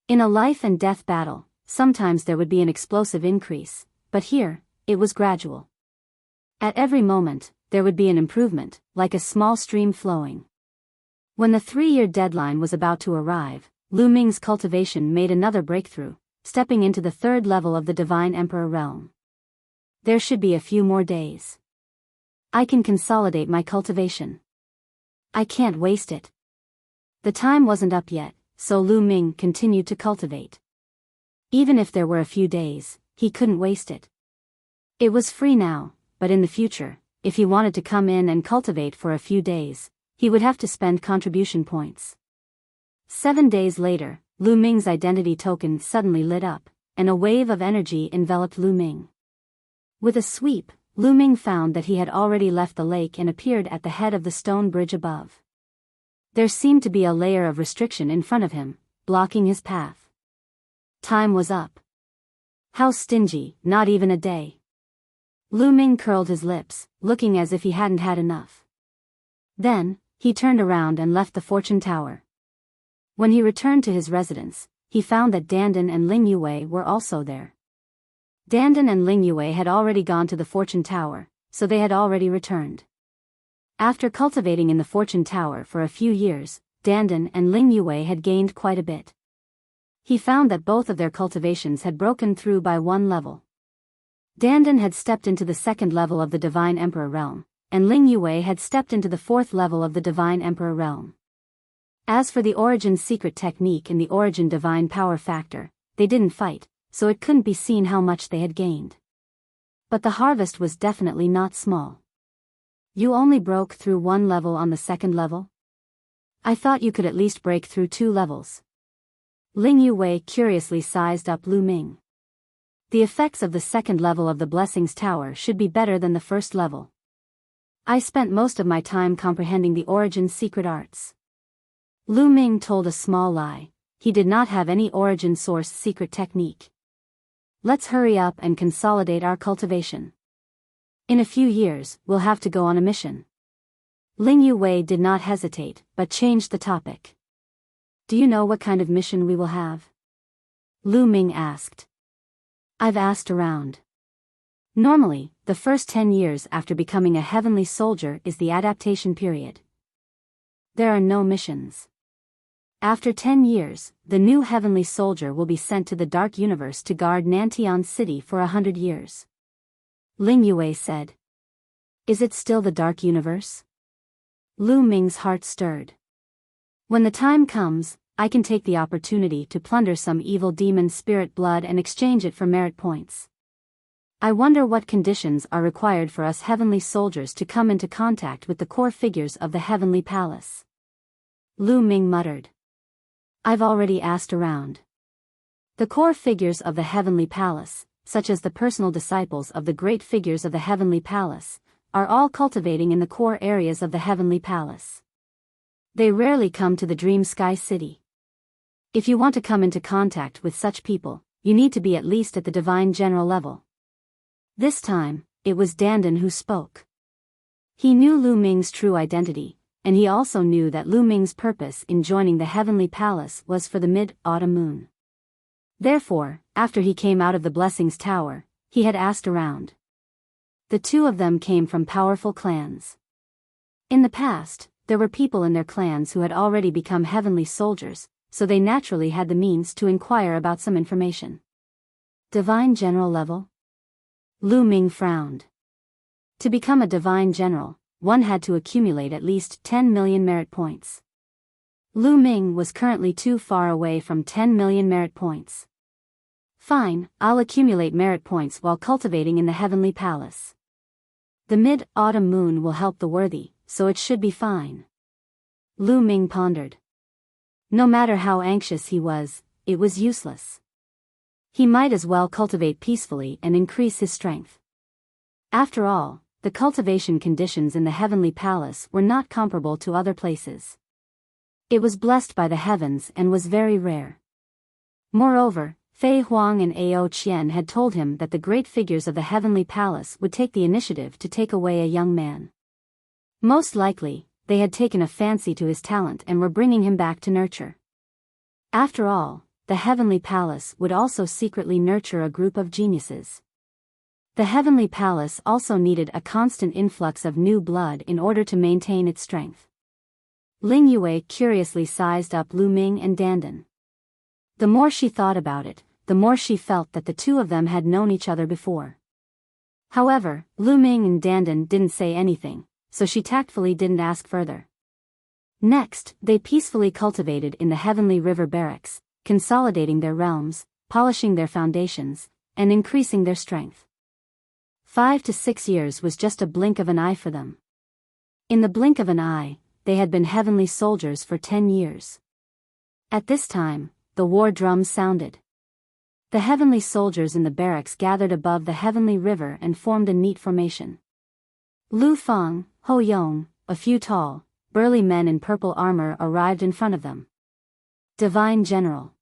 In a life and death battle, sometimes there would be an explosive increase, but here, it was gradual. At every moment, there would be an improvement, like a small stream flowing. When the 3-year deadline was about to arrive, Lu Ming's cultivation made another breakthrough, stepping into the 3rd level of the Divine Emperor realm. There should be a few more days. I can consolidate my cultivation. I can't waste it. The time wasn't up yet, so Lu Ming continued to cultivate. Even if there were a few days, he couldn't waste it. It was free now, but in the future, if he wanted to come in and cultivate for a few days, he would have to spend contribution points. 7 days later, Lu Ming's identity token suddenly lit up, and a wave of energy enveloped Lu Ming. With a sweep, Lu Ming found that he had already left the lake and appeared at the head of the stone bridge above. There seemed to be a layer of restriction in front of him, blocking his path. Time was up. How stingy, not even a day. Lu Ming curled his lips, looking as if he hadn't had enough. Then, he turned around and left the fortune tower. When he returned to his residence, he found that Dandan and Ling Yue were also there. Dandan and Ling Yue had already gone to the fortune tower, so they had already returned. After cultivating in the fortune tower for a few years, Dandan and Ling Yue had gained quite a bit. He found that both of their cultivations had broken through by 1 level. Dandan had stepped into the 2nd level of the Divine Emperor realm, and Ling Yue had stepped into the 4th level of the Divine Emperor realm. As for the Origin Secret Technique and the Origin Divine Power Factor, they didn't fight, so it couldn't be seen how much they had gained. But the harvest was definitely not small. You only broke through 1 level on the 2nd level? I thought you could at least break through 2 levels. Ling Yue curiously sized up Lu Ming. The effects of the 2nd level of the Blessings Tower should be better than the 1st level. I spent most of my time comprehending the Origin Secret Arts. Lu Ming told a small lie. He did not have any Origin Source Secret Technique. Let's hurry up and consolidate our cultivation. In a few years, we'll have to go on a mission. Ling Yue did not hesitate, but changed the topic. Do you know what kind of mission we will have? Lu Ming asked. I've asked around. Normally, the first 10 years after becoming a heavenly soldier is the adaptation period. There are no missions. After 10 years, the new heavenly soldier will be sent to the Dark Universe to guard Nantian City for 100 years. Ling Yue said. Is it still the Dark Universe? Lu Ming's heart stirred. When the time comes, I can take the opportunity to plunder some evil demon spirit blood and exchange it for merit points. I wonder what conditions are required for us heavenly soldiers to come into contact with the core figures of the heavenly palace. Lu Ming muttered. I've already asked around. The core figures of the heavenly palace, such as the personal disciples of the great figures of the heavenly palace, are all cultivating in the core areas of the heavenly palace. They rarely come to the Dream Sky City. If you want to come into contact with such people, you need to be at least at the Divine General level. This time, it was Dandan who spoke. He knew Lu Ming's true identity, and he also knew that Lu Ming's purpose in joining the Heavenly Palace was for the mid-autumn moon. Therefore, after he came out of the Blessings Tower, he had asked around. The two of them came from powerful clans. In the past, there were people in their clans who had already become heavenly soldiers, so they naturally had the means to inquire about some information. Divine General level? Lu Ming frowned. To become a Divine General, one had to accumulate at least 10 million merit points. Lu Ming was currently too far away from 10 million merit points. Fine, I'll accumulate merit points while cultivating in the Heavenly Palace. The mid-autumn moon will help the worthy, so it should be fine. Lu Ming pondered. No matter how anxious he was, it was useless. He might as well cultivate peacefully and increase his strength. After all, the cultivation conditions in the Heavenly Palace were not comparable to other places. It was blessed by the heavens and was very rare. Moreover, Fei Huang and Ao Qian had told him that the great figures of the Heavenly Palace would take the initiative to take away a young man. Most likely, they had taken a fancy to his talent and were bringing him back to nurture. After all, the Heavenly Palace would also secretly nurture a group of geniuses. The Heavenly Palace also needed a constant influx of new blood in order to maintain its strength. Ling Yue curiously sized up Lu Ming and Dandan. The more she thought about it, the more she felt that the two of them had known each other before. However, Lu Ming and Dandan didn't say anything, so she tactfully didn't ask further. Next, they peacefully cultivated in the Heavenly River Barracks, consolidating their realms, polishing their foundations, and increasing their strength. 5 to 6 years was just a blink of an eye for them. In the blink of an eye, they had been heavenly soldiers for 10 years. At this time, the war drums sounded. The heavenly soldiers in the barracks gathered above the heavenly river and formed a neat formation. Lu Feng, Ho Yong, a few tall, burly men in purple armor arrived in front of them. Divine General.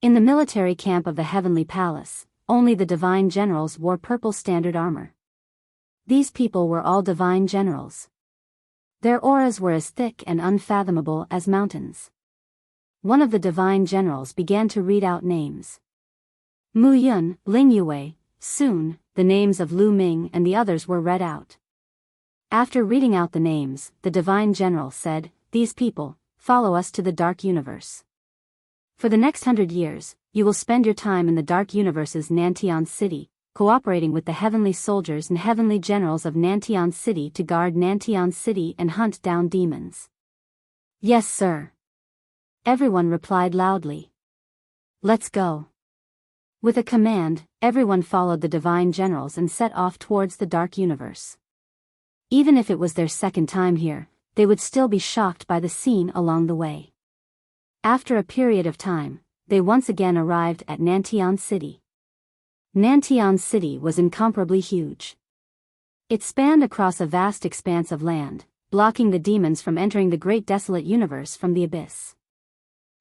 In the military camp of the Heavenly Palace, only the Divine Generals wore purple standard armor. These people were all Divine Generals. Their auras were as thick and unfathomable as mountains. One of the Divine Generals began to read out names. Mu Yun, Ling Yue. Soon, the names of Lu Ming and the others were read out. After reading out the names, the Divine General said, "These people follow us to the Dark Universe. For the next 100 years, you will spend your time in the Dark Universe's Nantian City, cooperating with the heavenly soldiers and heavenly generals of Nantian City to guard Nantian City and hunt down demons." "Yes, sir." Everyone replied loudly. "Let's go." With a command, everyone followed the Divine Generals and set off towards the Dark Universe. Even if it was their second time here, they would still be shocked by the scene along the way. After a period of time, they once again arrived at Nantian City. Nantian City was incomparably huge. It spanned across a vast expanse of land, blocking the demons from entering the great desolate universe from the abyss.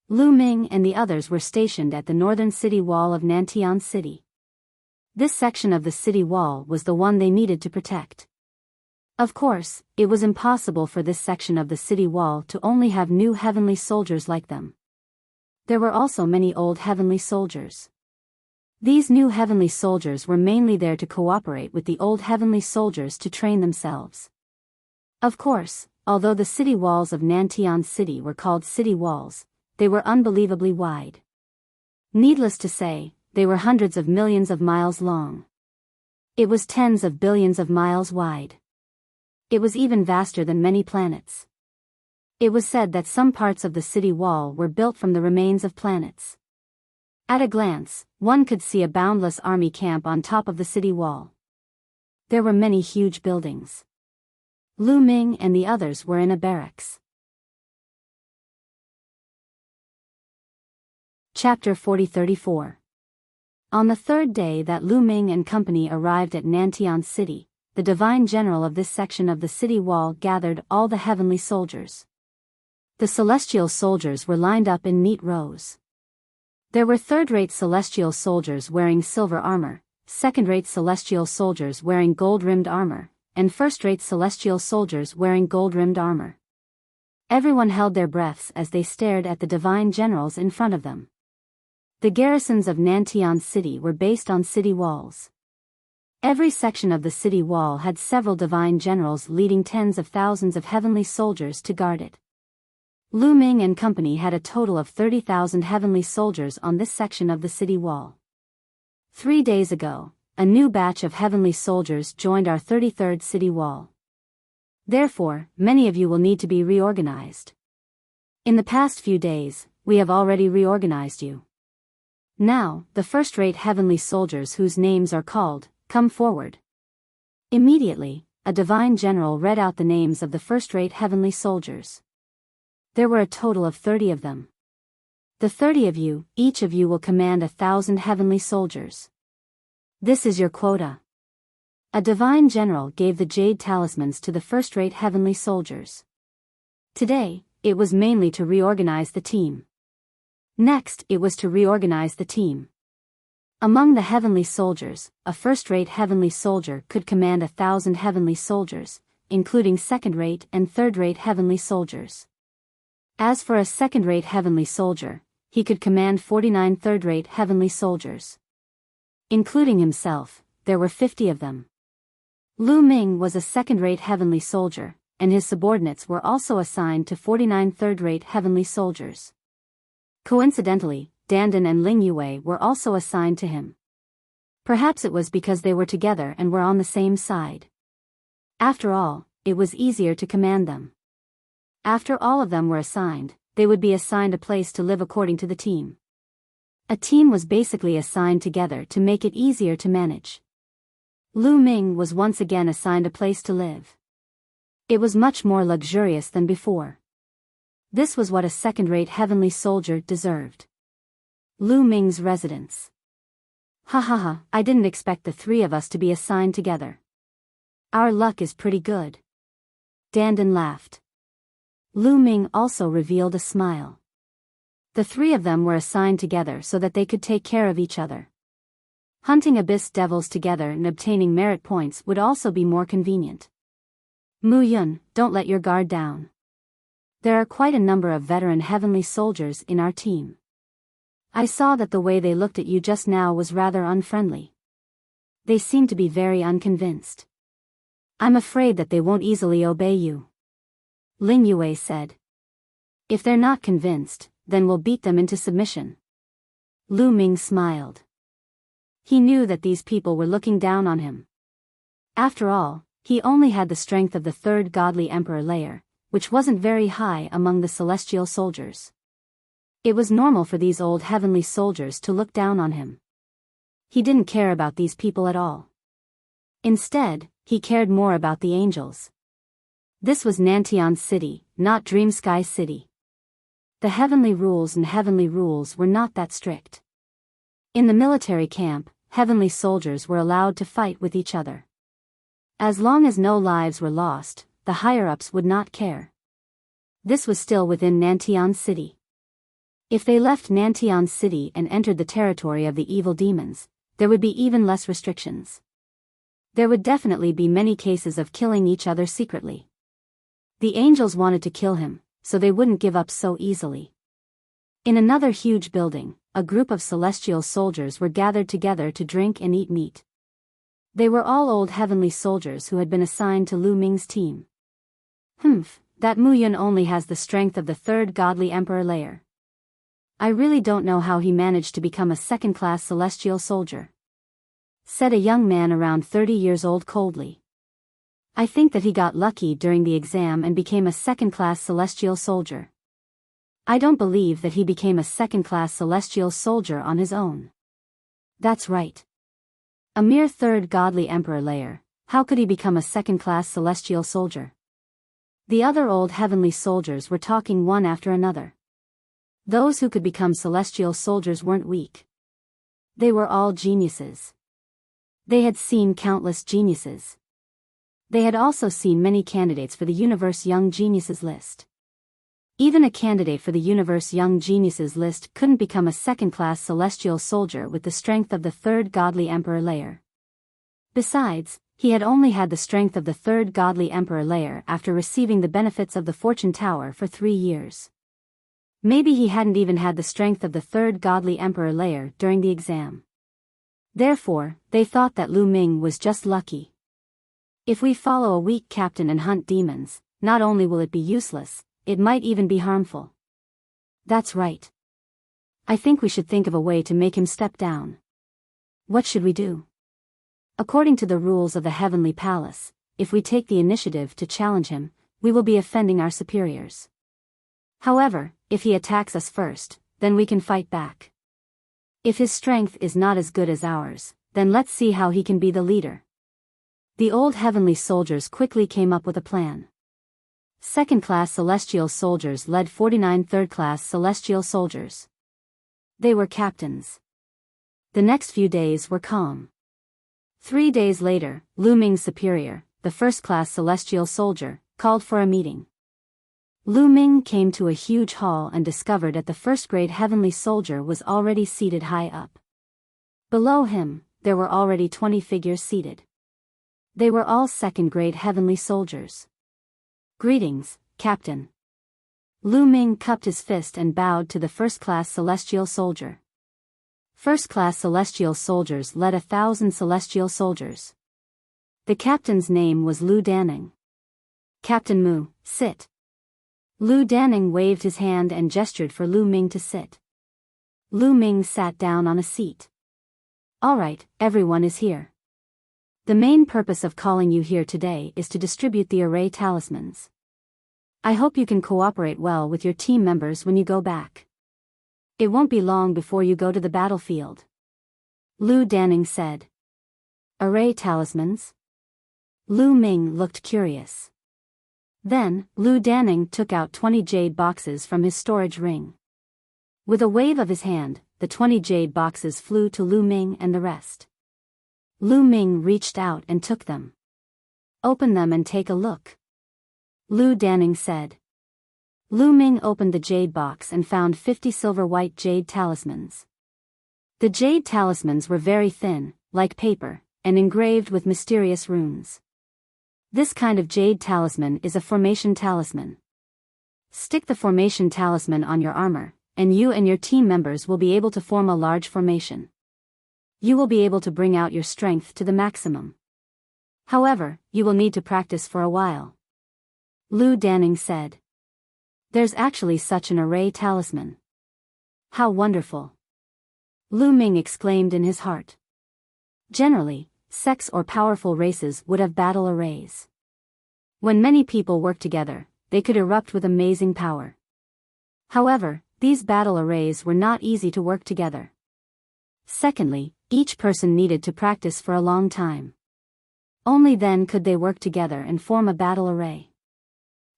Lu Ming and the others were stationed at the northern city wall of Nantian City. This section of the city wall was the one they needed to protect. Of course, it was impossible for this section of the city wall to only have new heavenly soldiers like them. There were also many old heavenly soldiers. These new heavenly soldiers were mainly there to cooperate with the old heavenly soldiers to train themselves. Of course, although the city walls of Nantian City were called city walls, they were unbelievably wide. Needless to say, they were hundreds of millions of miles long. It was tens of billions of miles wide. It was even vaster than many planets. It was said that some parts of the city wall were built from the remains of planets. At a glance, one could see a boundless army camp on top of the city wall. There were many huge buildings. Lu Ming and the others were in a barracks. Chapter 40-34. On the third day that Lu Ming and company arrived at Nantian City, the Divine General of this section of the city wall gathered all the heavenly soldiers. The celestial soldiers were lined up in neat rows. There were third-rate celestial soldiers wearing silver armor, second-rate celestial soldiers wearing gold-rimmed armor, and first-rate celestial soldiers wearing gold-rimmed armor. Everyone held their breaths as they stared at the Divine Generals in front of them. The garrisons of Nantian City were based on city walls. Every section of the city wall had several Divine Generals leading tens of thousands of heavenly soldiers to guard it. Lu Ming and company had a total of 30,000 heavenly soldiers on this section of the city wall. 3 days ago, a new batch of heavenly soldiers joined our 33rd city wall. Therefore, many of you will need to be reorganized. In the past few days, we have already reorganized you. Now, the first-rate heavenly soldiers whose names are called, come forward. Immediately, a Divine General read out the names of the first-rate heavenly soldiers. There were a total of 30 of them. The 30 of you, each of you will command 1,000 heavenly soldiers. This is your quota. A Divine General gave the jade talismans to the first-rate heavenly soldiers. Today, it was mainly to reorganize the team. Next, it was to reorganize the team. Among the heavenly soldiers, a first-rate heavenly soldier could command 1,000 heavenly soldiers, including second-rate and third-rate heavenly soldiers. As for a second-rate heavenly soldier, he could command 49 third-rate heavenly soldiers. Including himself, there were 50 of them. Lu Ming was a second-rate heavenly soldier, and his subordinates were also assigned to 49 third-rate heavenly soldiers. Coincidentally, Dandan and Ling Yue were also assigned to him. Perhaps it was because they were together and were on the same side. After all, it was easier to command them. After all of them were assigned, they would be assigned a place to live according to the team. A team was basically assigned together to make it easier to manage. Lu Ming was once again assigned a place to live. It was much more luxurious than before. This was what a second-rate heavenly soldier deserved. Lu Ming's residence. Ha ha ha, I didn't expect the three of us to be assigned together. Our luck is pretty good. Dandan laughed. Lu Ming also revealed a smile. The three of them were assigned together so that they could take care of each other. Hunting abyss devils together and obtaining merit points would also be more convenient. Mu Yun, don't let your guard down. There are quite a number of veteran heavenly soldiers in our team. I saw that the way they looked at you just now was rather unfriendly. They seem to be very unconvinced. I'm afraid that they won't easily obey you. Ling Yue said. If they're not convinced, then we'll beat them into submission. Lu Ming smiled. He knew that these people were looking down on him. After all, he only had the strength of the third godly emperor layer, which wasn't very high among the celestial soldiers. It was normal for these old heavenly soldiers to look down on him. He didn't care about these people at all. Instead, he cared more about the angels. This was Nantian City, not Dream Sky City. The heavenly rules were not that strict. In the military camp, heavenly soldiers were allowed to fight with each other. As long as no lives were lost, the higher-ups would not care. This was still within Nantian City. If they left Nantian City and entered the territory of the evil demons, there would be even less restrictions. There would definitely be many cases of killing each other secretly. The angels wanted to kill him, so they wouldn't give up so easily. In another huge building, a group of celestial soldiers were gathered together to drink and eat meat. They were all old heavenly soldiers who had been assigned to Lu Ming's team. That Mu Yun only has the strength of the third godly emperor layer. I really don't know how he managed to become a second-class celestial soldier, said a young man around 30 years old coldly. I think that he got lucky during the exam and became a second-class celestial soldier. I don't believe that he became a second-class celestial soldier on his own. That's right. A mere third godly emperor layer, how could he become a second-class celestial soldier? The other old heavenly soldiers were talking one after another. Those who could become celestial soldiers weren't weak. They were all geniuses. They had seen countless geniuses. They had also seen many candidates for the Universe Young Geniuses list. Even a candidate for the Universe Young Geniuses list couldn't become a second-class celestial soldier with the strength of the third godly emperor layer. Besides, he had only had the strength of the third godly emperor layer after receiving the benefits of the Fortune Tower for 3 years. Maybe he hadn't even had the strength of the third godly emperor layer during the exam. Therefore, they thought that Lu Ming was just lucky. If we follow a weak captain and hunt demons, not only will it be useless, it might even be harmful. That's right. I think we should think of a way to make him step down. What should we do? According to the rules of the Heavenly Palace, if we take the initiative to challenge him, we will be offending our superiors. However, if he attacks us first, then we can fight back. If his strength is not as good as ours, then let's see how he can be the leader. The old heavenly soldiers quickly came up with a plan. Second-class celestial soldiers led 49 third-class celestial soldiers. They were captains. The next few days were calm. 3 days later, Lu Ming's superior, the first-class celestial soldier, called for a meeting. Lu Ming came to a huge hall and discovered that the first-grade heavenly soldier was already seated high up. Below him, there were already 20 figures seated. They were all second-grade heavenly soldiers. Greetings, Captain. Lu Ming cupped his fist and bowed to the first-class celestial soldier. First-class celestial soldiers led 1,000 celestial soldiers. The captain's name was Lu Danning. Captain Mu, sit. Lu Danning waved his hand and gestured for Lu Ming to sit. Lu Ming sat down on a seat. All right, everyone is here. The main purpose of calling you here today is to distribute the array talismans. I hope you can cooperate well with your team members when you go back. It won't be long before you go to the battlefield. Lu Danning said. Array talismans? Lu Ming looked curious. Then, Lu Danning took out 20 jade boxes from his storage ring. With a wave of his hand, the 20 jade boxes flew to Lu Ming and the rest. Lu Ming reached out and took them. Open them and take a look. Lu Danning said. Lu Ming opened the jade box and found 50 silver-white jade talismans. The jade talismans were very thin, like paper, and engraved with mysterious runes. This kind of jade talisman is a formation talisman. Stick the formation talisman on your armor, and you and your team members will be able to form a large formation. You will be able to bring out your strength to the maximum. However, you will need to practice for a while. Lu Danning said. There's actually such an array talisman. How wonderful! Lu Ming exclaimed in his heart. Generally, sex or powerful races would have battle arrays. When many people work together, they could erupt with amazing power. However, these battle arrays were not easy to work together. Secondly, each person needed to practice for a long time. Only then could they work together and form a battle array.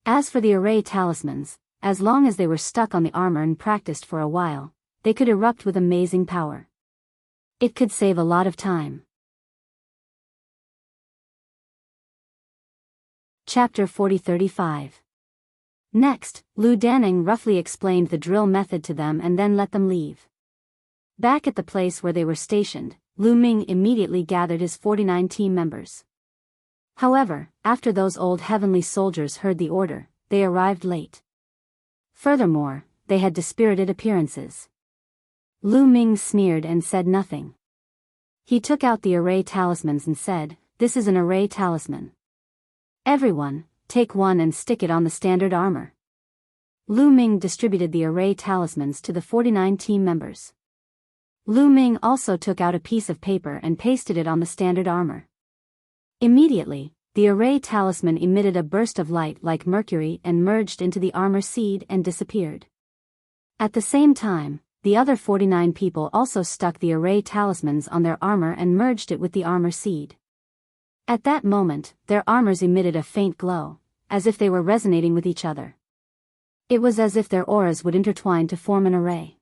As for the array talismans, as long as they were stuck on the armor and practiced for a while, they could erupt with amazing power. It could save a lot of time. Chapter 40-35. Next, Lu Danning roughly explained the drill method to them and then let them leave. Back at the place where they were stationed, Lu Ming immediately gathered his 49 team members. However, after those old heavenly soldiers heard the order, they arrived late. Furthermore, they had dispirited appearances. Lu Ming sneered and said nothing. He took out the array talismans and said, "This is an array talisman. Everyone, take one and stick it on the standard armor." Lu Ming distributed the array talismans to the 49 team members. Lu Ming also took out a piece of paper and pasted it on the standard armor. Immediately, the array talisman emitted a burst of light like mercury and merged into the armor seed and disappeared. At the same time, the other 49 people also stuck the array talismans on their armor and merged it with the armor seed. At that moment, their armors emitted a faint glow, as if they were resonating with each other. It was as if their auras would intertwine to form an array.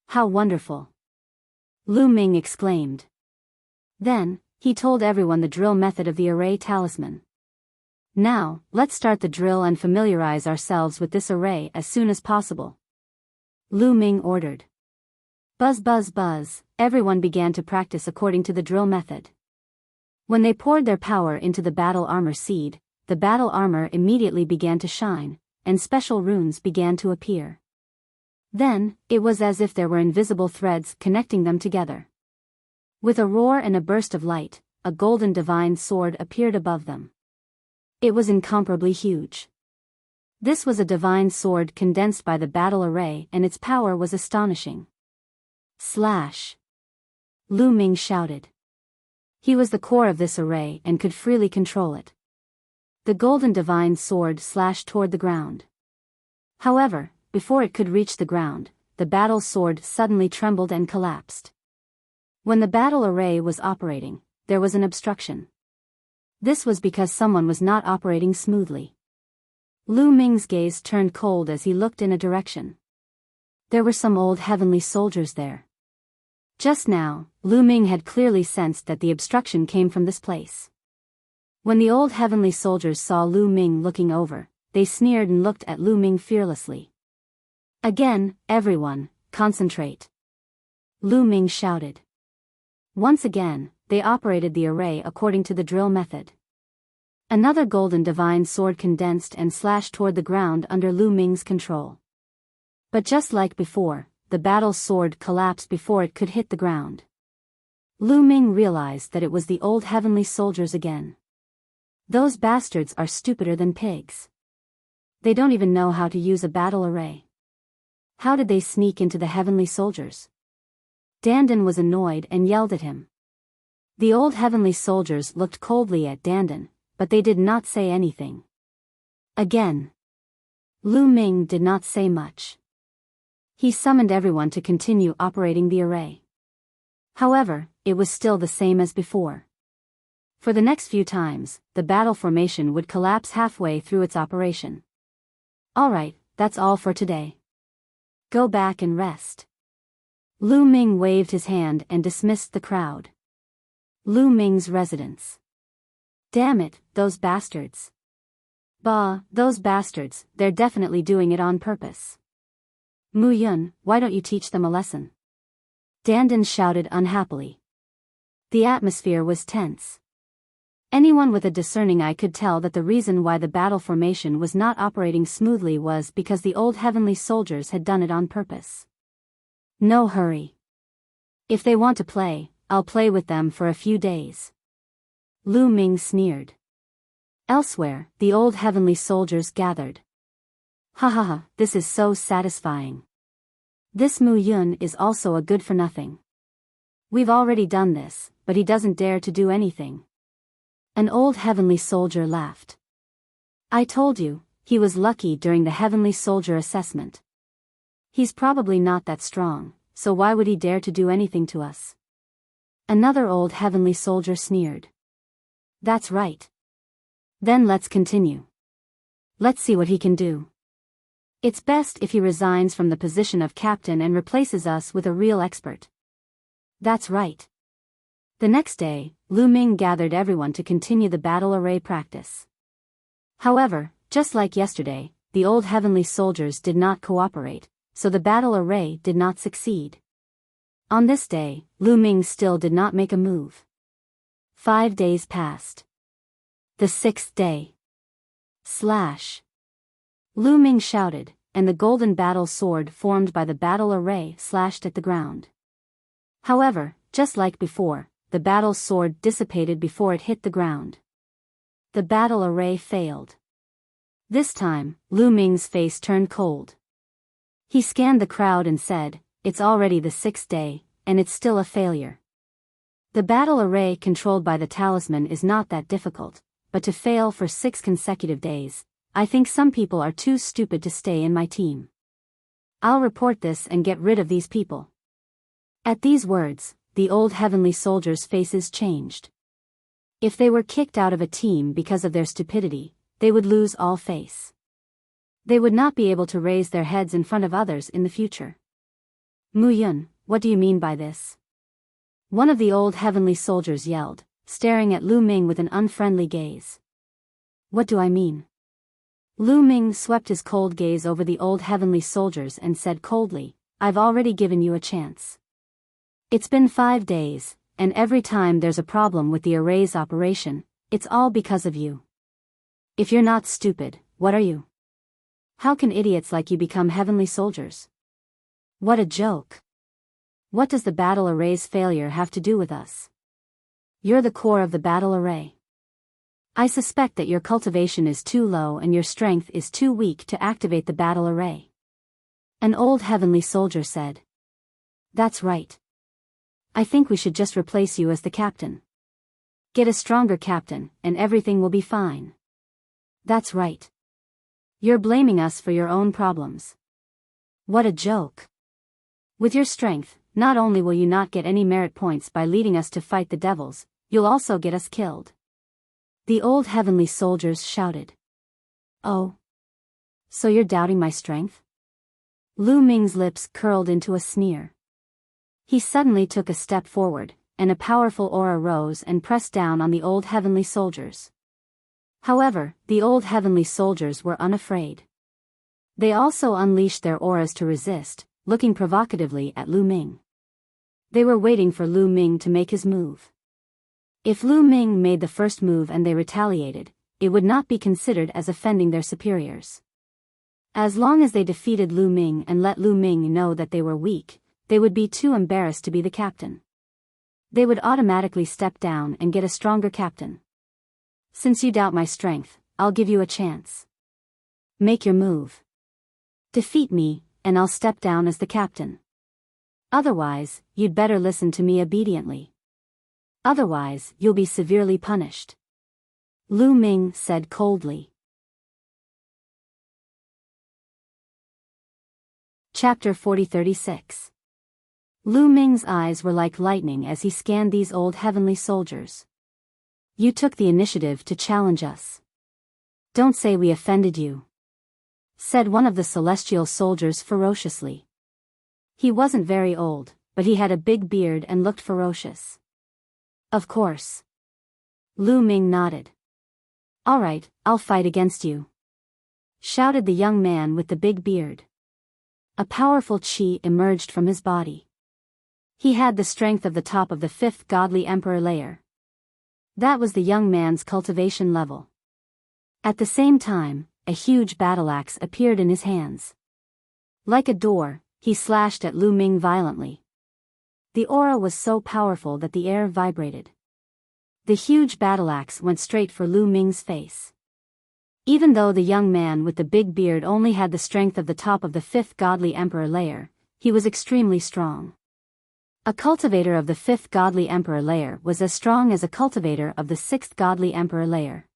How wonderful! Lu Ming exclaimed. Then, he told everyone the drill method of the array talisman. Now, let's start the drill and familiarize ourselves with this array as soon as possible. Lu Ming ordered. Buzz buzz buzz, everyone began to practice according to the drill method. When they poured their power into the battle armor seed, the battle armor immediately began to shine, and special runes began to appear. Then, it was as if there were invisible threads connecting them together. With a roar and a burst of light, a golden divine sword appeared above them. It was incomparably huge. This was a divine sword condensed by the battle array and its power was astonishing. Slash! Lu Ming shouted. He was the core of this array and could freely control it. The golden divine sword slashed toward the ground. However, before it could reach the ground, the battle sword suddenly trembled and collapsed. When the battle array was operating, there was an obstruction. This was because someone was not operating smoothly. Lu Ming's gaze turned cold as he looked in a direction. There were some old heavenly soldiers there. Just now, Lu Ming had clearly sensed that the obstruction came from this place. When the old heavenly soldiers saw Lu Ming looking over, they sneered and looked at Lu Ming fearlessly. Again, everyone, concentrate! Lu Ming shouted. Once again, they operated the array according to the drill method. Another golden divine sword condensed and slashed toward the ground under Lu Ming's control. But just like before, the battle sword collapsed before it could hit the ground. Lu Ming realized that it was the old heavenly soldiers again. Those bastards are stupider than pigs. They don't even know how to use a battle array. How did they sneak into the heavenly soldiers? Dandan was annoyed and yelled at him. The old heavenly soldiers looked coldly at Dandan, but they did not say anything. Again, Lu Ming did not say much. He summoned everyone to continue operating the array. However, it was still the same as before. For the next few times, the battle formation would collapse halfway through its operation. Alright, that's all for today. Go back and rest. Lu Ming waved his hand and dismissed the crowd. Lu Ming's residence. Damn it, those bastards. Bah, those bastards, they're definitely doing it on purpose. Mu Yun, why don't you teach them a lesson? Dandan shouted unhappily. The atmosphere was tense. Anyone with a discerning eye could tell that the reason why the battle formation was not operating smoothly was because the old heavenly soldiers had done it on purpose. No hurry. If they want to play, I'll play with them for a few days. Lu Ming sneered. Elsewhere, the old heavenly soldiers gathered. Ha ha ha, this is so satisfying. This Mu Yun is also a good for nothing. We've already done this, but he doesn't dare to do anything. An old heavenly soldier laughed. I told you, he was lucky during the heavenly soldier assessment. He's probably not that strong, so why would he dare to do anything to us? Another old heavenly soldier sneered. That's right. Then let's continue. Let's see what he can do. It's best if he resigns from the position of captain and replaces us with a real expert. That's right. The next day, Lu Ming gathered everyone to continue the battle array practice. However, just like yesterday, the old heavenly soldiers did not cooperate, so the battle array did not succeed. On this day, Lu Ming still did not make a move. 5 days passed. The 6th day. Slash. Lu Ming shouted, and the golden battle sword formed by the battle array slashed at the ground. However, just like before, the battle sword dissipated before it hit the ground. The battle array failed. This time, Lu Ming's face turned cold. He scanned the crowd and said, it's already the 6th day, and it's still a failure. The battle array controlled by the talisman is not that difficult, but to fail for 6 consecutive days, I think some people are too stupid to stay in my team. I'll report this and get rid of these people. At these words, the old heavenly soldiers' faces changed. If they were kicked out of a team because of their stupidity, they would lose all face. They would not be able to raise their heads in front of others in the future. Mu Yun, what do you mean by this? One of the old heavenly soldiers yelled, staring at Lu Ming with an unfriendly gaze. What do I mean? Lu Ming swept his cold gaze over the old heavenly soldiers and said coldly, I've already given you a chance. It's been 5 days, and every time there's a problem with the array's operation, it's all because of you. If you're not stupid, what are you? How can idiots like you become heavenly soldiers? What a joke. What does the battle array's failure have to do with us? You're the core of the battle array. I suspect that your cultivation is too low and your strength is too weak to activate the battle array. An old heavenly soldier said. That's right. I think we should just replace you as the captain. Get a stronger captain, and everything will be fine. That's right. You're blaming us for your own problems. What a joke. With your strength, not only will you not get any merit points by leading us to fight the devils, you'll also get us killed. The old heavenly soldiers shouted. Oh. So you're doubting my strength? Lu Ming's lips curled into a sneer. He suddenly took a step forward, and a powerful aura rose and pressed down on the old heavenly soldiers. However, the old heavenly soldiers were unafraid. They also unleashed their auras to resist, looking provocatively at Lu Ming. They were waiting for Lu Ming to make his move. If Lu Ming made the first move and they retaliated, it would not be considered as offending their superiors. As long as they defeated Lu Ming and let Lu Ming know that they were weak, they would be too embarrassed to be the captain. They would automatically step down and get a stronger captain. Since you doubt my strength, I'll give you a chance. Make your move. Defeat me, and I'll step down as the captain. Otherwise, you'd better listen to me obediently. Otherwise, you'll be severely punished. Lu Ming said coldly. Chapter 40-36. Lu Ming's eyes were like lightning as he scanned these old heavenly soldiers. You took the initiative to challenge us. Don't say we offended you, said one of the celestial soldiers ferociously. He wasn't very old, but he had a big beard and looked ferocious. Of course. Lu Ming nodded. All right, I'll fight against you, shouted the young man with the big beard. A powerful qi emerged from his body. He had the strength of the top of the fifth godly emperor layer. That was the young man's cultivation level. At the same time, a huge battle axe appeared in his hands. Like a door, he slashed at Lu Ming violently. The aura was so powerful that the air vibrated. The huge battle axe went straight for Lu Ming's face. Even though the young man with the big beard only had the strength of the top of the fifth godly emperor layer, he was extremely strong. A cultivator of the fifth godly emperor layer was as strong as a cultivator of the sixth godly emperor layer.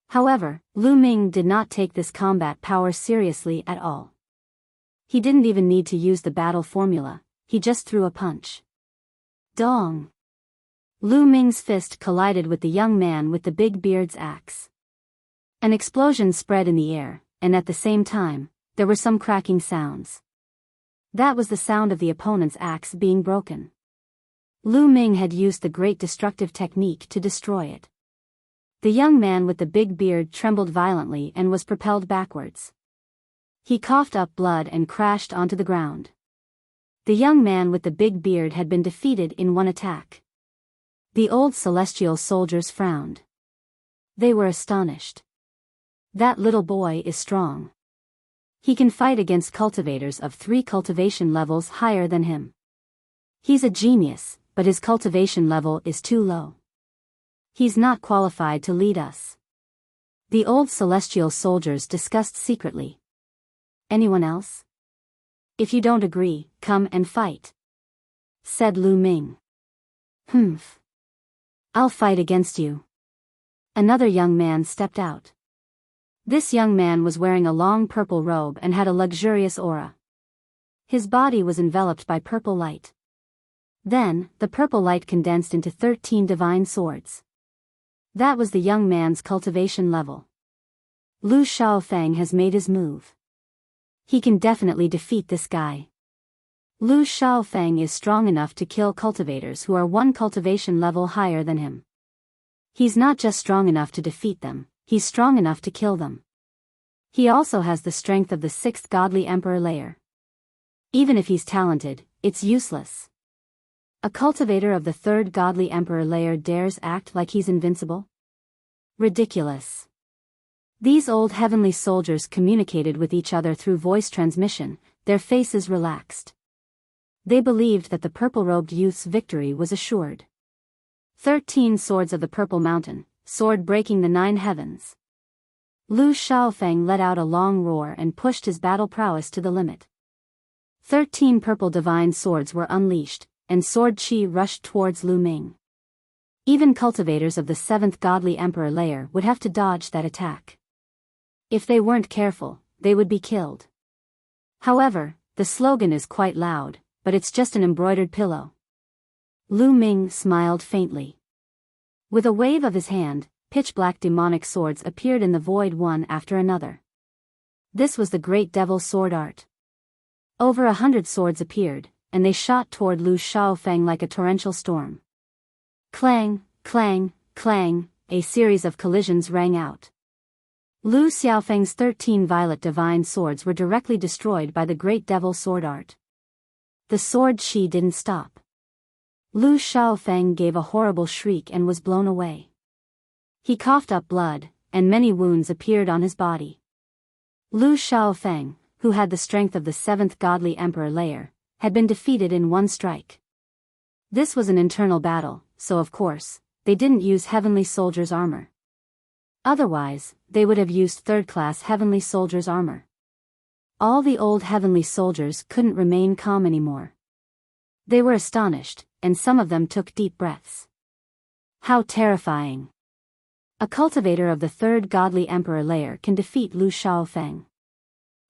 However, Lu Ming did not take this combat power seriously at all. He didn't even need to use the battle formula, he just threw a punch. Dong! Lu Ming's fist collided with the young man with the big beard's axe. An explosion spread in the air, and at the same time, there were some cracking sounds. That was the sound of the opponent's axe being broken. Lu Ming had used the great destructive technique to destroy it. The young man with the big beard trembled violently and was propelled backwards. He coughed up blood and crashed onto the ground. The young man with the big beard had been defeated in one attack. The old celestial soldiers frowned. They were astonished. That little boy is strong. He can fight against cultivators of 3 cultivation levels higher than him. He's a genius, but his cultivation level is too low. He's not qualified to lead us. The old celestial soldiers discussed secretly. Anyone else? If you don't agree, come and fight, said Lu Ming. Humph. I'll fight against you. Another young man stepped out. This young man was wearing a long purple robe and had a luxurious aura. His body was enveloped by purple light. Then, the purple light condensed into 13 divine swords. That was the young man's cultivation level. Lu Shaofeng has made his move. He can definitely defeat this guy. Lu Shaofeng is strong enough to kill cultivators who are 1 cultivation level higher than him. He's not just strong enough to defeat them, he's strong enough to kill them. He also has the strength of the 6th godly emperor layer. Even if he's talented, it's useless. A cultivator of the 3rd godly emperor layer dares act like he's invincible? Ridiculous. These old heavenly soldiers communicated with each other through voice transmission, their faces relaxed. They believed that the purple-robed youth's victory was assured. 13 swords of the Purple Mountain, sword breaking the 9 heavens. Lu Shaofeng let out a long roar and pushed his battle prowess to the limit. 13 purple divine swords were unleashed, and sword qi rushed towards Lu Ming. Even cultivators of the 7th godly emperor layer would have to dodge that attack. If they weren't careful, they would be killed. However, the slogan is quite loud, but it's just an embroidered pillow. Lu Ming smiled faintly. With a wave of his hand, pitch-black demonic swords appeared in the void one after another. This was the great devil sword art. Over 100 swords appeared, and they shot toward Lu Shaofeng like a torrential storm. Clang, clang, clang, a series of collisions rang out. Lu Xiaofeng's 13 violet divine swords were directly destroyed by the great devil sword art. The sword qi didn't stop. Lu Shaofeng gave a horrible shriek and was blown away. He coughed up blood, and many wounds appeared on his body. Lu Shaofeng, who had the strength of the 7th godly emperor layer, had been defeated in one strike. This was an internal battle, so of course, they didn't use heavenly soldiers' armor. Otherwise, they would have used 3rd-class heavenly soldiers' armor. All the old heavenly soldiers couldn't remain calm anymore. They were astonished, and some of them took deep breaths. How terrifying! A cultivator of the 3rd godly emperor layer can defeat Lu Shaofeng.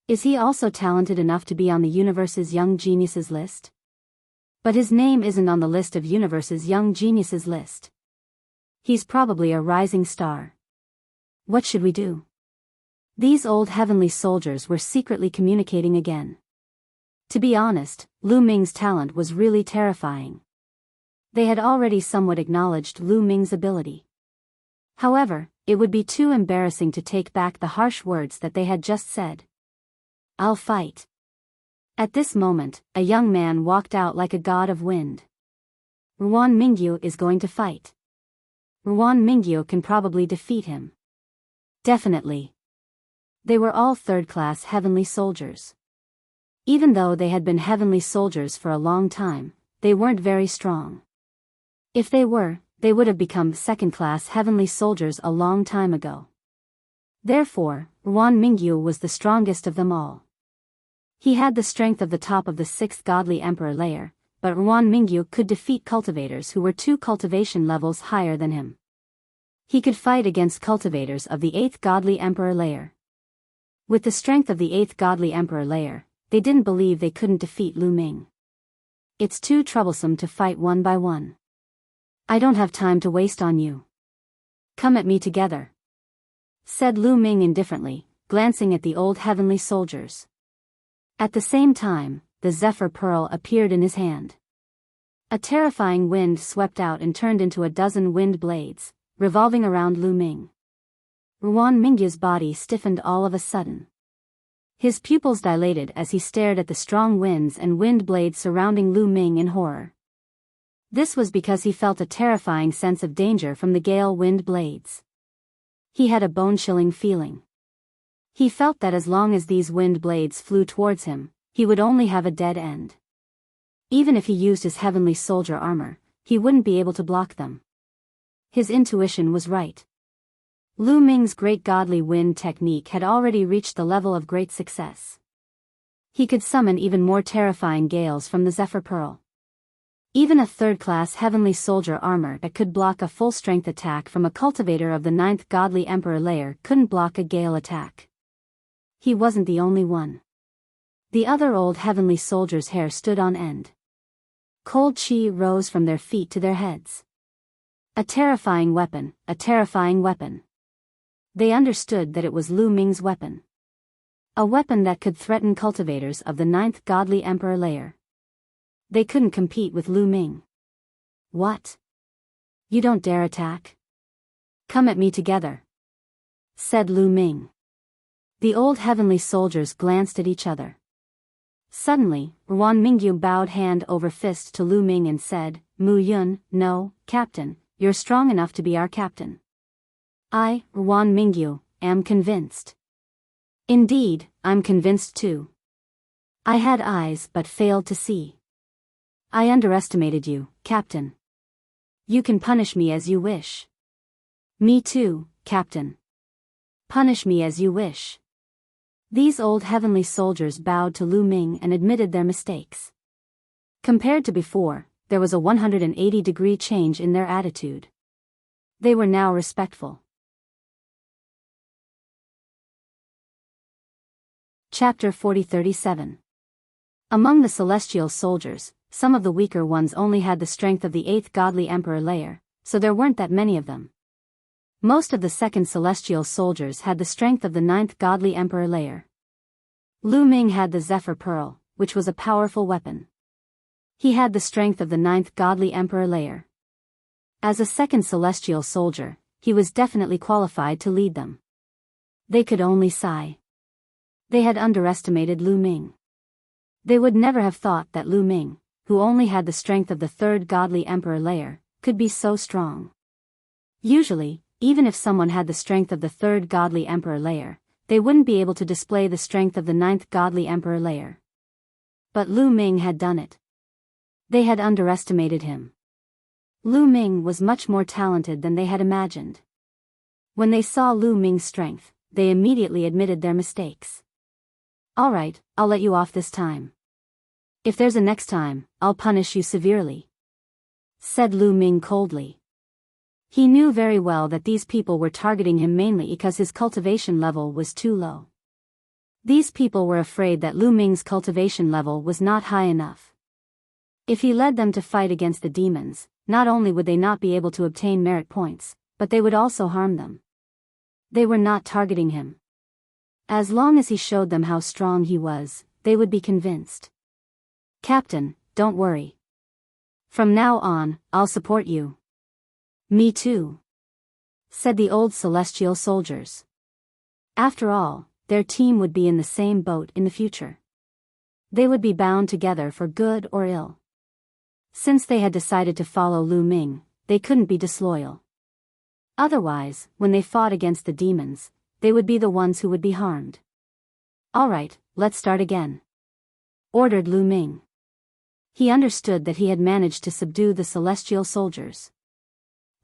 Is he also talented enough to be on the universe's young geniuses list? But his name isn't on the list of universe's young geniuses list. He's probably a rising star. What should we do? These old heavenly soldiers were secretly communicating again. To be honest, Lu Ming's talent was really terrifying. They had already somewhat acknowledged Lu Ming's ability. However, it would be too embarrassing to take back the harsh words that they had just said. I'll fight. At this moment, a young man walked out like a god of wind. Ruan Mingyu is going to fight. Ruan Mingyu can probably defeat him. Definitely. They were all third-class heavenly soldiers. Even though they had been heavenly soldiers for a long time, they weren't very strong. If they were, they would have become second-class heavenly soldiers a long time ago. Therefore, Ruan Mingyu was the strongest of them all. He had the strength of the top of the 6th godly emperor layer, but Ruan Mingyu could defeat cultivators who were 2 cultivation levels higher than him. He could fight against cultivators of the 8th godly emperor layer. With the strength of the 8th godly emperor layer, they didn't believe they couldn't defeat Lu Ming. It's too troublesome to fight one by one. I don't have time to waste on you. Come at me together, said Lu Ming indifferently, glancing at the old heavenly soldiers. At the same time, the Zephyr Pearl appeared in his hand. A terrifying wind swept out and turned into a dozen wind blades, revolving around Lu Ming. Ruan Mingyu's body stiffened all of a sudden. His pupils dilated as he stared at the strong winds and wind blades surrounding Lu Ming in horror. This was because he felt a terrifying sense of danger from the gale wind blades. He had a bone-chilling feeling. He felt that as long as these wind blades flew towards him, he would only have a dead end. Even if he used his heavenly soldier armor, he wouldn't be able to block them. His intuition was right. Lu Ming's great godly wind technique had already reached the level of great success. He could summon even more terrifying gales from the Zephyr Pearl. Even a third-class heavenly soldier armor that could block a full-strength attack from a cultivator of the 9th godly emperor layer couldn't block a gale attack. He wasn't the only one. The other old heavenly soldiers' hair stood on end. Cold chi rose from their feet to their heads. A terrifying weapon, a terrifying weapon. They understood that it was Lu Ming's weapon. A weapon that could threaten cultivators of the 9th godly emperor layer. They couldn't compete with Lu Ming. What? You don't dare attack? Come at me together, said Lu Ming. The old heavenly soldiers glanced at each other. Suddenly, Ruan Mingyu bowed hand over fist to Lu Ming and said, Mu Yun, no, Captain, you're strong enough to be our captain. I, Ruan Mingyu, am convinced. Indeed, I'm convinced too. I had eyes but failed to see. I underestimated you, Captain. You can punish me as you wish. Me too, Captain. Punish me as you wish. These old heavenly soldiers bowed to Lu Ming and admitted their mistakes. Compared to before, there was a 180-degree change in their attitude. They were now respectful. Chapter 40-37. Among the celestial soldiers, some of the weaker ones only had the strength of the 8th godly emperor layer, so there weren't that many of them. Most of the 2nd celestial soldiers had the strength of the 9th godly emperor layer. Lu Ming had the Zephyr Pearl, which was a powerful weapon. He had the strength of the 9th godly emperor layer. As a 2nd celestial soldier, he was definitely qualified to lead them. They could only sigh. They had underestimated Lu Ming. They would never have thought that Lu Ming, who only had the strength of the 3rd godly emperor layer, could be so strong. Usually, even if someone had the strength of the 3rd godly emperor layer, they wouldn't be able to display the strength of the 9th godly emperor layer. But Lu Ming had done it. They had underestimated him. Lu Ming was much more talented than they had imagined. When they saw Lu Ming's strength, they immediately admitted their mistakes. All right, I'll let you off this time. If there's a next time, I'll punish you severely, said Lu Ming coldly. He knew very well that these people were targeting him mainly because his cultivation level was too low. These people were afraid that Lu Ming's cultivation level was not high enough. If he led them to fight against the demons, not only would they not be able to obtain merit points, but they would also harm them. They were not targeting him. As long as he showed them how strong he was, they would be convinced. "Captain, don't worry. From now on, I'll support you." "Me too," said the old celestial soldiers. After all, their team would be in the same boat in the future. They would be bound together for good or ill. Since they had decided to follow Lu Ming, they couldn't be disloyal. Otherwise, when they fought against the demons, they would be the ones who would be harmed. "All right, let's start again," ordered Lu Ming. He understood that he had managed to subdue the celestial soldiers.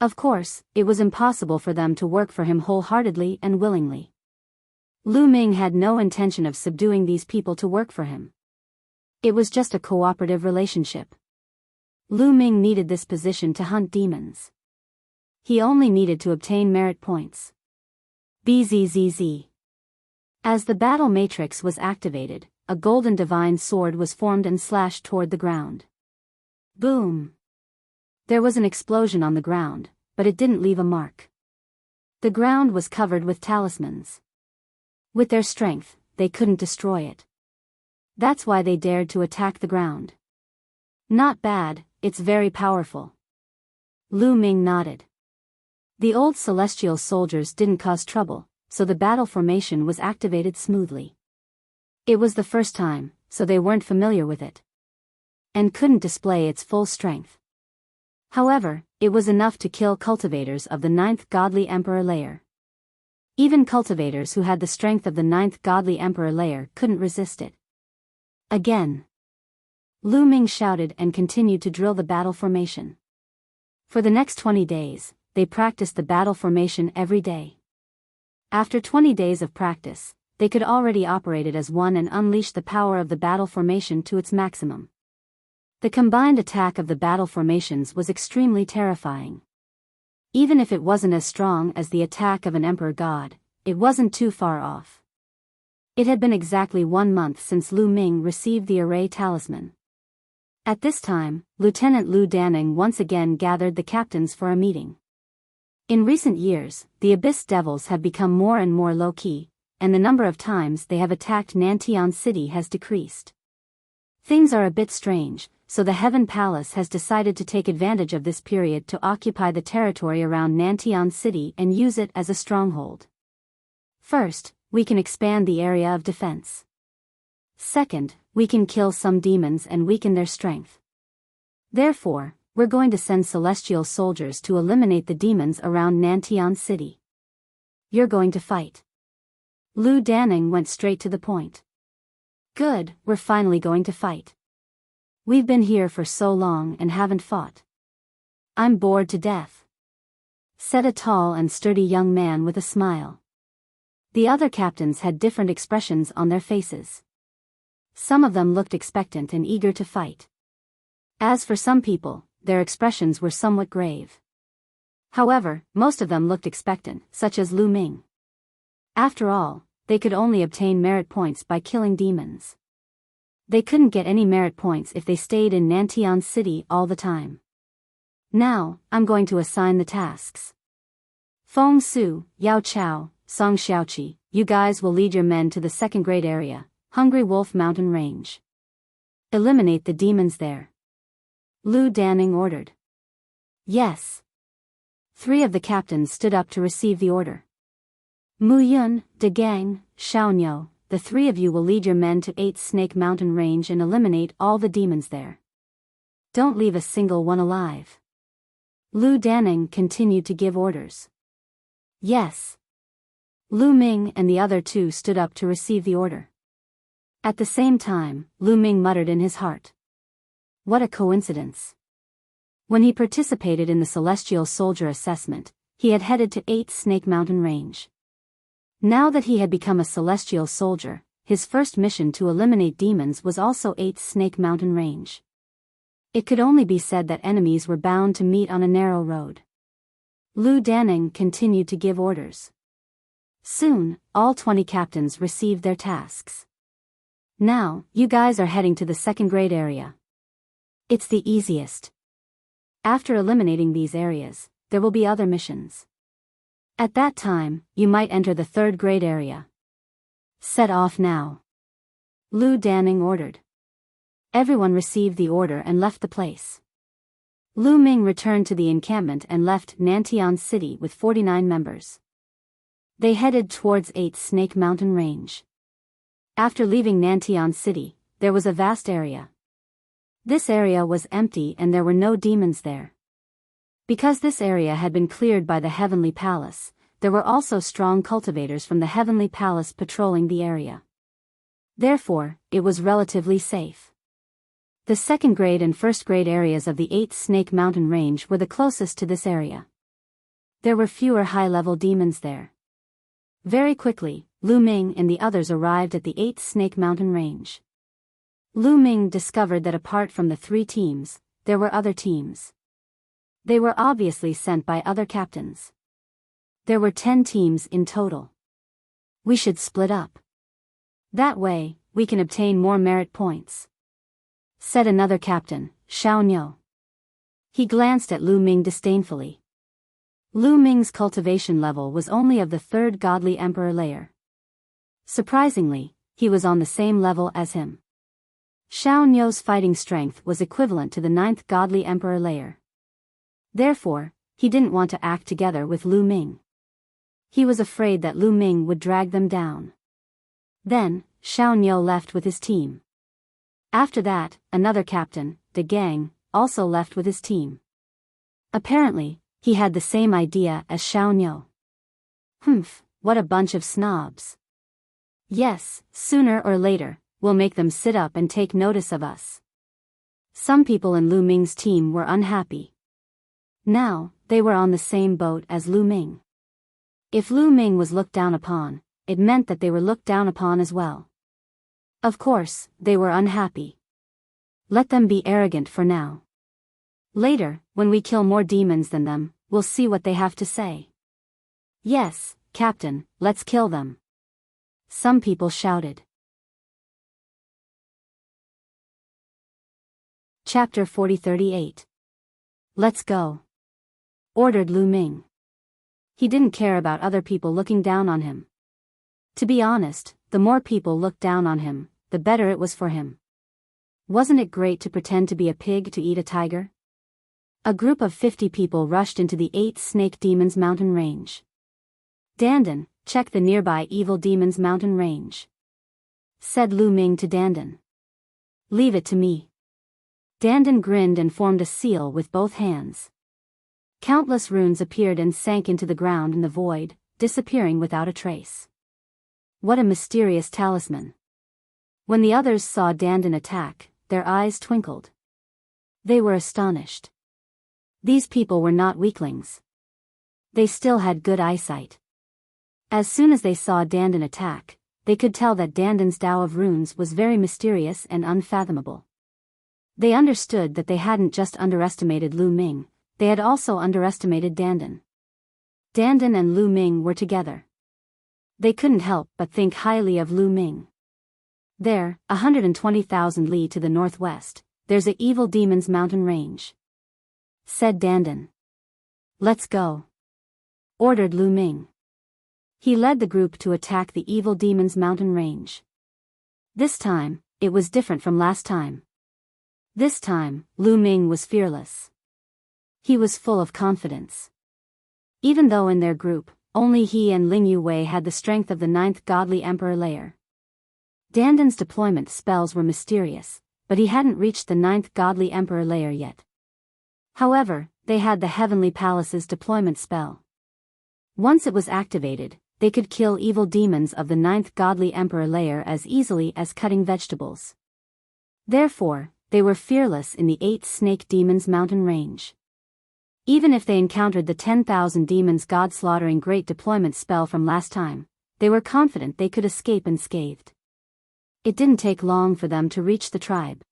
Of course, it was impossible for them to work for him wholeheartedly and willingly. Lu Ming had no intention of subduing these people to work for him. It was just a cooperative relationship. Lu Ming needed this position to hunt demons. He only needed to obtain merit points. Bzzz. As the battle matrix was activated, a golden divine sword was formed and slashed toward the ground. Boom! There was an explosion on the ground, but it didn't leave a mark. The ground was covered with talismans. With their strength, they couldn't destroy it. That's why they dared to attack the ground. "Not bad, it's very powerful." Lu Ming nodded. The old celestial soldiers didn't cause trouble, so the battle formation was activated smoothly. It was the first time, so they weren't familiar with it, and couldn't display its full strength. However, it was enough to kill cultivators of the 9th godly emperor layer. Even cultivators who had the strength of the 9th godly emperor layer couldn't resist it. Again. Lu Ming shouted and continued to drill the battle formation. For the next 20 days, they practiced the battle formation every day. After 20 days of practice, they could already operate it as one and unleash the power of the battle formation to its maximum. The combined attack of the battle formations was extremely terrifying. Even if it wasn't as strong as the attack of an emperor god, it wasn't too far off. It had been exactly 1 month since Lu Ming received the array talisman. At this time, Lieutenant Lu Danning once again gathered the captains for a meeting. In recent years, the Abyss Devils have become more and more low-key, and the number of times they have attacked Nantian City has decreased. Things are a bit strange, so the Heaven Palace has decided to take advantage of this period to occupy the territory around Nantian City and use it as a stronghold. First, we can expand the area of defense. Second, we can kill some demons and weaken their strength. Therefore, we're going to send celestial soldiers to eliminate the demons around Nantian City. You're going to fight. Lu Danning went straight to the point. Good, we're finally going to fight. We've been here for so long and haven't fought. I'm bored to death, said a tall and sturdy young man with a smile. The other captains had different expressions on their faces. Some of them looked expectant and eager to fight. As for some people, their expressions were somewhat grave. However, most of them looked expectant, such as Lu Ming. After all, they could only obtain merit points by killing demons. They couldn't get any merit points if they stayed in Nantian City all the time. Now, I'm going to assign the tasks. Feng Su, Yao Chao, Song Xiaoqi, you guys will lead your men to the second-grade area, Hungry Wolf Mountain Range. Eliminate the demons there. Lu Danning ordered. Yes. 3 of the captains stood up to receive the order. Mu Yun, De Gang, Xiaoniao, the 3 of you will lead your men to 8th Snake Mountain Range and eliminate all the demons there. Don't leave a single one alive. Lu Danning continued to give orders. Yes. Lu Ming and the other 2 stood up to receive the order. At the same time, Lu Ming muttered in his heart. What a coincidence. When he participated in the Celestial Soldier Assessment, he had headed to 8th Snake Mountain Range. Now that he had become a Celestial Soldier, his first mission to eliminate demons was also 8th Snake Mountain Range. It could only be said that enemies were bound to meet on a narrow road. Lu Danning continued to give orders. Soon, all 20 captains received their tasks. Now, you guys are heading to the second grade area. It's the easiest. After eliminating these areas, there will be other missions. At that time, you might enter the third grade area. Set off now. Lu Danning ordered. Everyone received the order and left the place. Lu Ming returned to the encampment and left Nantian City with 49 members. They headed towards 8th Snake Mountain Range. After leaving Nantian City, there was a vast area. This area was empty and there were no demons there. Because this area had been cleared by the Heavenly Palace, there were also strong cultivators from the Heavenly Palace patrolling the area. Therefore, it was relatively safe. The second grade and first grade areas of the 8th Snake Mountain Range were the closest to this area. There were fewer high-level demons there. Very quickly, Lu Ming and the others arrived at the 8th Snake Mountain Range. Lu Ming discovered that apart from the 3 teams, there were other teams. They were obviously sent by other captains. There were 10 teams in total. We should split up. That way, we can obtain more merit points, said another captain, Xiao Niu. He glanced at Lu Ming disdainfully. Lu Ming's cultivation level was only of the 3rd Godly Emperor layer. Surprisingly, he was on the same level as him. Xiao Niu's fighting strength was equivalent to the 9th Godly Emperor layer. Therefore, he didn't want to act together with Lu Ming. He was afraid that Lu Ming would drag them down. Then, Xiao Niu left with his team. After that, another captain, De Gang, also left with his team. Apparently, he had the same idea as Xiao Niu. Humph, what a bunch of snobs. Yes, sooner or later, we'll make them sit up and take notice of us. Some people in Lu Ming's team were unhappy. Now, they were on the same boat as Lu Ming. If Lu Ming was looked down upon, it meant that they were looked down upon as well. Of course, they were unhappy. Let them be arrogant for now. Later, when we kill more demons than them, we'll see what they have to say. Yes, Captain, let's kill them. Some people shouted. Chapter 40-38. Let's go, ordered Lu Ming. He didn't care about other people looking down on him. To be honest, the more people looked down on him, the better it was for him. Wasn't it great to pretend to be a pig to eat a tiger? A group of 50 people rushed into the 8th Snake Demons Mountain Range. Dandan, check the nearby Evil Demons Mountain Range, said Lu Ming to Dandan. Leave it to me. Dandan grinned and formed a seal with both hands. Countless runes appeared and sank into the ground in the void, disappearing without a trace. What a mysterious talisman. When the others saw Dandan attack, their eyes twinkled. They were astonished. These people were not weaklings. They still had good eyesight. As soon as they saw Dandan attack, they could tell that Dandan's Tao of runes was very mysterious and unfathomable. They understood that they hadn't just underestimated Lu Ming, they had also underestimated Dandan. Dandan and Lu Ming were together. They couldn't help but think highly of Lu Ming. There, 120,000 li to the northwest, there's a Evil Demons Mountain Range, said Dandan. Let's go, ordered Lu Ming. He led the group to attack the Evil Demons Mountain Range. This time, it was different from last time. This time, Lu Ming was fearless. He was full of confidence. Even though in their group, only he and Ling Yuwei had the strength of the 9th Godly Emperor layer. Dandan's deployment spells were mysterious, but he hadn't reached the 9th Godly Emperor layer yet. However, they had the Heavenly Palace's deployment spell. Once it was activated, they could kill evil demons of the 9th Godly Emperor layer as easily as cutting vegetables. Therefore, they were fearless in the 8th Snake Demons Mountain Range. Even if they encountered the 10,000 demons god-slaughtering great deployment spell from last time, they were confident they could escape unscathed. It didn't take long for them to reach the tribe.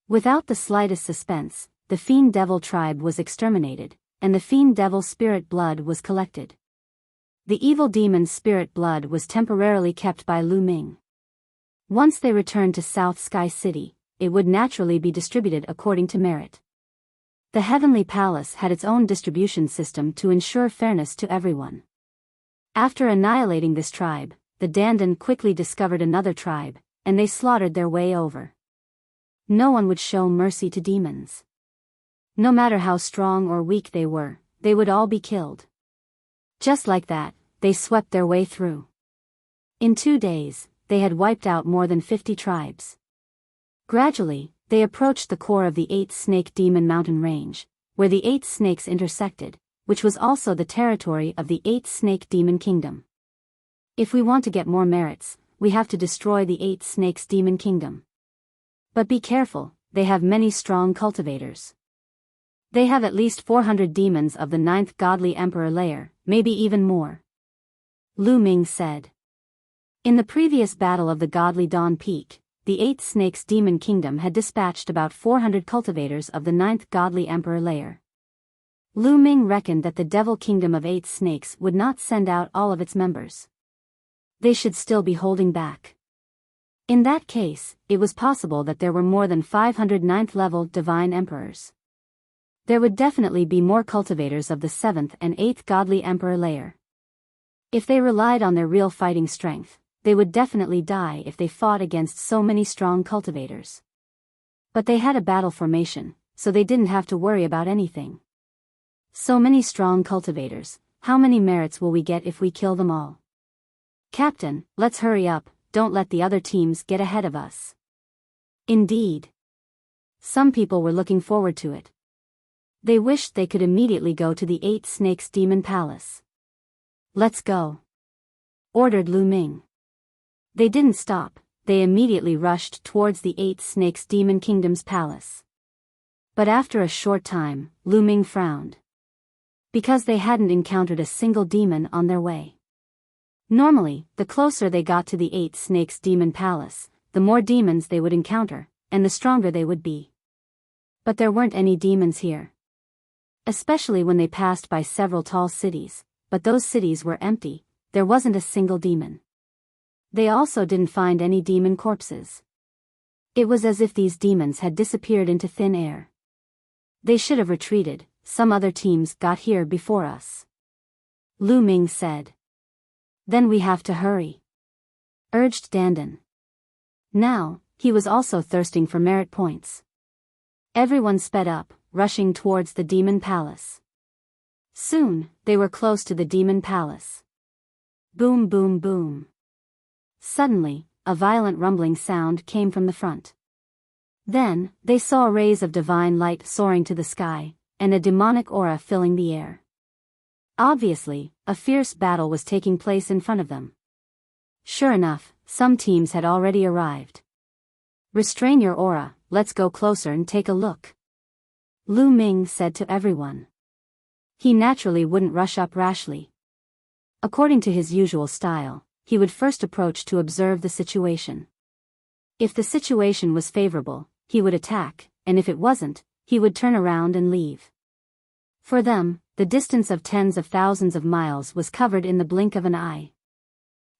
Without the slightest suspense, the Fiend Devil tribe was exterminated, and the Fiend Devil spirit blood was collected. The evil demon's spirit blood was temporarily kept by Lu Ming. Once they returned to South Sky City, it would naturally be distributed according to merit. The Heavenly Palace had its own distribution system to ensure fairness to everyone. After annihilating this tribe, the Dandan quickly discovered another tribe, and they slaughtered their way over. No one would show mercy to demons. No matter how strong or weak they were, they would all be killed. Just like that, they swept their way through. In 2 days, they had wiped out more than 50 tribes. Gradually, they approached the core of the 8-Snake Demon Mountain Range, where the 8 snakes intersected, which was also the territory of the 8-Snake Demon Kingdom. If we want to get more merits, we have to destroy the 8 Snakes Demon Kingdom. But be careful, they have many strong cultivators. They have at least 400 demons of the 9th Godly Emperor layer, maybe even more. Lu Ming said. In the previous battle of the Godly Dawn Peak, the 8 Snakes Demon Kingdom had dispatched about 400 cultivators of the 9th Godly Emperor layer. Lu Ming reckoned that the Devil Kingdom of 8 Snakes would not send out all of its members. They should still be holding back. In that case, it was possible that there were more than 500 9th-level Divine Emperors. There would definitely be more cultivators of the 7th and 8th Godly Emperor layer. If they relied on their real fighting strength, they would definitely die if they fought against so many strong cultivators. But they had a battle formation, so they didn't have to worry about anything. So many strong cultivators, how many merits will we get if we kill them all? Captain, let's hurry up, don't let the other teams get ahead of us. Indeed. Some people were looking forward to it. They wished they could immediately go to the 8 Snakes Demon Palace. Let's go, ordered Lu Ming. They didn't stop, they immediately rushed towards the 8 Snakes Demon Kingdom's palace. But after a short time, Lu Ming frowned. Because they hadn't encountered a single demon on their way. Normally, the closer they got to the 8 Snakes Demon Palace, the more demons they would encounter, and the stronger they would be. But there weren't any demons here. Especially when they passed by several tall cities, but those cities were empty, there wasn't a single demon. They also didn't find any demon corpses. It was as if these demons had disappeared into thin air. They should have retreated, some other teams got here before us. Lu Ming said. Then we have to hurry, urged Dandan. Now, he was also thirsting for merit points. Everyone sped up, rushing towards the Demon Palace. Soon, they were close to the Demon Palace. Boom, boom, boom. Suddenly, a violent rumbling sound came from the front. Then, they saw rays of divine light soaring to the sky, and a demonic aura filling the air. Obviously, a fierce battle was taking place in front of them. Sure enough, some teams had already arrived. Restrain your aura, let's go closer and take a look, Lu Ming said to everyone. He naturally wouldn't rush up rashly. According to his usual style, he would first approach to observe the situation. If the situation was favorable, he would attack, and if it wasn't, he would turn around and leave. For them, the distance of tens of thousands of miles was covered in the blink of an eye.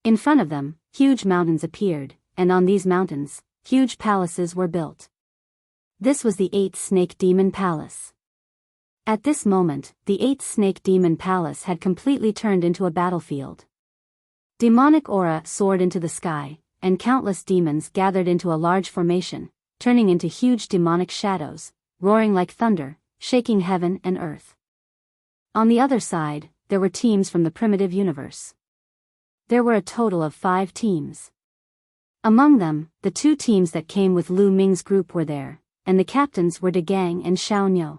In front of them, huge mountains appeared, and on these mountains, huge palaces were built. This was the 8 Snake Demon Palace. At this moment, the 8 Snake Demon Palace had completely turned into a battlefield. Demonic aura soared into the sky, and countless demons gathered into a large formation, turning into huge demonic shadows, roaring like thunder, shaking heaven and earth. On the other side, there were teams from the primitive universe. There were a total of 5 teams. Among them, the 2 teams that came with Lu Ming's group were there, and the captains were De Gang and Xiaoniu.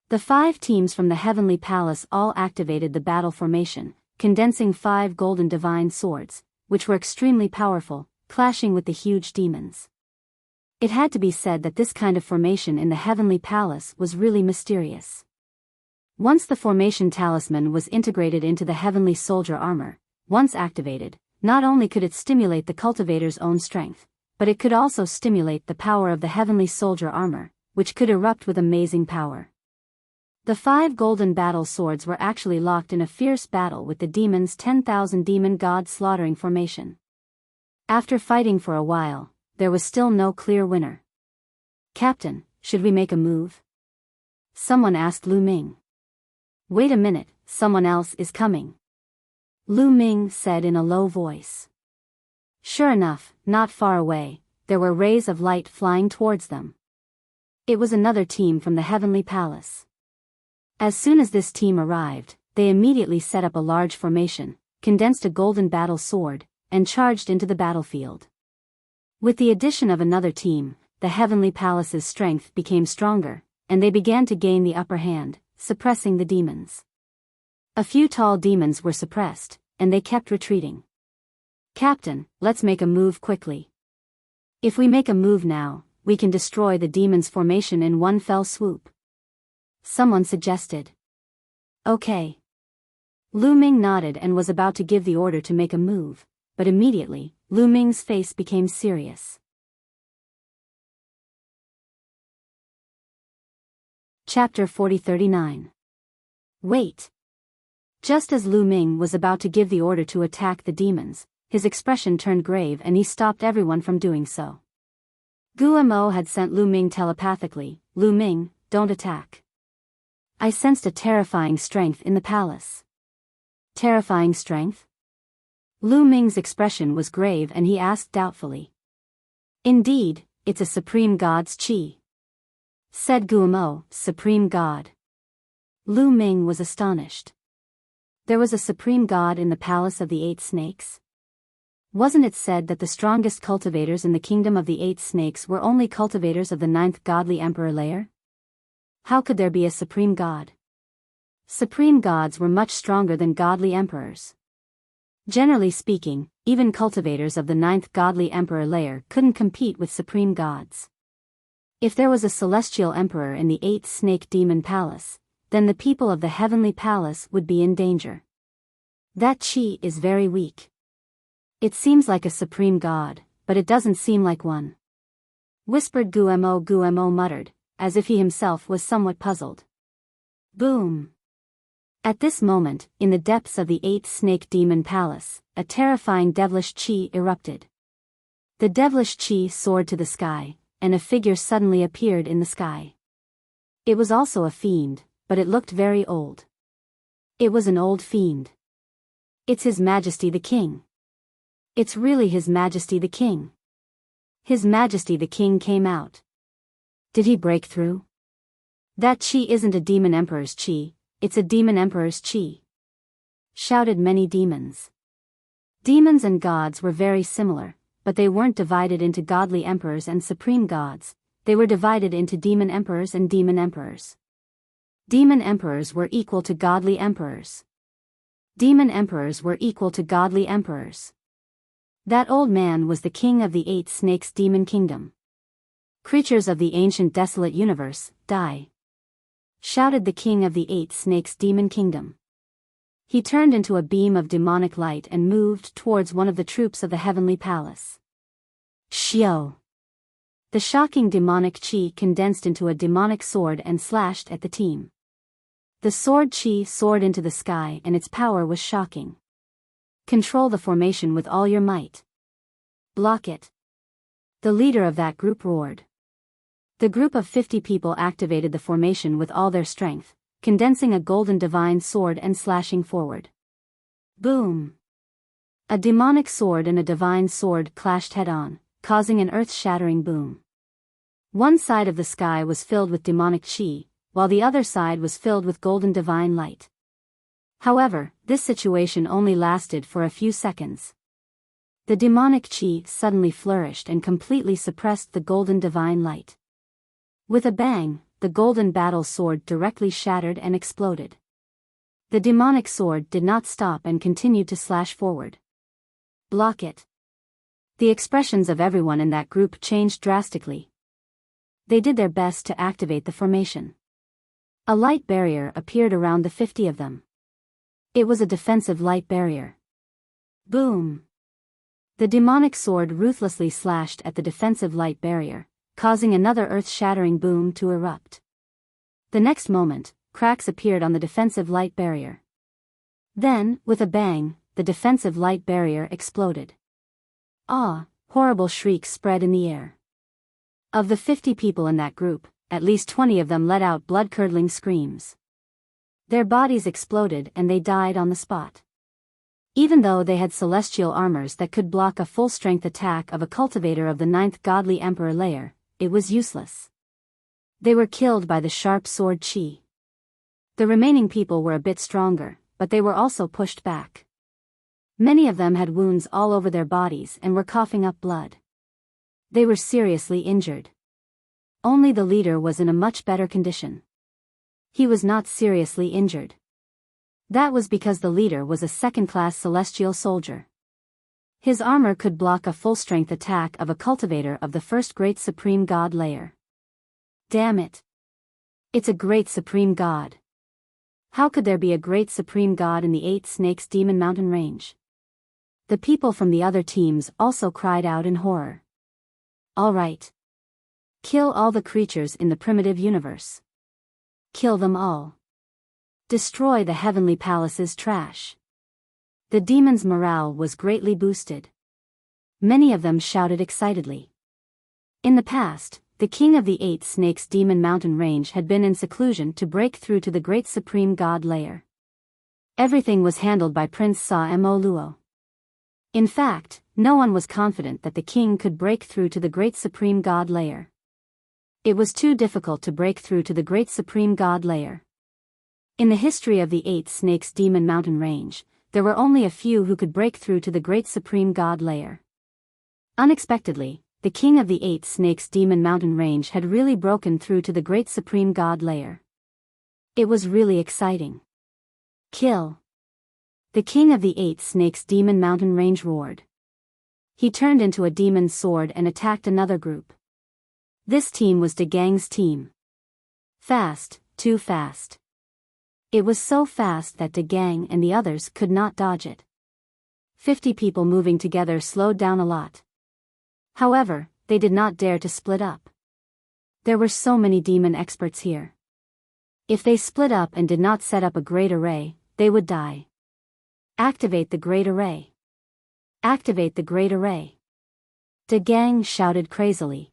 The 5 teams from the Heavenly Palace all activated the battle formation, condensing 5 golden divine swords, which were extremely powerful, clashing with the huge demons. It had to be said that this kind of formation in the Heavenly Palace was really mysterious. Once the formation talisman was integrated into the Heavenly Soldier armor, once activated, not only could it stimulate the cultivator's own strength, but it could also stimulate the power of the Heavenly Soldier armor, which could erupt with amazing power. The 5 golden battle swords were actually locked in a fierce battle with the demons' 10,000 demon god slaughtering formation. After fighting for a while, there was still no clear winner. "Captain, should we make a move?" someone asked Lu Ming. "Wait a minute, someone else is coming," Lu Ming said in a low voice. Sure enough, not far away, there were rays of light flying towards them. It was another team from the Heavenly Palace. As soon as this team arrived, they immediately set up a large formation, condensed a golden battle sword, and charged into the battlefield. With the addition of another team, the Heavenly Palace's strength became stronger, and they began to gain the upper hand, suppressing the demons. A few tall demons were suppressed, and they kept retreating. "Captain, let's make a move quickly. If we make a move now, we can destroy the demons' formation in one fell swoop," someone suggested. "Okay." Lu Ming nodded and was about to give the order to make a move, but immediately, Lu Ming's face became serious. Chapter 4039. Wait. Just as Lu Ming was about to give the order to attack the demons, his expression turned grave and he stopped everyone from doing so. Guo had sent Lu Ming telepathically, "Lu Ming, don't attack." I sensed a terrifying strength in the palace. Terrifying strength? Lu Ming's expression was grave and he asked doubtfully. "Indeed, it's a supreme god's chi," said Guo. "Supreme god?" Lu Ming was astonished. There was a supreme god in the palace of the 8 snakes? Wasn't it said that the strongest cultivators in the kingdom of the 8 snakes were only cultivators of the 9th godly emperor layer? How could there be a supreme god? Supreme gods were much stronger than godly emperors. Generally speaking, even cultivators of the 9th godly emperor layer couldn't compete with supreme gods. If there was a celestial emperor in the 8th snake demon palace, then the people of the heavenly palace would be in danger. That chi is very weak. It seems like a supreme god, but it doesn't seem like one, whispered Guo. Guo muttered, as if he himself was somewhat puzzled. Boom! At this moment, in the depths of the 8th snake demon palace, a terrifying devilish chi erupted. The devilish chi soared to the sky, and a figure suddenly appeared in the sky. It was also a fiend, but it looked very old. It was an old fiend. "It's His Majesty the King. It's really His Majesty the King." His Majesty the King came out. Did he break through? "That chi isn't a demon emperor's chi, it's a demon emperor's chi," shouted many demons. Demons and gods were very similar, but they weren't divided into godly emperors and supreme gods, they were divided into demon emperors and demon emperors. Demon emperors were equal to godly emperors. Demon emperors were equal to godly emperors. That old man was the king of the 8 snakes demon kingdom. "Creatures of the ancient desolate universe, die!" shouted the king of the 8 snakes demon kingdom. He turned into a beam of demonic light and moved towards one of the troops of the heavenly palace. Xiao! The shocking demonic chi condensed into a demonic sword and slashed at the team. The sword chi soared into the sky and its power was shocking. "Control the formation with all your might. Block it!" the leader of that group roared. The group of 50 people activated the formation with all their strength, condensing a golden divine sword and slashing forward. Boom! A demonic sword and a divine sword clashed head-on, causing an earth-shattering boom. One side of the sky was filled with demonic chi, while the other side was filled with golden divine light. However, this situation only lasted for a few seconds. The demonic chi suddenly flourished and completely suppressed the golden divine light. With a bang, the golden battle sword directly shattered and exploded. The demonic sword did not stop and continued to slash forward. Block it! The expressions of everyone in that group changed drastically. They did their best to activate the formation. A light barrier appeared around the 50 of them. It was a defensive light barrier. Boom! The demonic sword ruthlessly slashed at the defensive light barrier, causing another earth-shattering boom to erupt. The next moment, cracks appeared on the defensive light barrier. Then, with a bang, the defensive light barrier exploded. Ah! Horrible shrieks spread in the air. Of the 50 people in that group, at least 20 of them let out blood-curdling screams. Their bodies exploded and they died on the spot. Even though they had celestial armors that could block a full-strength attack of a cultivator of the 9th godly emperor layer, it was useless. They were killed by the sharp sword chi. The remaining people were a bit stronger, but they were also pushed back. Many of them had wounds all over their bodies and were coughing up blood. They were seriously injured. Only the leader was in a much better condition. He was not seriously injured. That was because the leader was a second-class celestial soldier. His armor could block a full-strength attack of a cultivator of the first great supreme god layer. Damn it! It's a great supreme god. How could there be a great supreme god in the 8 Snakes Demon Mountain range? The people from the other teams also cried out in horror. All right. Kill all the creatures in the primitive universe. Kill them all. Destroy the heavenly palace's trash. The demons' morale was greatly boosted. Many of them shouted excitedly. In the past, the king of the 8 Snakes Demon Mountain range had been in seclusion to break through to the great supreme god layer. Everything was handled by Prince Sa Mo Luo. In fact, no one was confident that the king could break through to the great supreme god layer. It was too difficult to break through to the great supreme god layer. In the history of the 8 Snakes Demon Mountain range, there were only a few who could break through to the great supreme god layer. Unexpectedly, the king of the 8 Snakes Demon Mountain range had really broken through to the great supreme god layer. It was really exciting. Kill! The king of the 8 Snakes Demon Mountain range roared. He turned into a demon's sword and attacked another group. This team was De Gang's team. Fast, too fast. It was so fast that De Gang and the others could not dodge it. 50 people moving together slowed down a lot. However, they did not dare to split up. There were so many demon experts here. If they split up and did not set up a great array, they would die. Activate the great array. Activate the great array. De Gang shouted crazily.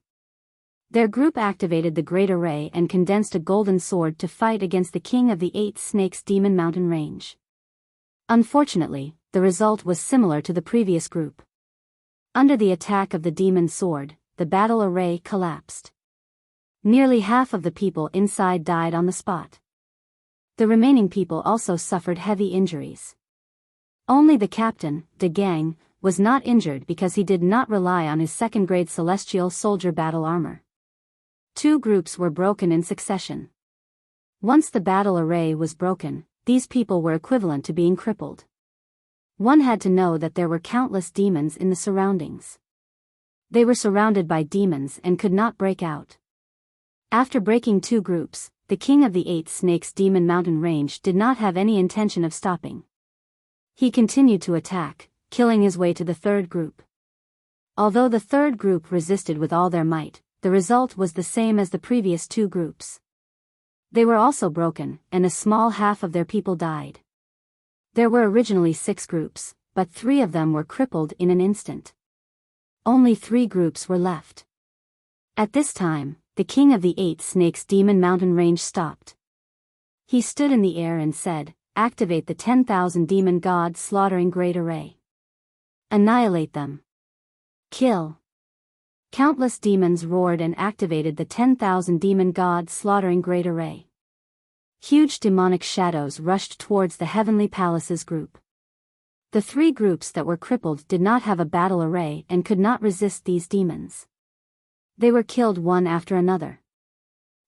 Their group activated the great array and condensed a golden sword to fight against the king of the 8 Snakes Demon Mountain range. Unfortunately, the result was similar to the previous group. Under the attack of the demon sword, the battle array collapsed. Nearly half of the people inside died on the spot. The remaining people also suffered heavy injuries. Only the captain, De Gang, was not injured because he did not rely on his second-grade celestial soldier battle armor. 2 groups were broken in succession. Once the battle array was broken, these people were equivalent to being crippled. One had to know that there were countless demons in the surroundings. They were surrounded by demons and could not break out. After breaking 2 groups, the king of the 8 Snakes Demon Mountain range did not have any intention of stopping. He continued to attack, killing his way to the 3rd group. Although the 3rd group resisted with all their might, the result was the same as the previous 2 groups. They were also broken, and a small half of their people died. There were originally 6 groups, but 3 of them were crippled in an instant. Only 3 groups were left. At this time, the king of the 8 Snakes Demon Mountain range stopped. He stood in the air and said, "Activate the 10,000 demon god slaughtering great array. Annihilate them. Kill." Countless demons roared and activated the 10,000 demon god slaughtering great array. Huge demonic shadows rushed towards the heavenly palaces group. The 3 groups that were crippled did not have a battle array and could not resist these demons. They were killed one after another.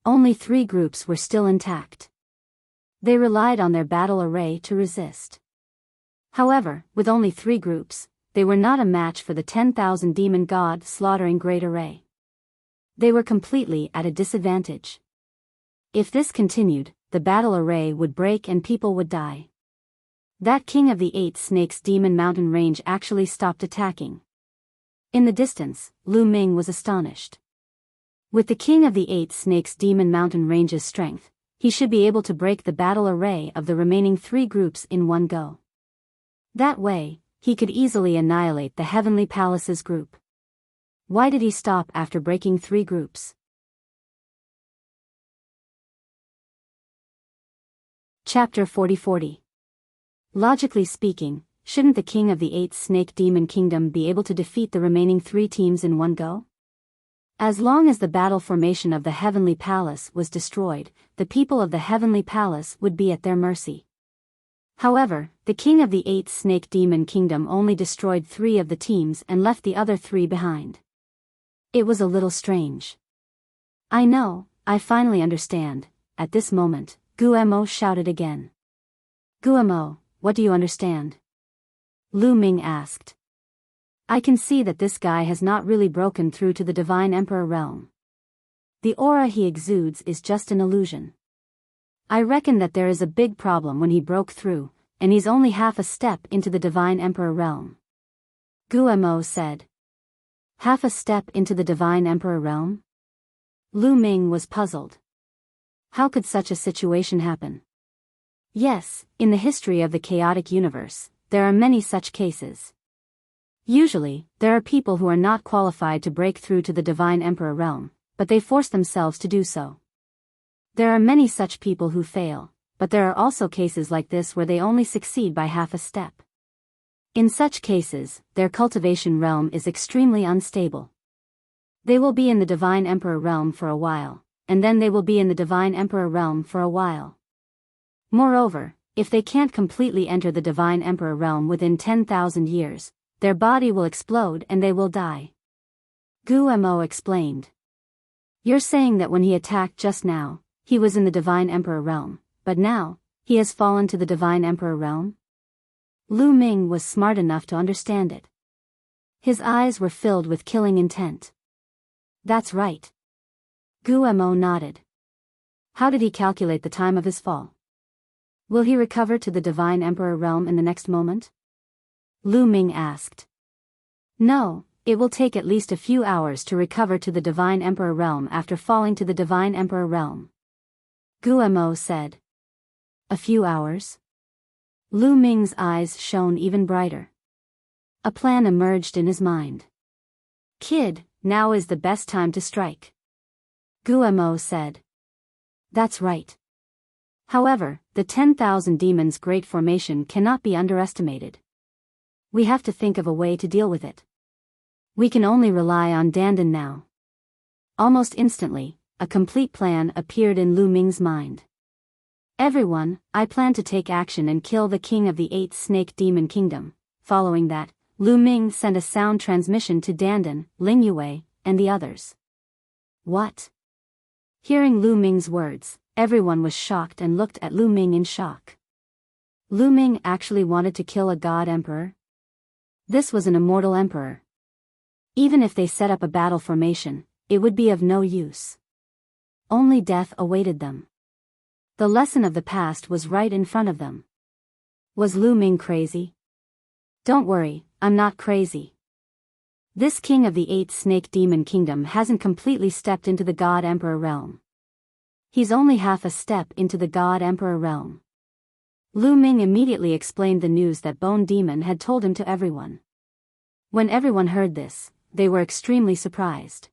Only 3 groups were still intact. They relied on their battle array to resist. However, with only 3 groups, they were not a match for the 10,000 demon god slaughtering great array. They were completely at a disadvantage. If this continued, the battle array would break and people would die. That king of the 8 Snakes Demon Mountain range actually stopped attacking. In the distance, Lu Ming was astonished. With the king of the 8 Snakes Demon Mountain range's strength, he should be able to break the battle array of the remaining 3 groups in one go. That way, he could easily annihilate the Heavenly Palace's group. Why did he stop after breaking 3 groups? Chapter 40. Logically speaking, shouldn't the king of the 8th Snake Demon Kingdom be able to defeat the remaining 3 teams in one go? As long as the battle formation of the Heavenly Palace was destroyed, the people of the Heavenly Palace would be at their mercy. However, the king of the 8th Snake Demon Kingdom only destroyed 3 of the teams and left the other 3 behind. It was a little strange. I know, I finally understand. At this moment, Guemo shouted again. Guemo, what do you understand? Lu Ming asked. I can see that this guy has not really broken through to the Divine Emperor realm. The aura he exudes is just an illusion. I reckon that there is a big problem when he broke through, and he's only half a step into the Divine Emperor realm. Guemo said. Half a step into the Divine Emperor realm? Lu Ming was puzzled. How could such a situation happen? Yes, in the history of the chaotic universe, there are many such cases. Usually, there are people who are not qualified to break through to the Divine Emperor realm, but they force themselves to do so. There are many such people who fail, but there are also cases like this where they only succeed by half a step. In such cases, their cultivation realm is extremely unstable. They will be in the Divine Emperor realm for a while, and then they will be in the Divine Emperor realm for a while. Moreover, if they can't completely enter the Divine Emperor realm within 10,000 years, their body will explode and they will die. Guemo explained. You're saying that when he attacked just now, he was in the Divine Emperor realm, but now, he has fallen to the Divine Emperor realm? Lu Ming was smart enough to understand it. His eyes were filled with killing intent. That's right. Guemo nodded. How did he calculate the time of his fall? Will he recover to the Divine Emperor realm in the next moment? Lu Ming asked. No, it will take at least a few hours to recover to the Divine Emperor realm after falling to the Divine Emperor realm. Guemo said. A few hours? Lu Ming's eyes shone even brighter. A plan emerged in his mind. Kid, now is the best time to strike. Guemo said. That's right. However, the 10,000 demons' great formation cannot be underestimated. We have to think of a way to deal with it. We can only rely on Dandan now. Almost instantly, a complete plan appeared in Lu Ming's mind. Everyone, I plan to take action and kill the king of the 8th Snake Demon Kingdom. Following that, Lu Ming sent a sound transmission to Dandan, Ling Yue, and the others. What? Hearing Lu Ming's words, everyone was shocked and looked at Lu Ming in shock. Lu Ming actually wanted to kill a god emperor? This was an immortal emperor. Even if they set up a battle formation, it would be of no use. Only death awaited them. The lesson of the past was right in front of them. Was Lu Ming crazy? Don't worry, I'm not crazy. This king of the 8th Snake Demon Kingdom hasn't completely stepped into the God Emperor realm. He's only half a step into the God Emperor realm. Lu Ming immediately explained the news that Bone Demon had told him to everyone. When everyone heard this, they were extremely surprised.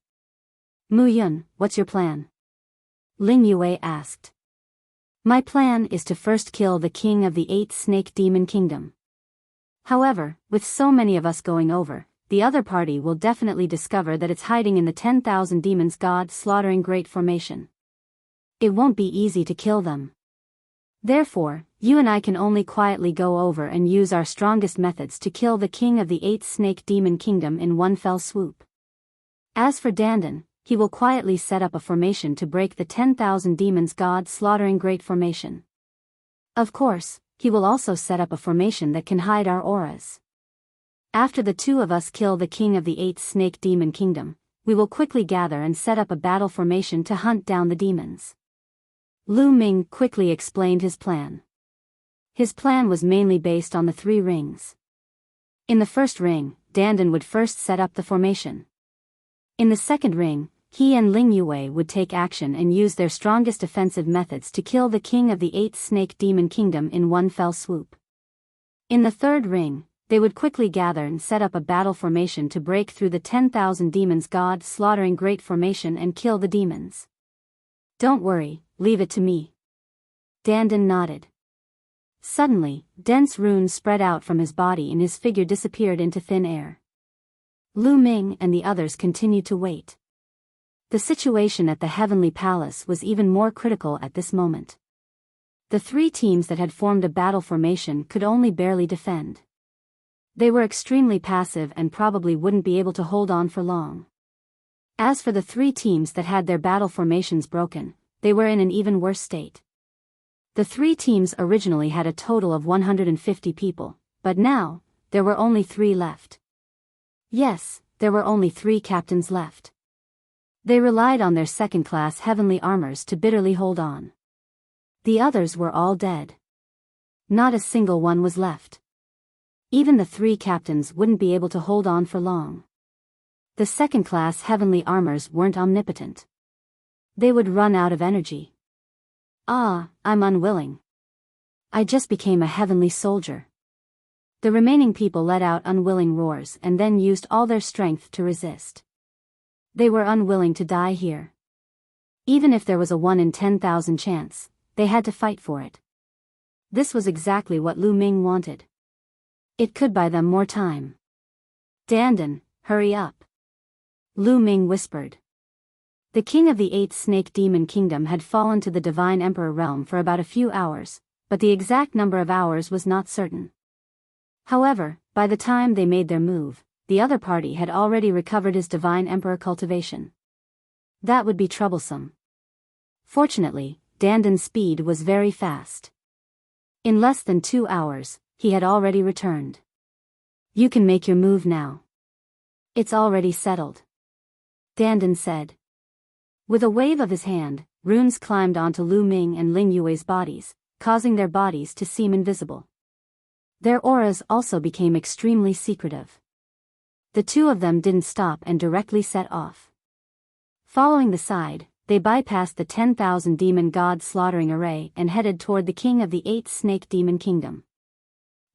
Mu Yun, what's your plan? Ling Yue asked. My plan is to first kill the king of the 8th Snake Demon Kingdom. However, with so many of us going over, the other party will definitely discover that it's hiding in the 10,000 demons god slaughtering great formation. It won't be easy to kill them. Therefore, you and I can only quietly go over and use our strongest methods to kill the king of the 8th Snake Demon Kingdom in one fell swoop. As for Dandan, he will quietly set up a formation to break the 10,000 demons god slaughtering great formation. Of course, he will also set up a formation that can hide our auras. After the two of us kill the king of the 8th Snake Demon Kingdom, we will quickly gather and set up a battle formation to hunt down the demons. Lu Ming quickly explained his plan. His plan was mainly based on the 3 rings. In the first ring, Dandan would first set up the formation. In the second ring, he and Ling Yue would take action and use their strongest offensive methods to kill the king of the 8th Snake Demon Kingdom in one fell swoop. In the third ring, they would quickly gather and set up a battle formation to break through the 10,000 demons god slaughtering great formation and kill the demons. Don't worry, leave it to me. Dandan nodded. Suddenly, dense runes spread out from his body and his figure disappeared into thin air. Lu Ming and the others continued to wait. The situation at the Heavenly Palace was even more critical at this moment. The three teams that had formed a battle formation could only barely defend. They were extremely passive and probably wouldn't be able to hold on for long. As for the three teams that had their battle formations broken, they were in an even worse state. The three teams originally had a total of 150 people, but now, there were only 3 left. Yes, there were only 3 captains left. They relied on their second-class heavenly armors to bitterly hold on. The others were all dead. Not a single one was left. Even the 3 captains wouldn't be able to hold on for long. The second-class heavenly armors weren't omnipotent. They would run out of energy. I'm unwilling. I just became a heavenly soldier. The remaining people let out unwilling roars and then used all their strength to resist. They were unwilling to die here. Even if there was a 1 in 10,000 chance, they had to fight for it. This was exactly what Lu Ming wanted. It could buy them more time. Dandan, hurry up. Lu Ming whispered. The king of the 8th Snake Demon Kingdom had fallen to the Divine Emperor realm for about a few hours, but the exact number of hours was not certain. However, by the time they made their move, the other party had already recovered his Divine Emperor cultivation. That would be troublesome. Fortunately, Dandan's speed was very fast. In less than 2 hours, he had already returned. You can make your move now. It's already settled. Dandan said. With a wave of his hand, runes climbed onto Lu Ming and Ling Yue's bodies, causing their bodies to seem invisible. Their auras also became extremely secretive. The 2 of them didn't stop and directly set off. Following the side, they bypassed the 10,000 demon god slaughtering array and headed toward the king of the 8th Snake Demon Kingdom.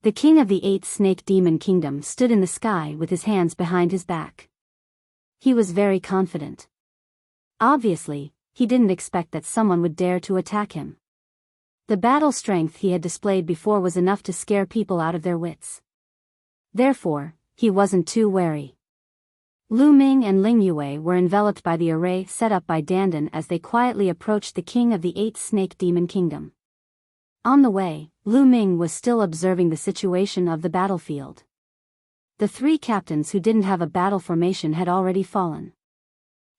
The king of the 8th Snake Demon Kingdom stood in the sky with his hands behind his back. He was very confident. Obviously, he didn't expect that someone would dare to attack him. The battle strength he had displayed before was enough to scare people out of their wits. Therefore, he wasn't too wary. Lu Ming and Ling Yue were enveloped by the array set up by Dandan as they quietly approached the king of the 8th Snake Demon Kingdom. On the way, Lu Ming was still observing the situation of the battlefield. The 3 captains who didn't have a battle formation had already fallen.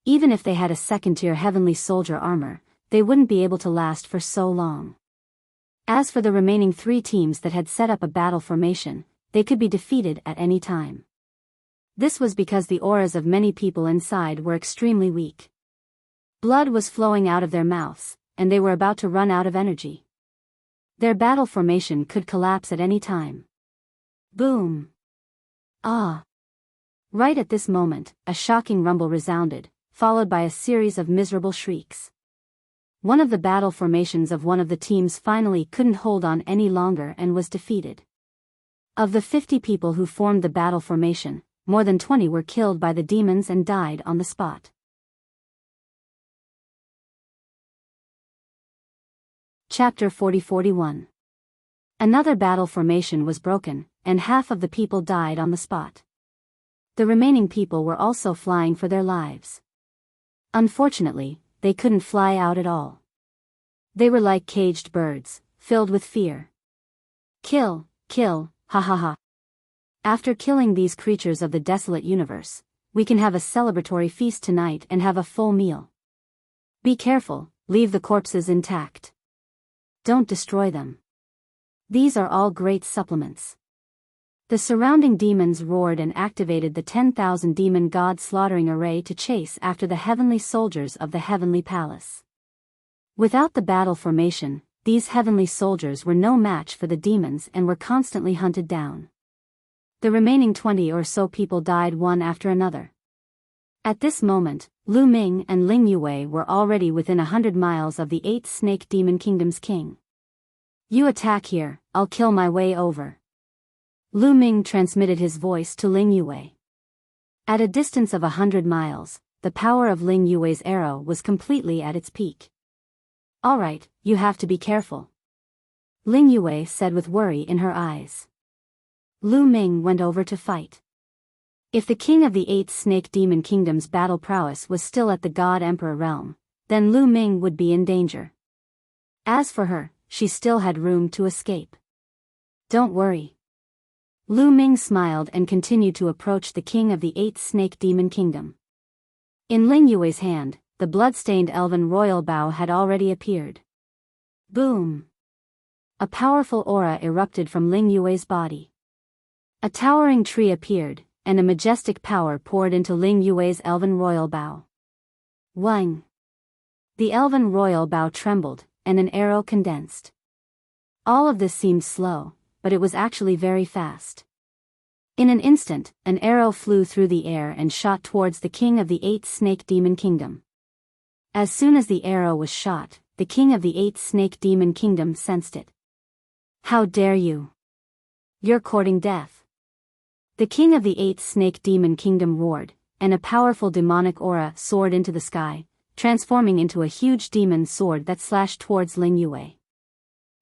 Even if they had a second-tier heavenly soldier armor, they wouldn't be able to last for so long. As for the remaining 3 teams that had set up a battle formation, they could be defeated at any time. This was because the auras of many people inside were extremely weak. Blood was flowing out of their mouths, and they were about to run out of energy. Their battle formation could collapse at any time. Boom! Ah! Right at this moment, a shocking rumble resounded, followed by a series of miserable shrieks. One of the battle formations of one of the teams finally couldn't hold on any longer and was defeated. Of the 50 people who formed the battle formation, more than 20 were killed by the demons and died on the spot. Chapter 40-41. Another battle formation was broken, and half of the people died on the spot. The remaining people were also flying for their lives. Unfortunately, they couldn't fly out at all. They were like caged birds, filled with fear. Kill, ha ha ha. After killing these creatures of the desolate universe, we can have a celebratory feast tonight and have a full meal. Be careful, leave the corpses intact. Don't destroy them. These are all great supplements. The surrounding demons roared and activated the 10,000 demon god slaughtering array to chase after the heavenly soldiers of the heavenly palace. Without the battle formation, these heavenly soldiers were no match for the demons and were constantly hunted down. The remaining 20 or so people died one after another. At this moment, Lu Ming and Ling Yue were already within 100 miles of the 8th Snake Demon Kingdom's king. You attack here, I'll kill my way over. Lu Ming transmitted his voice to Ling Yue. At a distance of 100 miles, the power of Ling Yue's arrow was completely at its peak. Alright, you have to be careful. Ling Yue said with worry in her eyes. Lu Ming went over to fight. If the king of the 8th Snake Demon Kingdom's battle prowess was still at the God Emperor realm, then Lu Ming would be in danger. As for her, she still had room to escape. Don't worry. Lu Ming smiled and continued to approach the king of the 8th Snake Demon Kingdom. In Ling Yue's hand, the blood-stained elven royal bow had already appeared. Boom! A powerful aura erupted from Ling Yue's body. A towering tree appeared, and a majestic power poured into Ling Yue's elven royal bow. Wang! The elven royal bow trembled, and an arrow condensed. All of this seemed slow, but it was actually very fast. In an instant, an arrow flew through the air and shot towards the king of the 8th Snake Demon Kingdom. As soon as the arrow was shot, the king of the 8th Snake Demon Kingdom sensed it. How dare you! You're courting death. The king of the 8th Snake Demon Kingdom roared, and a powerful demonic aura soared into the sky, transforming into a huge demon sword that slashed towards Ling Yue.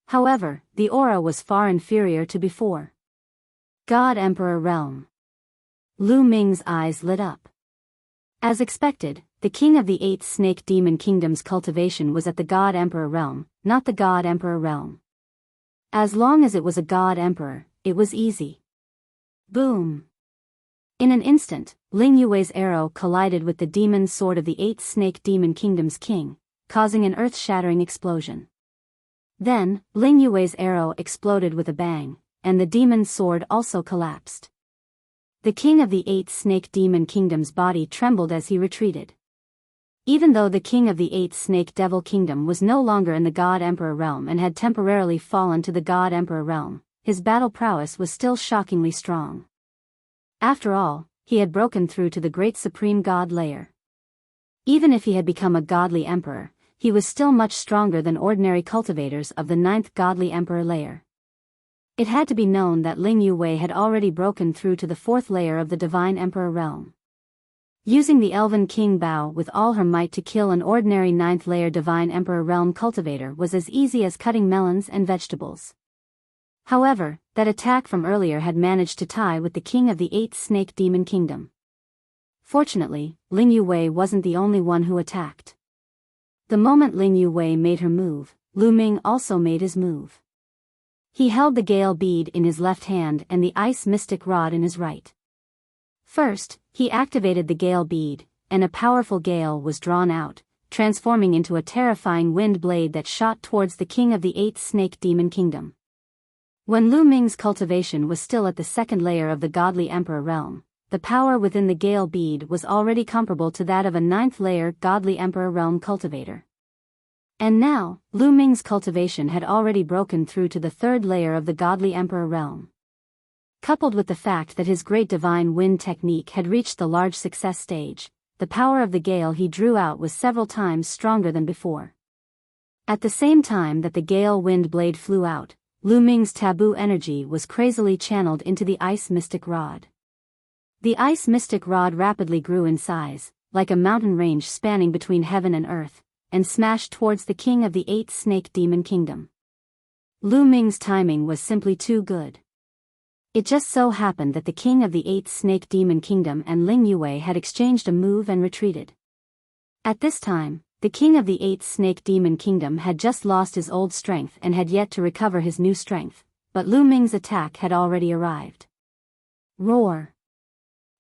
However, the aura was far inferior to before. God Emperor Realm. Lu Ming's eyes lit up. As expected, the king of the 8th Snake Demon Kingdom's cultivation was at the God Emperor Realm, not the God Emperor Realm. As long as it was a God Emperor, it was easy. Boom! In an instant, Ling Yue's arrow collided with the demon sword of the 8th Snake Demon Kingdom's king, causing an earth-shattering explosion. Then, Ling Yue's arrow exploded with a bang, and the demon sword also collapsed. The king of the 8th Snake Demon Kingdom's body trembled as he retreated. Even though the king of the 8th Snake Devil Kingdom was no longer in the God Emperor realm and had temporarily fallen to the God Emperor realm, his battle prowess was still shockingly strong. After all, he had broken through to the great supreme god layer. Even if he had become a godly emperor, he was still much stronger than ordinary cultivators of the 9th godly emperor layer. It had to be known that Ling Yue had already broken through to the 4th layer of the divine emperor realm. Using the Elven King Bao with all her might to kill an ordinary 9th layer divine emperor realm cultivator was as easy as cutting melons and vegetables. However, that attack from earlier had managed to tie with the king of the 8th Snake Demon Kingdom. Fortunately, Ling Yue wasn't the only one who attacked. The moment Ling Yue made her move, Lu Ming also made his move. He held the Gale Bead in his left hand and the Ice Mystic Rod in his right. First, he activated the Gale Bead, and a powerful gale was drawn out, transforming into a terrifying wind blade that shot towards the king of the 8th Snake Demon Kingdom. When Lu Ming's cultivation was still at the 2nd layer of the godly emperor realm, the power within the Gale Bead was already comparable to that of a 9th layer godly emperor realm cultivator. And now, Lu Ming's cultivation had already broken through to the 3rd layer of the godly emperor realm. Coupled with the fact that his great divine wind technique had reached the large success stage, the power of the gale he drew out was several times stronger than before. At the same time that the gale wind blade flew out, Lu Ming's taboo energy was crazily channeled into the Ice Mystic Rod. The Ice Mystic Rod rapidly grew in size, like a mountain range spanning between heaven and earth, and smashed towards the king of the 8th Snake Demon Kingdom. Lu Ming's timing was simply too good. It just so happened that the king of the 8th Snake Demon Kingdom and Ling Yue had exchanged a move and retreated. At this time, the king of the 8th Snake Demon Kingdom had just lost his old strength and had yet to recover his new strength, but Lu Ming's attack had already arrived. Roar!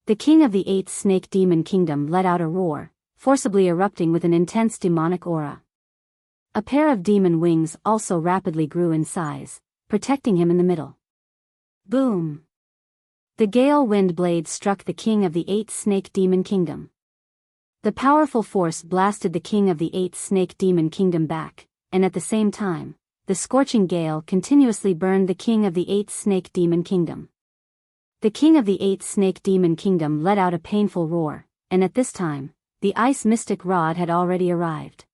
The king of the 8th Snake Demon Kingdom let out a roar, forcibly erupting with an intense demonic aura. A pair of demon wings also rapidly grew in size, protecting him in the middle. Boom! The gale wind blade struck the king of the 8th Snake Demon Kingdom. The powerful force blasted the king of the 8th Snake Demon Kingdom back, and at the same time, the scorching gale continuously burned the king of the 8th Snake Demon Kingdom. The king of the 8th Snake Demon Kingdom let out a painful roar, and at this time, the ice mystic rod had already arrived.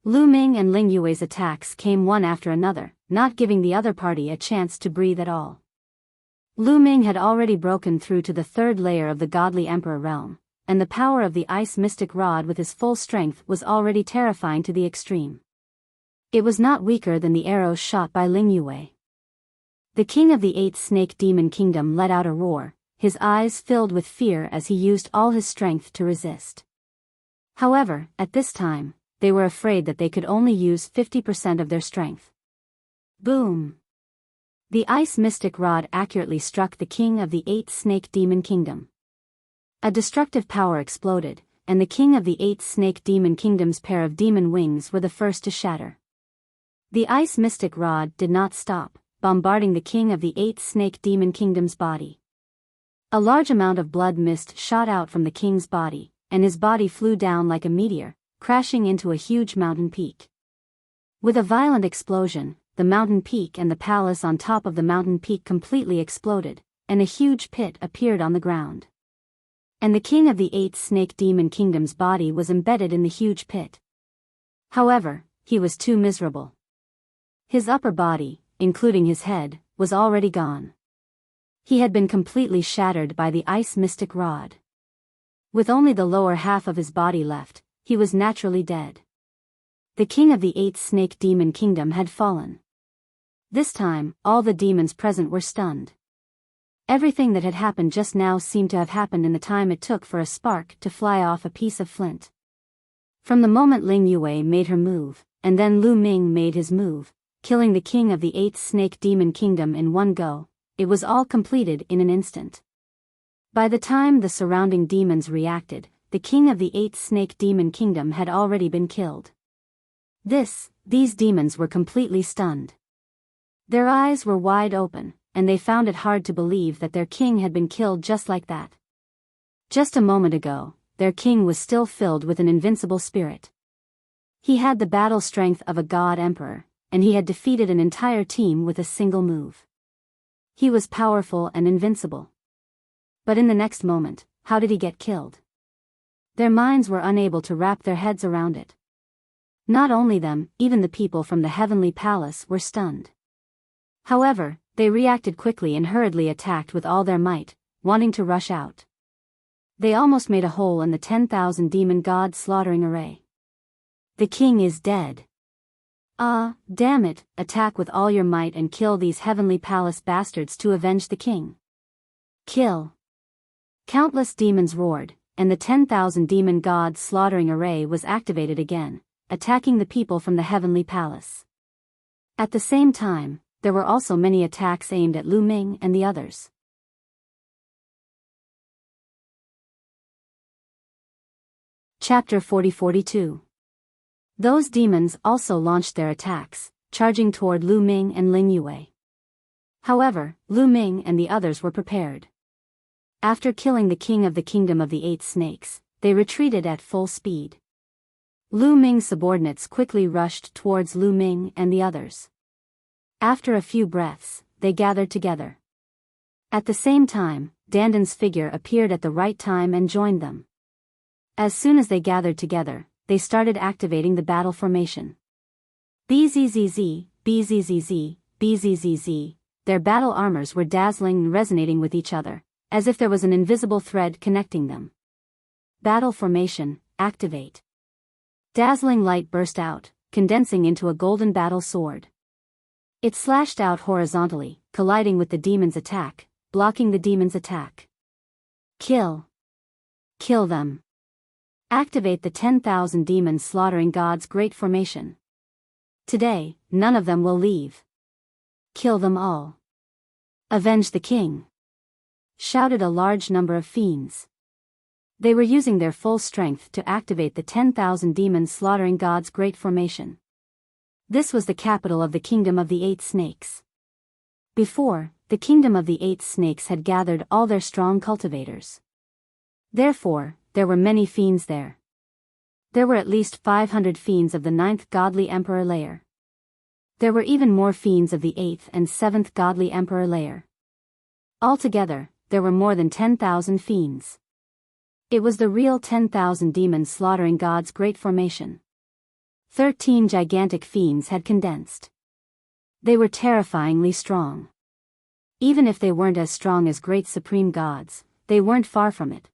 Lu Ming and Ling Yue's attacks came one after another, not giving the other party a chance to breathe at all. Lu Ming had already broken through to the third layer of the godly emperor realm, and the power of the ice mystic rod with his full strength was already terrifying to the extreme. It was not weaker than the arrows shot by Ling Yue. The king of the 8th snake demon kingdom let out a roar, his eyes filled with fear as he used all his strength to resist. However, at this time, they were afraid that they could only use 50% of their strength. Boom! The ice mystic rod accurately struck the king of the 8th snake demon kingdom. A destructive power exploded, and the king of the 8th snake demon kingdom's pair of demon wings were the first to shatter. The ice mystic rod did not stop, bombarding the king of the 8th snake demon kingdom's body. A large amount of blood mist shot out from the king's body, and his body flew down like a meteor, crashing into a huge mountain peak. With a violent explosion, the mountain peak and the palace on top of the mountain peak completely exploded, and a huge pit appeared on the ground. And the king of the 8th snake demon kingdom's body was embedded in the huge pit. However, he was too miserable. His upper body, including his head, was already gone. He had been completely shattered by the ice mystic rod. With only the lower half of his body left, he was naturally dead. The king of the 8th snake demon kingdom had fallen. This time, all the demons present were stunned. Everything that had happened just now seemed to have happened in the time it took for a spark to fly off a piece of flint. From the moment Ling Yue made her move, and then Lu Ming made his move, killing the king of the 8th snake demon kingdom in one go, it was all completed in an instant. By the time the surrounding demons reacted, the king of the 8th snake demon kingdom had already been killed. These demons were completely stunned. Their eyes were wide open, and they found it hard to believe that their king had been killed just like that. Just a moment ago, their king was still filled with an invincible spirit. He had the battle strength of a god emperor, and he had defeated an entire team with a single move. He was powerful and invincible. But in the next moment, how did he get killed? Their minds were unable to wrap their heads around it. Not only them, even the people from the heavenly palace were stunned. However, they reacted quickly and hurriedly attacked with all their might, wanting to rush out. They almost made a hole in the 10,000 demon god slaughtering array. The king is dead. Ah, damn it, attack with all your might and kill these heavenly palace bastards to avenge the king. Kill. Countless demons roared, and the 10,000 demon god slaughtering array was activated again, attacking the people from the heavenly palace. At the same time, there were also many attacks aimed at Lu Ming and the others. Chapter 40-42. Those demons also launched their attacks, charging toward Lu Ming and Ling Yue. However, Lu Ming and the others were prepared. After killing the king of the kingdom of the 8 snakes, they retreated at full speed. Lu Ming's subordinates quickly rushed towards Lu Ming and the others. After a few breaths, they gathered together. At the same time, Dandan's figure appeared at the right time and joined them. As soon as they gathered together, they started activating the battle formation. BZZZ, BZZZ, BZZZ, their battle armors were dazzling and resonating with each other, as if there was an invisible thread connecting them. Battle formation, activate. Dazzling light burst out, condensing into a golden battle sword. It slashed out horizontally, colliding with the demon's attack, blocking the demon's attack. Kill. Kill them. Activate the 10,000 demons slaughtering God's great formation. Today, none of them will leave. Kill them all. Avenge the king. Shouted a large number of fiends. They were using their full strength to activate the 10,000 demons slaughtering God's great formation. This was the capital of the kingdom of the 8 snakes. Before, the kingdom of the 8 snakes had gathered all their strong cultivators. Therefore, there were many fiends there. There were at least 500 fiends of the 9th godly emperor layer. There were even more fiends of the 8th and 7th godly emperor layer. Altogether, there were more than 10,000 fiends. It was the real 10,000 demons slaughtering God's great formation. 13 gigantic fiends had condensed. They were terrifyingly strong. Even if they weren't as strong as great supreme gods, they weren't far from it.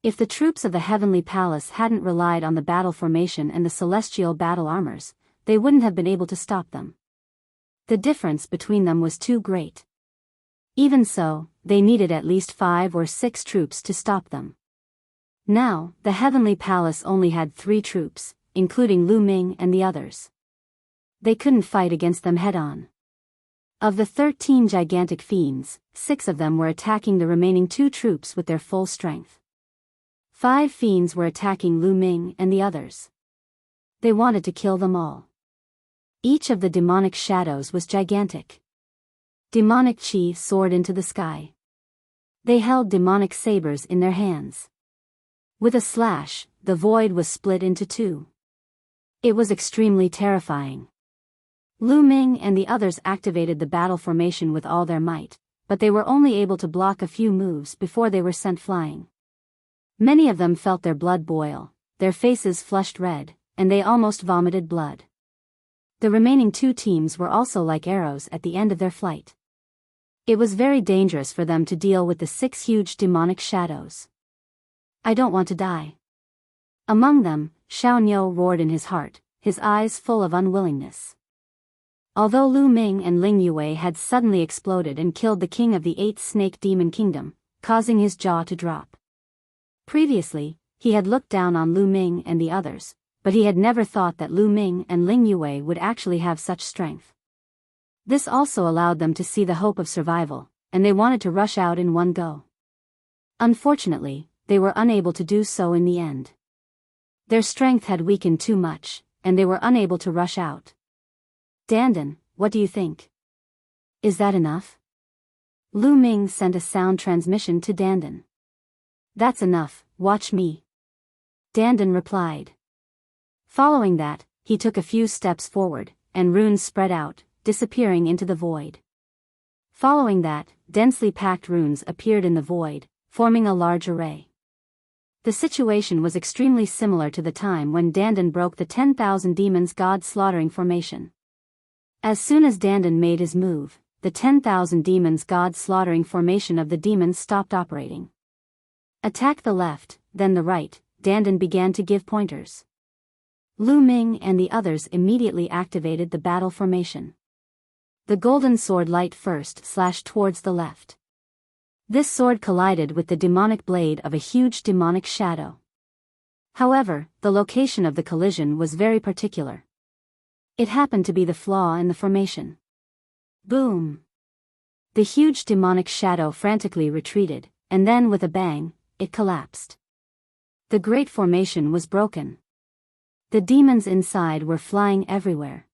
If the troops of the heavenly palace hadn't relied on the battle formation and the celestial battle armors, they wouldn't have been able to stop them. The difference between them was too great. Even so, they needed at least 5 or 6 troops to stop them. Now, the heavenly palace only had 3 troops, including Lu Ming and the others. They couldn't fight against them head-on. Of the 13 gigantic fiends, 6 of them were attacking the remaining 2 troops with their full strength. 5 fiends were attacking Lu Ming and the others. They wanted to kill them all. Each of the demonic shadows was gigantic. Demonic chi soared into the sky. They held demonic sabers in their hands. With a slash, the void was split into 2. It was extremely terrifying. Lu Ming and the others activated the battle formation with all their might, but they were only able to block a few moves before they were sent flying. Many of them felt their blood boil, their faces flushed red, and they almost vomited blood. The remaining 2 teams were also like arrows at the end of their flight. It was very dangerous for them to deal with the 6 huge demonic shadows. I don't want to die. Among them, Xiaoniao roared in his heart, his eyes full of unwillingness. Although Lu Ming and Ling Yue had suddenly exploded and killed the king of the 8th snake demon kingdom, causing his jaw to drop. Previously, he had looked down on Lu Ming and the others, but he had never thought that Lu Ming and Ling Yue would actually have such strength. This also allowed them to see the hope of survival, and they wanted to rush out in one go. Unfortunately, they were unable to do so in the end. Their strength had weakened too much, and they were unable to rush out. Dandan, what do you think? Is that enough? Lu Ming sent a sound transmission to Dandan. That's enough, watch me. Dandan replied. Following that, he took a few steps forward, and runes spread out, disappearing into the void. Following that, densely packed runes appeared in the void, forming a large array. The situation was extremely similar to the time when Dandan broke the 10,000 demons god slaughtering formation. As soon as Dandan made his move, the 10,000 demons god slaughtering formation of the demons stopped operating. Attack the left, then the right, Dandan began to give pointers. Lu Ming and the others immediately activated the battle formation. The golden sword light first slashed towards the left. This sword collided with the demonic blade of a huge demonic shadow. However, the location of the collision was very particular. It happened to be the flaw in the formation. Boom! The huge demonic shadow frantically retreated, and then with a bang, it collapsed. The great formation was broken. The demons inside were flying everywhere.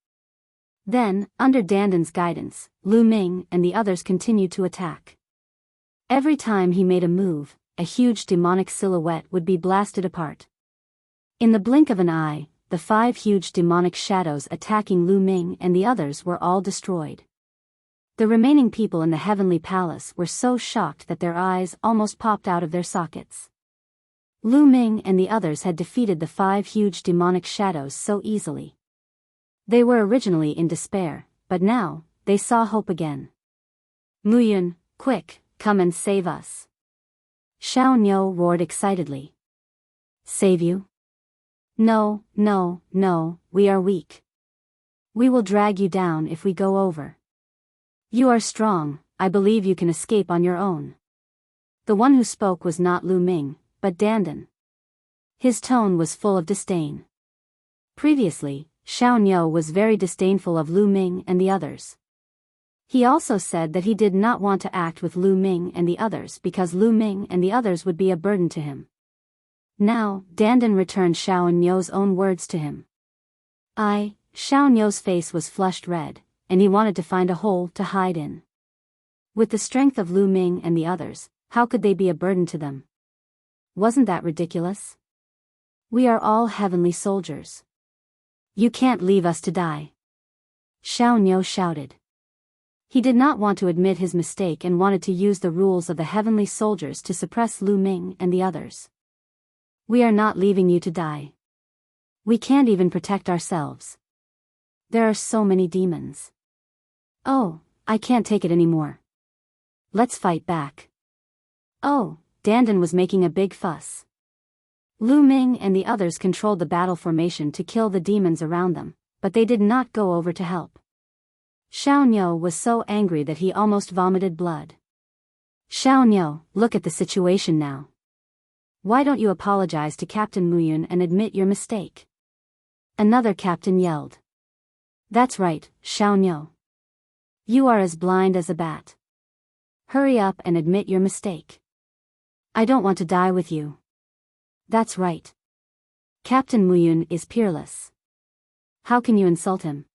Then, under Dandan's guidance, Lu Ming and the others continued to attack. Every time he made a move, a huge demonic silhouette would be blasted apart. In the blink of an eye, the 5 huge demonic shadows attacking Lu Ming and the others were all destroyed. The remaining people in the heavenly palace were so shocked that their eyes almost popped out of their sockets. Lu Ming and the others had defeated the 5 huge demonic shadows so easily. They were originally in despair, but now, they saw hope again. Muyun, quick, come and save us. Xiaoniao roared excitedly. Save you? No, no, no, we are weak. We will drag you down if we go over. You are strong, I believe you can escape on your own. The one who spoke was not Lu Ming, but Dandan. His tone was full of disdain. Previously, Xiaoniao was very disdainful of Lu Ming and the others. He also said that he did not want to act with Lu Ming and the others because Lu Ming and the others would be a burden to him. Now, Dandan returned Xiaoniao's own words to him. Xiaoniao's face was flushed red, and he wanted to find a hole to hide in. With the strength of Lu Ming and the others, how could they be a burden to them? Wasn't that ridiculous? We are all heavenly soldiers. You can't leave us to die. Xiaoniao shouted. He did not want to admit his mistake and wanted to use the rules of the heavenly soldiers to suppress Lu Ming and the others. We are not leaving you to die. We can't even protect ourselves. There are so many demons. Oh, I can't take it anymore. Let's fight back. Oh, Dandan was making a big fuss. Lu Ming and the others controlled the battle formation to kill the demons around them, but they did not go over to help. Xiaoniao was so angry that he almost vomited blood. Xiaoniao, look at the situation now. Why don't you apologize to Captain Muyun and admit your mistake? Another captain yelled. That's right, Xiaoniao. You are as blind as a bat. Hurry up and admit your mistake. I don't want to die with you. That's right. Captain Muyun is peerless. How can you insult him?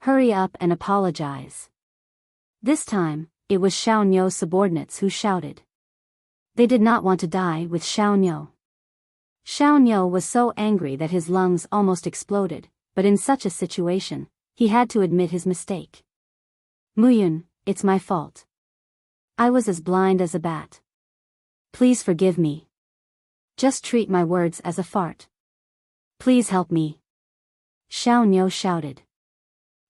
Hurry up and apologize. This time, it was Xiaoniao's subordinates who shouted. They did not want to die with Xiaoniao. Xiaoniao was so angry that his lungs almost exploded, but in such a situation, he had to admit his mistake. Muyun, it's my fault. I was as blind as a bat. Please forgive me. Just treat my words as a fart. Please help me. Xiaoniao shouted.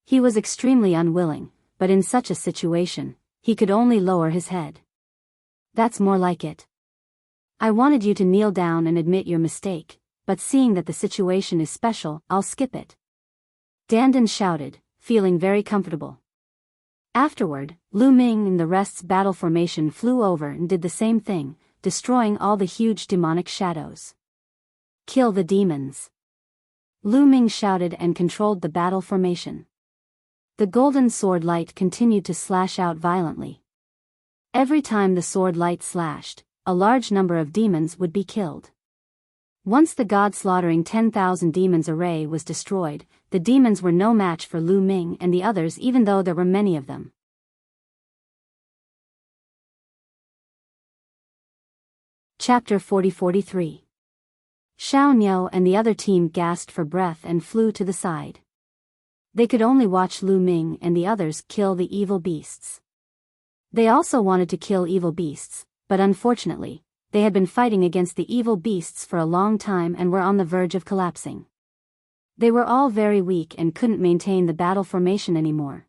He was extremely unwilling, but in such a situation, he could only lower his head. That's more like it. I wanted you to kneel down and admit your mistake, but seeing that the situation is special, I'll skip it. Dandan shouted, feeling very comfortable. Afterward, Lu Ming and the rest's battle formation flew over and did the same thing, destroying all the huge demonic shadows. Kill the demons. Lu Ming shouted and controlled the battle formation. The golden sword light continued to slash out violently. Every time the sword light slashed, a large number of demons would be killed. Once the god-slaughtering 10,000 demons array was destroyed, the demons were no match for Lu Ming and the others even though there were many of them. Chapter 40-43. Xiaoniao and the other team gasped for breath and flew to the side. They could only watch Lu Ming and the others kill the evil beasts. They also wanted to kill evil beasts, but unfortunately, they had been fighting against the evil beasts for a long time and were on the verge of collapsing. They were all very weak and couldn't maintain the battle formation anymore.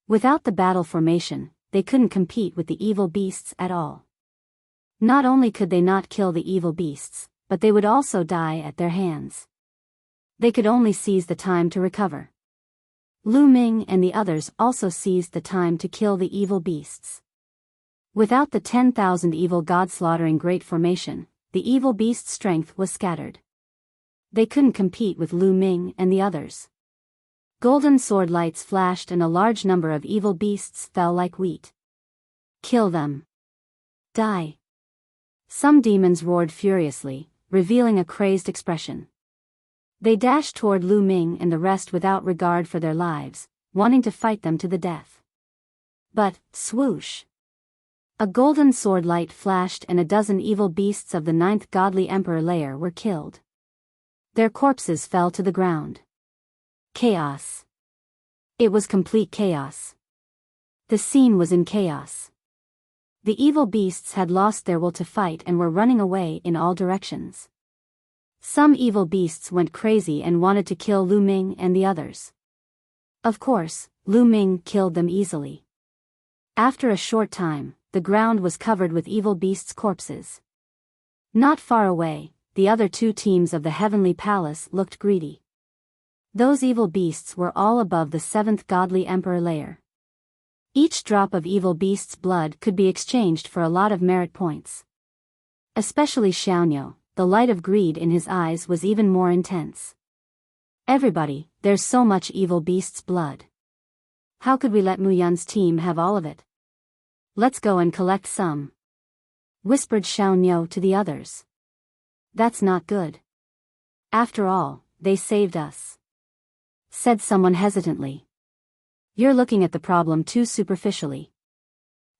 Without the battle formation, they couldn't compete with the evil beasts at all. Not only could they not kill the evil beasts, but they would also die at their hands. They could only seize the time to recover. Lu Ming and the others also seized the time to kill the evil beasts. Without the 10,000 evil god-slaughtering great formation, the evil beast's strength was scattered. They couldn't compete with Lu Ming and the others. Golden sword lights flashed and a large number of evil beasts fell like wheat. Kill them. Die. Some demons roared furiously, revealing a crazed expression. They dashed toward Lu Ming and the rest without regard for their lives, wanting to fight them to the death. But, swoosh! A golden sword light flashed and a dozen evil beasts of the 9th godly emperor layer were killed. Their corpses fell to the ground. Chaos. It was complete chaos. The scene was in chaos. The evil beasts had lost their will to fight and were running away in all directions. Some evil beasts went crazy and wanted to kill Lu Ming and the others. Of course, Lu Ming killed them easily. After a short time, the ground was covered with evil beasts' corpses. Not far away, the other two teams of the Heavenly Palace looked greedy. Those evil beasts were all above the 7th godly emperor layer. Each drop of evil beast's blood could be exchanged for a lot of merit points. Especially Xiaoniao. The light of greed in his eyes was even more intense. Everybody, there's so much evil beast's blood. How could we let Muyun's team have all of it? Let's go and collect some. Whispered Xiaoniao to the others. That's not good. After all, they saved us. Said someone hesitantly. You're looking at the problem too superficially.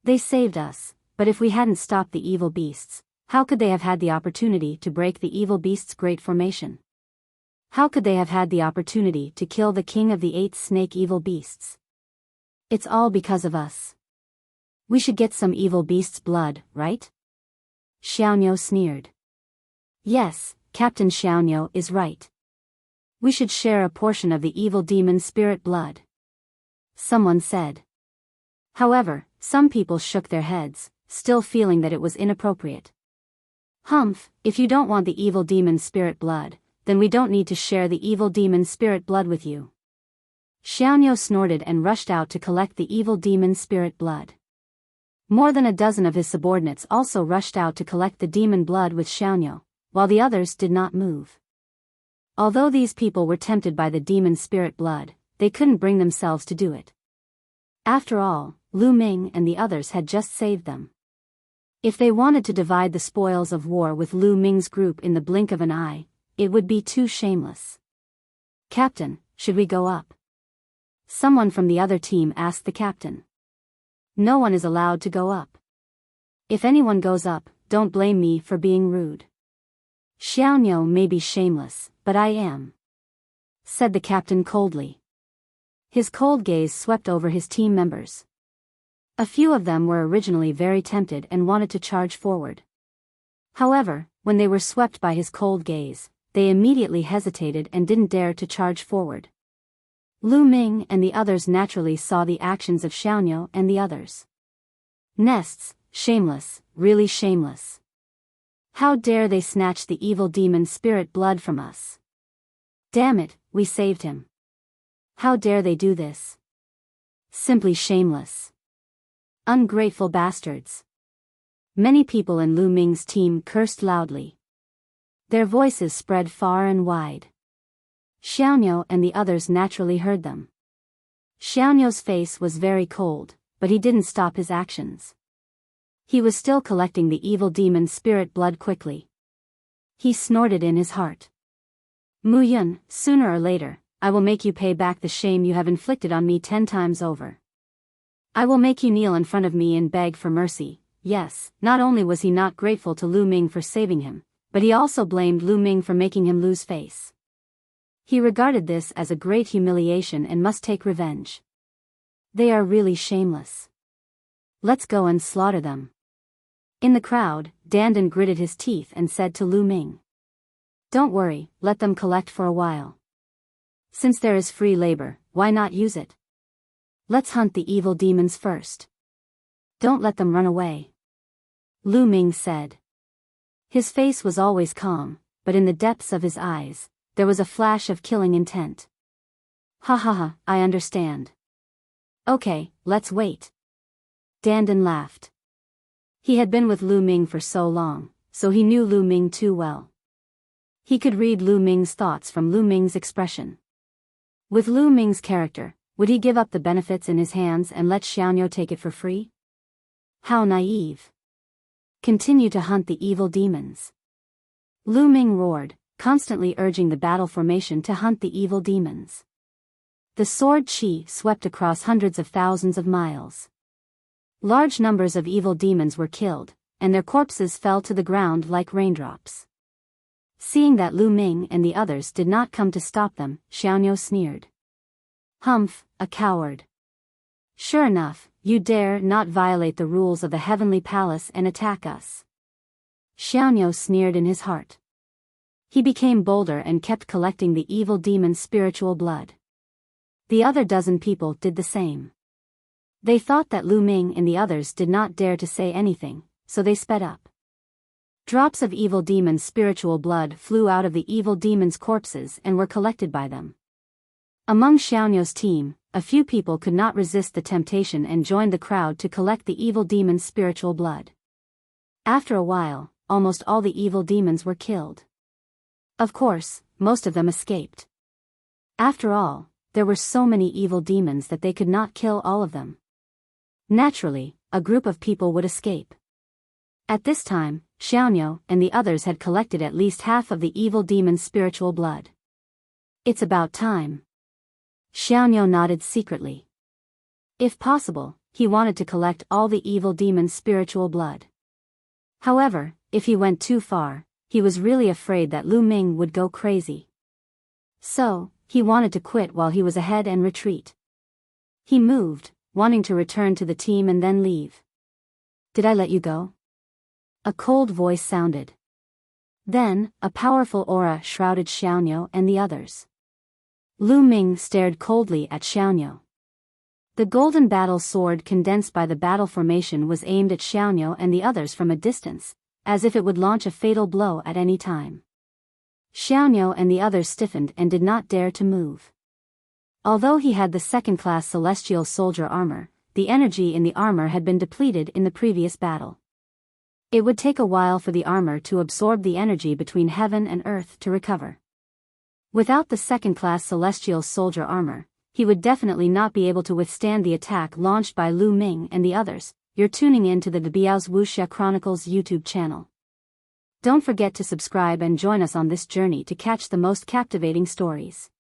They saved us, but if we hadn't stopped the evil beasts, how could they have had the opportunity to break the evil beast's great formation? How could they have had the opportunity to kill the king of the 8 snake evil beasts? It's all because of us. We should get some evil beast's blood, right? Xiaoniao sneered. Yes, Captain Xiaonyo is right. We should share a portion of the evil demon spirit blood. Someone said. However, some people shook their heads, still feeling that it was inappropriate. Humph, if you don't want the evil demon spirit blood, then we don't need to share the evil demon spirit blood with you. Xiaonyo snorted and rushed out to collect the evil demon spirit blood. More than a dozen of his subordinates also rushed out to collect the demon blood with Xiaonyo, while the others did not move. Although these people were tempted by the demon spirit blood, they couldn't bring themselves to do it. After all, Lu Ming and the others had just saved them. If they wanted to divide the spoils of war with Lu Ming's group in the blink of an eye, it would be too shameless. Captain, should we go up? Someone from the other team asked the captain. No one is allowed to go up. If anyone goes up, don't blame me for being rude. Xiaonyo may be shameless, but I am, said the captain coldly. His cold gaze swept over his team members. A few of them were originally very tempted and wanted to charge forward. However, when they were swept by his cold gaze, they immediately hesitated and didn't dare to charge forward. Lu Ming and the others naturally saw the actions of Xiaonyo and the others. Nests, shameless, really shameless. How dare they snatch the evil demon spirit blood from us? Damn it, we saved him. How dare they do this? Simply shameless. Ungrateful bastards. Many people in Lu Ming's team cursed loudly. Their voices spread far and wide. Xiaonyo and the others naturally heard them. Xiaonyo's face was very cold, but he didn't stop his actions. He was still collecting the evil demon spirit blood quickly. He snorted in his heart. Mu Yun, sooner or later, I will make you pay back the shame you have inflicted on me 10 times over. I will make you kneel in front of me and beg for mercy. Yes, not only was he not grateful to Lu Ming for saving him, but he also blamed Lu Ming for making him lose face. He regarded this as a great humiliation and must take revenge. They are really shameless. Let's go and slaughter them. In the crowd, Dandan gritted his teeth and said to Lu Ming. Don't worry, let them collect for a while. Since there is free labor, why not use it? Let's hunt the evil demons first. Don't let them run away. Lu Ming said. His face was always calm, but in the depths of his eyes, there was a flash of killing intent. Ha ha ha, I understand. Okay, let's wait. Dandan laughed. He had been with Lu Ming for so long, so he knew Lu Ming too well. He could read Lu Ming's thoughts from Lu Ming's expression. With Lu Ming's character, would he give up the benefits in his hands and let Xiaonyo take it for free? How naive. Continue to hunt the evil demons. Lu Ming roared, constantly urging the battle formation to hunt the evil demons. The sword qi swept across hundreds of thousands of miles. Large numbers of evil demons were killed, and their corpses fell to the ground like raindrops. Seeing that Lu Ming and the others did not come to stop them, Xiaonyo sneered. Humph, a coward. Sure enough, you dare not violate the rules of the heavenly palace and attack us. Xiaonyo sneered in his heart. He became bolder and kept collecting the evil demon's spiritual blood. The other dozen people did the same. They thought that Lu Ming and the others did not dare to say anything, so they sped up. Drops of evil demon's spiritual blood flew out of the evil demon's corpses and were collected by them. Among Xiaonyo's team, a few people could not resist the temptation and joined the crowd to collect the evil demon's spiritual blood. After a while, almost all the evil demons were killed. Of course, most of them escaped. After all, there were so many evil demons that they could not kill all of them. Naturally, a group of people would escape. At this time, Xiaonyo and the others had collected at least half of the evil demon's spiritual blood. It's about time. Xiaonyo nodded secretly. If possible, he wanted to collect all the evil demon's spiritual blood. However, if he went too far, he was really afraid that Lu Ming would go crazy. So, he wanted to quit while he was ahead and retreat. He moved, wanting to return to the team and then leave. Did I let you go? A cold voice sounded. Then, a powerful aura shrouded Xiaoniu and the others. Lu Ming stared coldly at Xiaoniu. The golden battle sword condensed by the battle formation was aimed at Xiaoniu and the others from a distance, as if it would launch a fatal blow at any time. Xiaoniu and the others stiffened and did not dare to move. Although he had the second-class celestial soldier armor, the energy in the armor had been depleted in the previous battle. It would take a while for the armor to absorb the energy between heaven and earth to recover. Without the second-class celestial soldier armor, he would definitely not be able to withstand the attack launched by Lu Ming and the others. You're tuning in to the Biyao's Wuxia Chronicles YouTube channel. Don't forget to subscribe and join us on this journey to catch the most captivating stories.